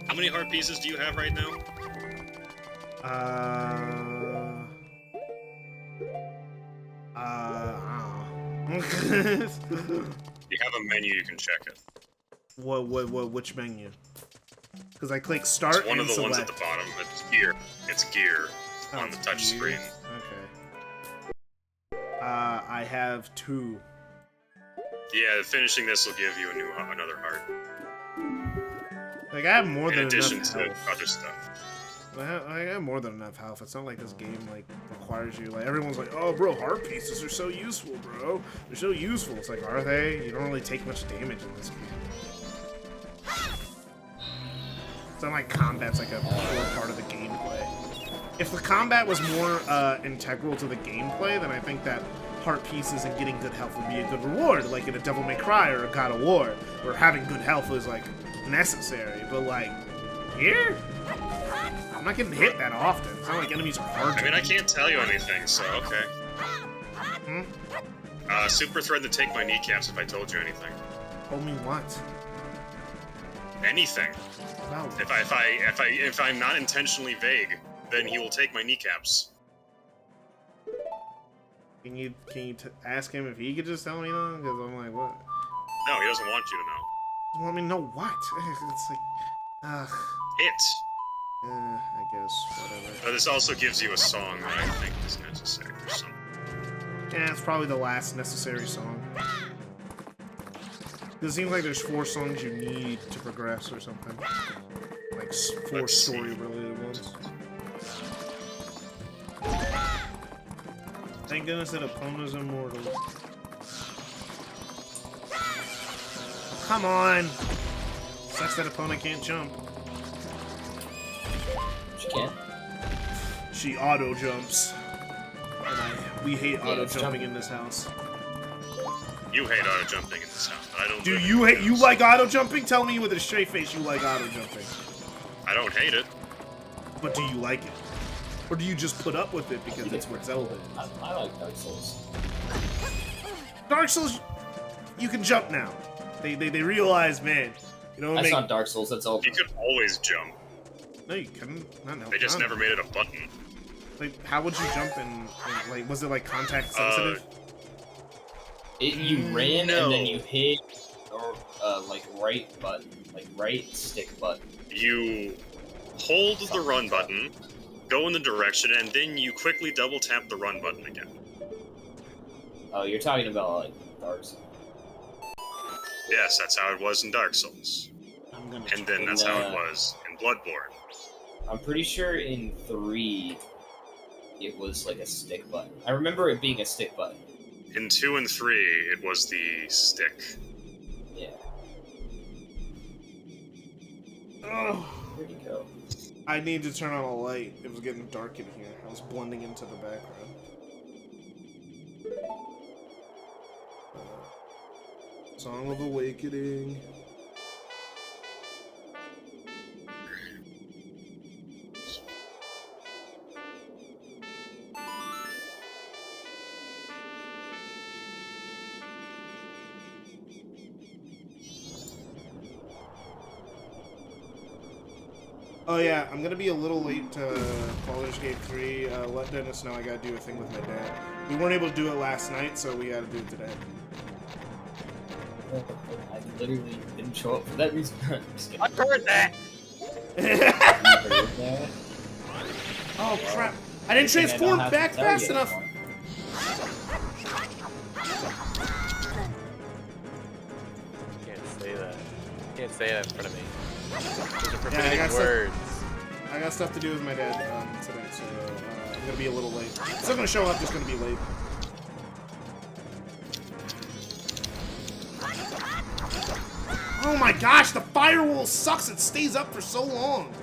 C: How many heart pieces do you have right now?
A: I don't know.
C: You have a menu, you can check it.
A: Which menu? Because I click start
C: It's one
A: and
C: of the
A: select.
C: ones at the bottom. It's gear. It's gear on the touch screen.
A: Okay. I have 2.
C: Yeah, finishing this will give you another heart.
A: Like, I have more
C: In
A: than
C: addition
A: enough
C: to
A: health.
C: other stuff.
A: I have more than enough health. It's not like this game, like, requires you. Like, everyone's like, oh, bro, heart pieces are so useful, bro. They're so useful. It's like, are they? You don't really take much damage in this game. It's not like combat's like a core part of the gameplay. If the combat was more integral to the gameplay, then I think that heart pieces and getting good health would be a good reward, like in a Devil May Cry or a God of War, where having good health was, like, necessary. But, like, here? I'm not getting hit that often. It's not like enemies are hard to
C: I mean, I
A: beat.
C: can't tell you anything, so okay. Super threatened to take my kneecaps if I told you anything.
A: Told me what?
C: Anything.
A: No.
C: If I'm not intentionally vague, then he will take my kneecaps.
A: Can you ask him if he could just tell me though? Because I'm like, what?
C: No, he doesn't want you to know.
A: You want me to know what? It's like, ugh.
C: It.
A: I guess whatever.
C: But this also gives you a song that I think is necessary for something.
A: Yeah, it's probably the last necessary song. It seems like there's 4 songs you need to progress or something. Like 4 story-related ones. Thank goodness that Epona's immortal. Come on! Sucks that Epona can't jump.
F: She can.
A: She auto jumps. And we hate auto
F: it's
A: jumping in this house.
C: You hate auto jumping in this house, but I don't.
A: Do
C: live
A: you
C: in
A: hate? You
C: house.
A: like auto jumping? Tell me with a straight face you like auto jumping.
C: I don't hate it.
A: But do you like it? Or do you just put up with it because it's what Zelda is?
F: I like Dark Souls.
A: Dark Souls, you can jump now. They realize, man, you know what I
F: That's
A: mean?
F: not Dark Souls, that's Zelda.
C: You could always jump.
A: No, you couldn't. Not now.
C: They just never made it a button.
A: Like, how would you jump and like, was it like contact sensitive?
F: You ran
C: No.
F: and then you hit or like right button, like right stick button.
C: You hold the run button, go in the direction, and then you quickly double tap the run button again.
F: Oh, you're talking about like Dark Souls.
C: Yes, that's how it was in Dark Souls.
A: I'm gonna.
C: And then that's how it was in Bloodborne.
F: I'm pretty sure in 3 it was like a stick button. I remember it being a stick button.
C: In 2 and 3, it was the stick.
F: Yeah.
A: Ugh.
F: Where'd he go?
A: I need to turn on a light. It was getting dark in here. I was blending into the background. Song of Awakening. Oh yeah, I'm gonna be a little late to Baldur's Gate 3. Let Dennis know I gotta do a thing with my dad. We weren't able to do it last night, so we gotta do it today.
F: I literally didn't show up for that reason. Just kidding.
G: I heard that.
F: You heard that?
A: Oh crap! I didn't
F: Good thing I
A: transform
F: don't have to
A: back
F: tell
A: fast
F: you
A: enough!
F: anymore.
G: Can't say that. Can't say that in front of me. Those are
A: Yeah,
G: forbidden words.
A: I got stuff to do with my dad today, so I'm gonna be a little late. Still gonna show up, just gonna be late. Oh my gosh, the firewall sucks. It stays up for so long.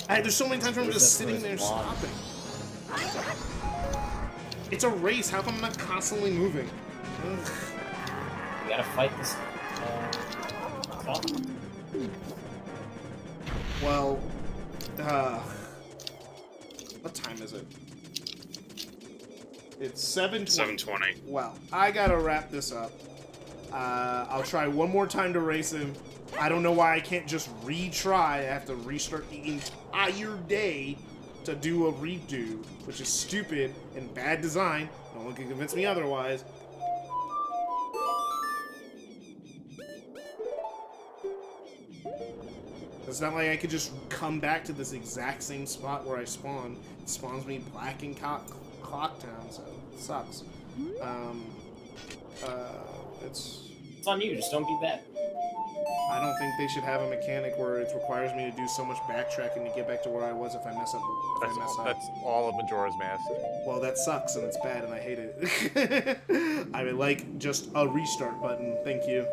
A: There's so many times where I'm just sitting there stopping. It's a race. How come I'm not constantly moving? Ugh.
F: You gotta fight this. Clock.
A: Well, what time is it? It's 7:20.
C: 720.
A: Well, I gotta wrap this up. I'll try one more time to race him. I don't know why I can't just retry. I have to restart the entire day to do a redo, which is stupid and bad design. No one can convince me otherwise. It's not like I could just come back to this exact same spot where I spawned. It spawns me black in Clock Town, so it sucks.
F: It's on you. Just don't be bad.
A: I don't think they should have a mechanic where it requires me to do so much backtracking to get back to where I was if I mess up.
G: That's all of Majora's Mask.
A: Well, that sucks and it's bad and I hate it. I would like just a restart button. Thank you.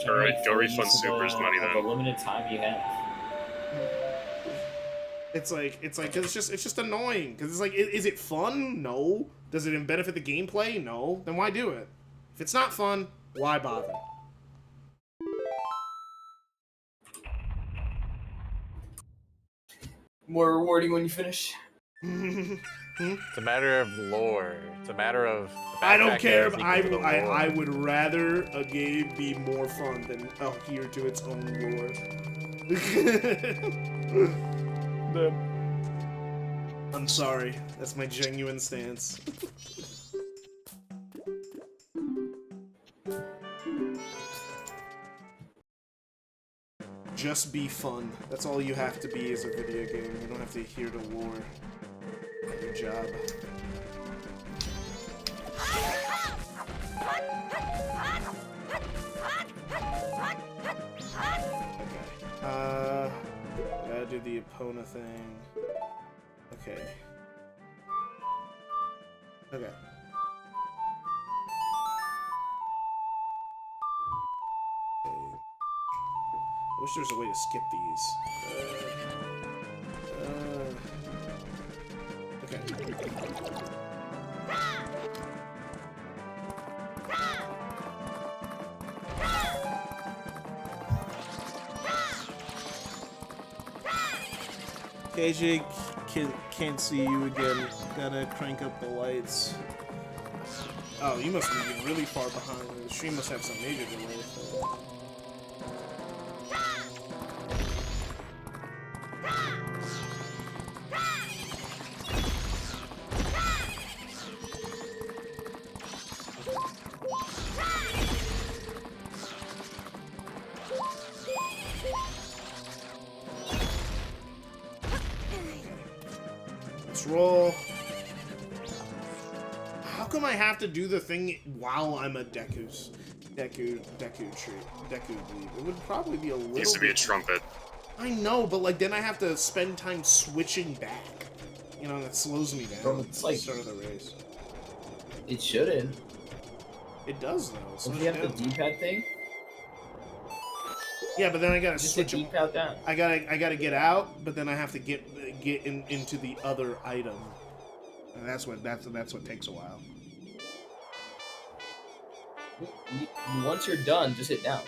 C: Alright, go refund Super's money
F: The
C: then.
F: limited time you have.
A: It's like, 'cause it's just annoying. Cause it's like, is it fun? No. Does it benefit the gameplay? No. Then why do it? If it's not fun, why bother?
F: More rewarding when you finish.
G: It's a matter of lore. It's a matter of.
A: I don't care.
G: If I
A: I would rather a game be more fun than adhere to its own lore. I'm sorry. That's my genuine stance. Just be fun. That's all you have to be as a video game. You don't have to adhere to lore. Good job. Gotta do the Epona thing. Okay. Okay. I wish there was a way to skip these. Okay. KJ can't see you again. Gotta crank up the lights. Oh, you must be really far behind. The stream must have some major delay. Let's roll. How come I have to do the thing while I'm a Deku lead? It would probably be a little.
C: Needs to be a trumpet.
A: I know, but like then I have to spend time switching back. You know, that slows me down.
F: Bro, it's like-
A: at the start of the race.
F: It shouldn't.
A: It does though. It slows
F: Don't you
A: me
F: have the
A: down.
F: D-pad thing?
A: Yeah, but then I gotta
F: Just hit
A: switch.
F: D-pad down.
A: I gotta get out, but then I have to get into the other item, and that's what takes a while.
F: Once you're done, just hit down.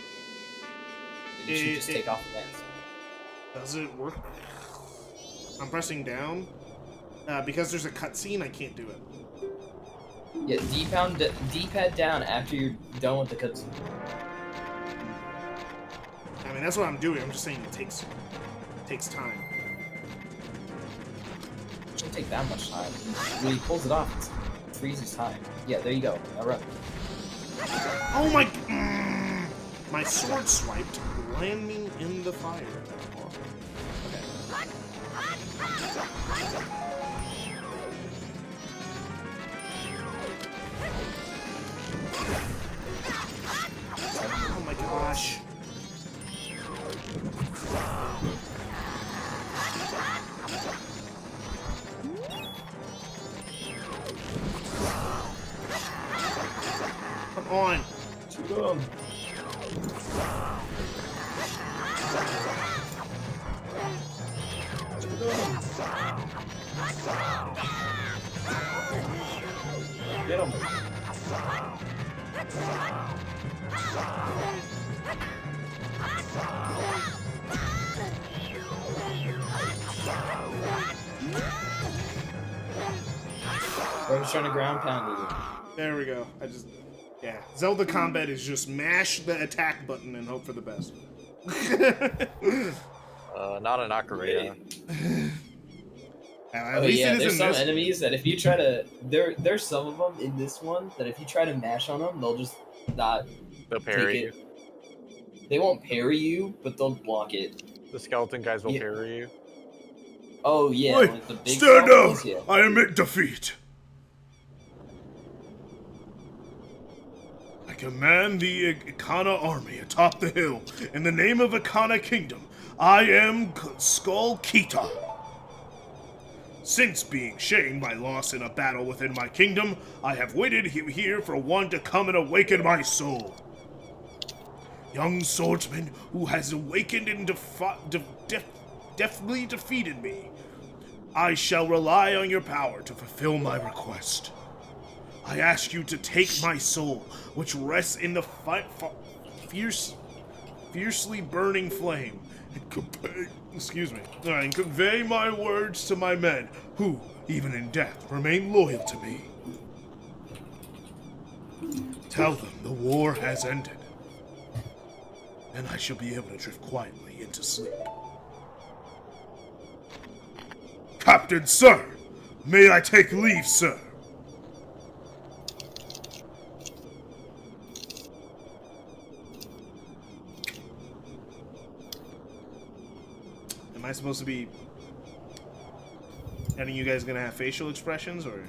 F: You should just
A: It-
F: take off the pants.
A: Does it work? I'm pressing down because there's a cutscene. I can't do it.
F: Yeah, D-pad down after you're done with the cutscene.
A: I mean, that's what I'm doing. I'm just saying it takes time.
F: It shouldn't take that much time. When he pulls it off, it freezes time. Yeah, there you go. Now run.
A: Oh my! My sword swiped, landing in the fire. Okay. Oh my gosh. Come on.
F: Shoot him. Get him. I was trying to ground pound you.
A: There we go. Yeah. Zelda combat is just mash the attack button and hope for the best.
G: Not an ocarina.
A: At
F: Oh
A: least
F: yeah,
A: it
F: there's
A: isn't
F: some
A: this.
F: enemies that if you try to, there's some of them in this one that if you try to mash on them, they'll just not
G: They'll parry
F: take
G: you.
F: it. They won't parry you, but they'll block it.
G: The skeleton guys will
F: Yeah.
G: parry you.
F: Oh yeah,
A: Wait,
F: like the big
A: stand
F: skeletons,
A: down!
F: yeah.
A: I admit defeat. I command the Ikana army atop the hill. In the name of Ikana Kingdom, I am Skull Kita. Since being shamed by loss in a battle within my kingdom, I have waited here for one to come and awaken my soul. Young swordsman who has awakened and deftly defeated me. I shall rely on your power to fulfill my request. I ask you to take my soul, which rests in the fiercely burning flame, and convey my words to my men, who, even in death, remain loyal to me. Tell them the war has ended. Then I shall be able to drift quietly into sleep. Captain, sir! May I take leave, sir? Am I supposed to be... Any of you guys gonna have facial expressions, or...?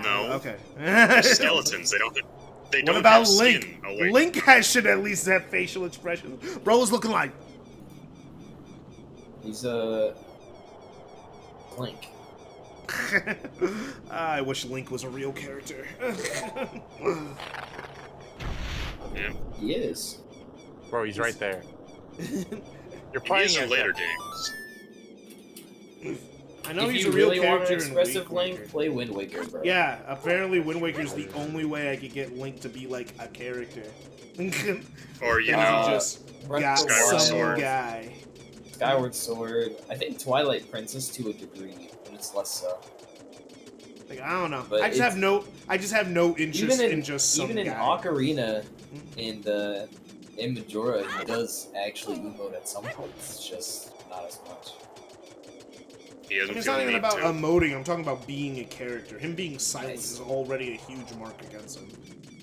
C: No.
A: Okay.
C: Skeletons. They don't. They
A: What
C: don't
A: about
C: have
A: Link?
C: skin. Oh, wait.
A: Link should at least have facial expressions. Bro is looking like...
F: He's a Link.
A: I wish Link was a real character.
C: Yeah.
F: He is.
G: Bro, he's right there. You're
C: He
G: playing
C: is in
G: as
C: later
G: him.
C: games.
A: I know
F: if
A: he's
F: you
A: a real
F: really want an
A: character in
F: expressive
A: Wind
F: Link,
A: Waker.
F: play Wind Waker, bro.
A: Yeah, apparently Wind Waker's the only way I could get Link to be like a character.
C: Or, you
A: Then
C: know,
A: he just
F: Breath
A: got
F: of the
C: Skyward
F: Wild,
A: some
C: Sword.
A: guy.
F: Skyward Sword. I think Twilight Princess to a degree, but it's less so.
A: Like I don't know.
F: But
A: I just have no interest
F: Even
A: in just some
F: even in
A: guy.
F: Ocarina, in Majora, he does actually emote at some points. It's just not as much.
C: he doesn't
A: It's
C: feel
A: not
C: the
A: even
C: need
A: about
C: to.
A: emoting. I'm talking about being a character. Him being silent
F: Nice.
A: is already a huge mark against him.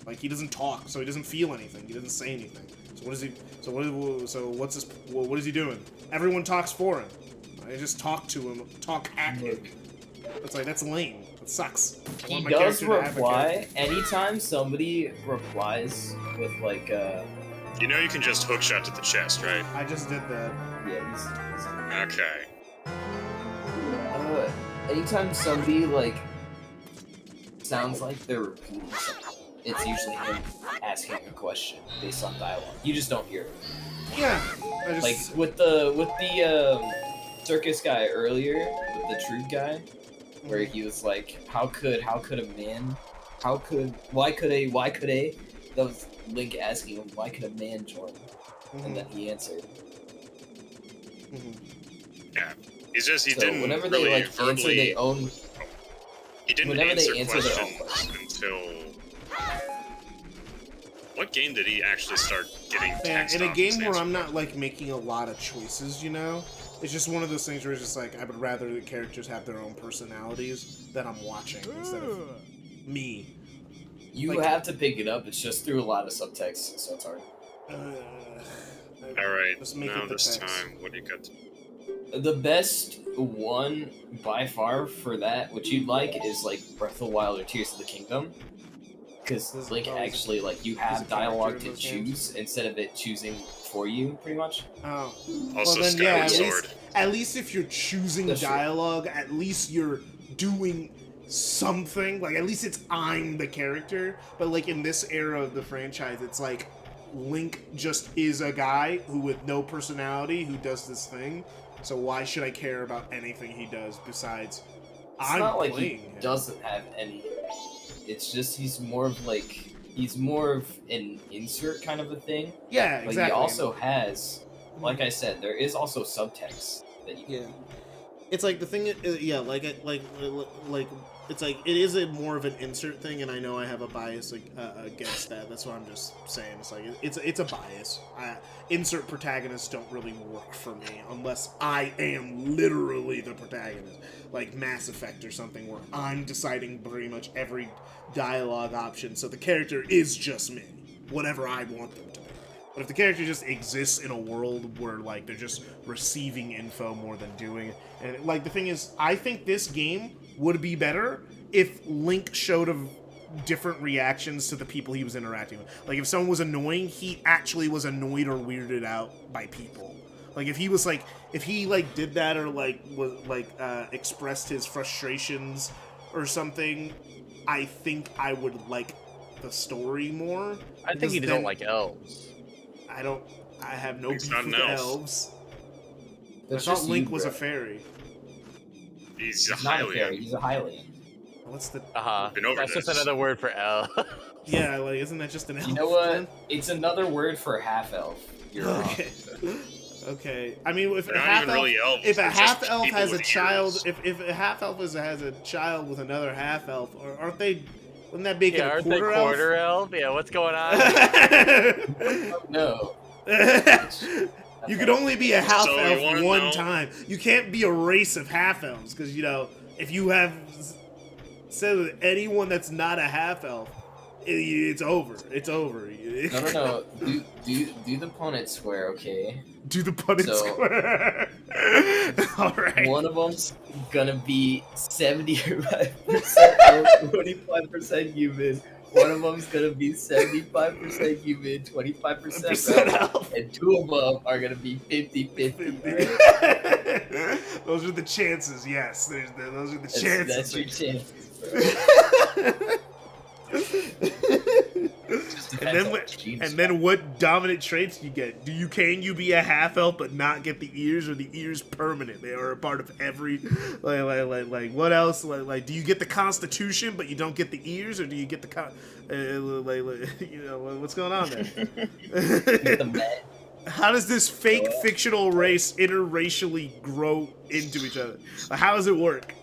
A: Like he doesn't talk, so he doesn't feel anything. He doesn't say anything. So what is he? So what's this? What is he doing? Everyone talks for him. I just talk to him, talk at him. It's like that's lame. It sucks. I
F: He
A: want my
F: does
A: character to have a
F: reply
A: character.
F: anytime somebody replies with like
C: You know you can just hookshot to the chest, right?
A: I just did that.
F: yeah,
C: Okay.
F: anytime somebody like sounds like they're repeating something, it's usually him asking a question based on dialogue. You just don't hear it.
A: Yeah. I just,
F: Like with the circus guy earlier, with the truth guy, where he was like, why could a that was Link asking him, why could a man join? And then he answered.
C: Yeah. He's just, he
F: So
C: didn't
F: whenever
C: really
F: they like answer
C: verbally...
F: their own
C: He didn't
F: whenever they
C: answer
F: answer their own
C: questions until... What game did he actually start getting text
A: in a
C: off
A: game
C: his
A: where
C: answer?
A: I'm not like making a lot of choices, you know, it's just one of those things where it's just like I would rather the characters have their own personalities that I'm watching instead of me.
F: You
A: Like-
F: have to pick it up. It's just through a lot of subtext, so it's hard.
C: Alright,
A: Let's make
C: now
A: it the
C: this
A: text.
C: time, what do you got to...
F: The best one by far for that, which you'd like, is like Breath of the Wild or Tears of the Kingdom, because
A: Is it-
F: Link
A: oh, is it-
F: actually like you
A: is
F: have
A: it character
F: dialogue
A: in
F: to
A: those games?
F: choose instead of it choosing for you, pretty much.
A: Oh,
C: Also,
A: well then yeah,
C: Skyward Sword.
A: at least if you're choosing
F: That's true.
A: dialogue, at least you're doing something. Like at least it's I'm the character. But like in this era of the franchise, it's like Link just is a guy who with no personality who does this thing. So why should I care about anything he does besides
F: It's
A: I'm
F: not like
A: playing
F: he
A: him?
F: doesn't have any. It's just he's more of an insert kind of a thing.
A: Yeah,
F: But
A: exactly.
F: he also has, like I said, there is also subtext that you can
A: Yeah. It's like the thing, yeah, like it's like it is a more of an insert thing, and I know I have a bias like against that. That's what I'm just saying. It's like it's a bias. Insert protagonists don't really work for me unless I am literally the protagonist, like Mass Effect or something, where I'm deciding pretty much every dialogue option, so the character is just me, whatever I want them to be. But if the character just exists in a world where like they're just receiving info more than doing it, and like the thing is, I think this game would be better if Link showed a different reactions to the people he was interacting with. Like if someone was annoying, he actually was annoyed or weirded out by people. Like if he was like, if he like did that or like was like expressed his frustrations or something, I think I would like the story more.
G: I think
A: because
G: he
A: then-
G: don't like elves.
A: I have no
C: He's
A: beef
C: not
A: with
C: an elf.
A: elves. I
F: That's
A: thought
F: just
A: Link
F: you,
A: was a
F: bro.
A: fairy.
C: He's a
F: He's not a fairy.
C: Hylian.
F: He's a Hylian.
A: What's the?
C: Been over
G: That's just
C: this.
G: another word for L.
A: Yeah, like isn't that just an elf?
F: You know what?
A: then?
F: It's another word for half elf. You're wrong.
A: Okay. Okay. I mean, if
C: They're
A: a
C: not
A: half
C: even
A: elf,
C: really elves.
A: if a
C: they're just
A: half elf
C: people
A: has a
C: with
A: child,
C: ears.
A: if a half elf has a child with another half elf, aren't they? Wouldn't that make
G: Yeah,
A: it a
G: aren't they
A: quarter
G: quarter elf? Yeah, what's going on?
A: elf?
F: No.
A: You could only be a half
C: So you
A: elf
C: wanna
A: one
C: know-
A: time. You can't be a race of half elves because you know if you have said with anyone that's not a half elf, it's over. It's over.
F: No. Do the Punnett square, okay?
A: Do the Punnett
F: So-
A: square. All right.
F: One of them's gonna be 75% elf, 25% human. One of them's gonna be 75% human, 25%
A: Percent
F: elf,
A: elf.
F: and two of them are gonna be 50-50. Right?
A: Those are the chances. Yes, those are the chances.
F: That's your chances, bro. Just a
C: Genes.
A: and then what dominant traits do you get? Can you be a half elf but not get the ears, or the ears permanent? They are a part of every like what else? Like do you get the constitution but you don't get the ears, or do you get the you know what's going on there?
F: Get the med.
A: How does this fake fictional race interracially grow into each other? Like, how does it work?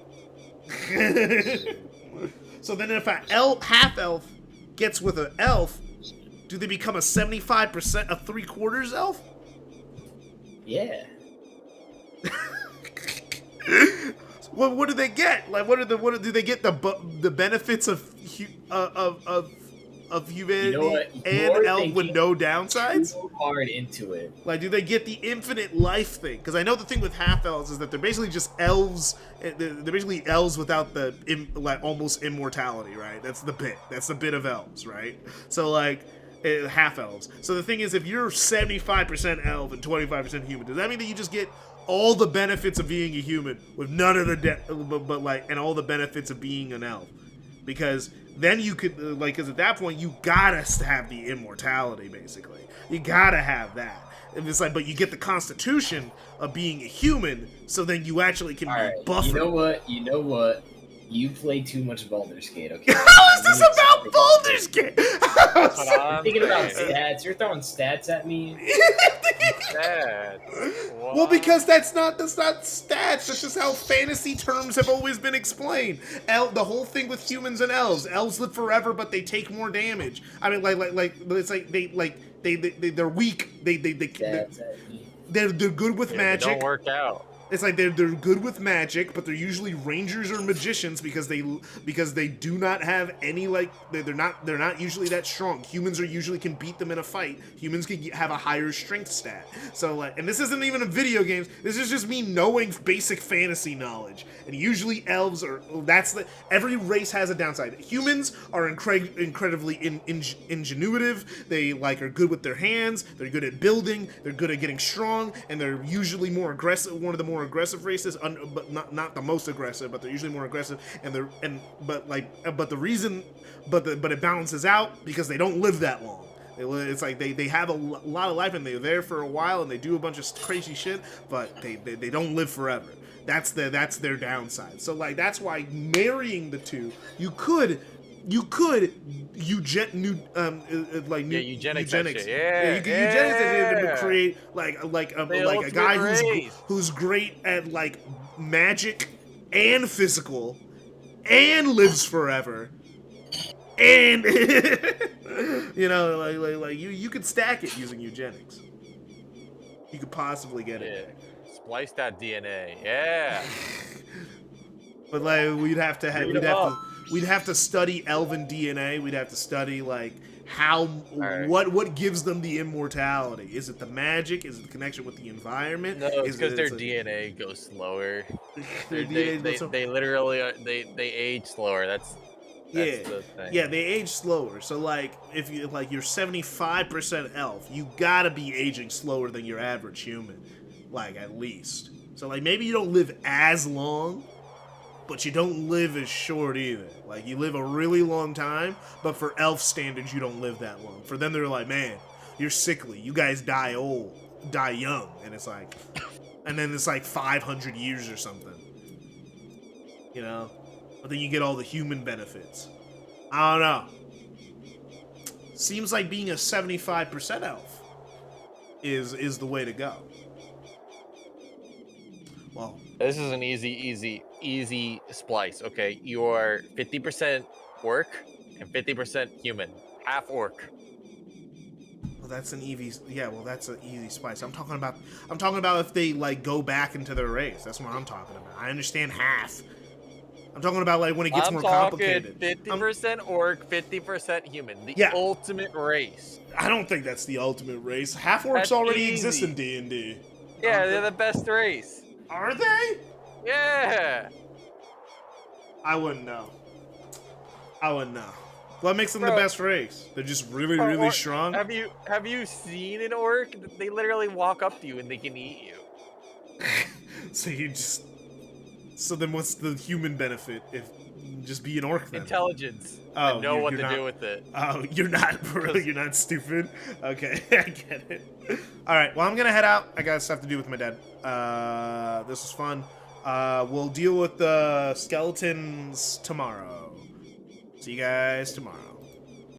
A: So then if a half elf gets with an elf, do they become a 75%, a 3/4 elf?
F: Yeah.
A: What do they get? Like, do they get the benefits of humanity,
F: You know what?
A: and elf with no downsides?
F: Too hard into it.
A: Like, do they get the infinite life thing? Because I know the thing with half elves is that they're basically just elves. They're basically elves without the like almost immortality, right? That's the bit. That's the bit of elves, right? So like half elves. So the thing is, if you're 75% elf and 25% human, does that mean that you just get all the benefits of being a human with none of the but like, and all the benefits of being an elf? Because then you could like, because at that point you gotta have the immortality. Basically, you gotta have that. And it's like, but you get the constitution of being a human, so then you actually can be buffered.
F: You know what? You play too much Baldur's Gate, okay?
A: How is this about Baldur's Gate?
F: You're thinking about stats. You're throwing stats at me.
A: Well, because that's not stats. That's just how fantasy terms have always been explained. The whole thing with humans and elves. Elves live forever, but they take more damage. I mean, like it's like they're weak. They're good with magic.
G: They don't work out.
A: It's like they're good with magic, but they're usually rangers or magicians because they do not have any like they're not usually that strong. Humans usually can beat them in a fight. Humans can have a higher strength stat. So like, and this isn't even a video games. This is just me knowing basic fantasy knowledge. And usually elves are every race has a downside. Humans are incredibly ingenuitive. They like are good with their hands. They're good at building. They're good at getting strong, and they're usually more aggressive. One of the more aggressive races, but not the most aggressive, but they're usually more aggressive. But it balances out because they don't live that long. It's like they have a lot of life and they're there for a while and they do a bunch of crazy shit, but they don't live forever. That's their downside. So like that's why marrying the two, you could eugenics.
G: Yeah,
A: you could eugenics to create like a guy who's great at like magic and physical and lives forever. And you know, like you could stack it using eugenics. You could possibly get it.
G: Splice that DNA. Yeah.
A: But like we'd have to study elven DNA. We'd have to study like what gives them the immortality. Is it the magic? Is it the connection with the environment?
G: No, it's because their DNA goes slower. They literally they age slower. That's the thing.
A: Yeah, they age slower. So like if you're 75% elf, you gotta be aging slower than your average human, like at least. So like maybe you don't live as long, but you don't live as short either. Like you live a really long time, but for elf standards, you don't live that long. For them, they're like, man, you're sickly. You guys die young, and it's like, and then it's like 500 years or something. You know. But then you get all the human benefits. I don't know. Seems like being a 75% elf is the way to go. Well,
G: this is an easy splice. Okay, you are 50% orc and 50% human, half orc.
A: Well, that's an easy. Yeah, well, that's an easy splice. I'm talking about if they like go back into their race. That's what I'm talking about. I understand half. I'm talking about like when it gets more complicated.
G: 50% orc, 50% human. The ultimate race.
A: I don't think that's the ultimate race. Half orcs already exist in D&D.
G: Yeah, they're the best race.
A: Are they?
G: Yeah.
A: I wouldn't know. What makes them the best race? They're just really strong.
G: Have you seen an orc? They literally walk up to you and they can eat you.
A: So then what's the human benefit if Just be an orc then.
G: Intelligence.
A: Oh,
G: and know what
A: you're
G: to
A: not-
G: do with it.
A: Oh, you're not, bro. You're not stupid. Okay, I get it. All right, well, I'm gonna head out. I got stuff to do with my dad. This was fun. We'll deal with the skeletons tomorrow. See you guys tomorrow.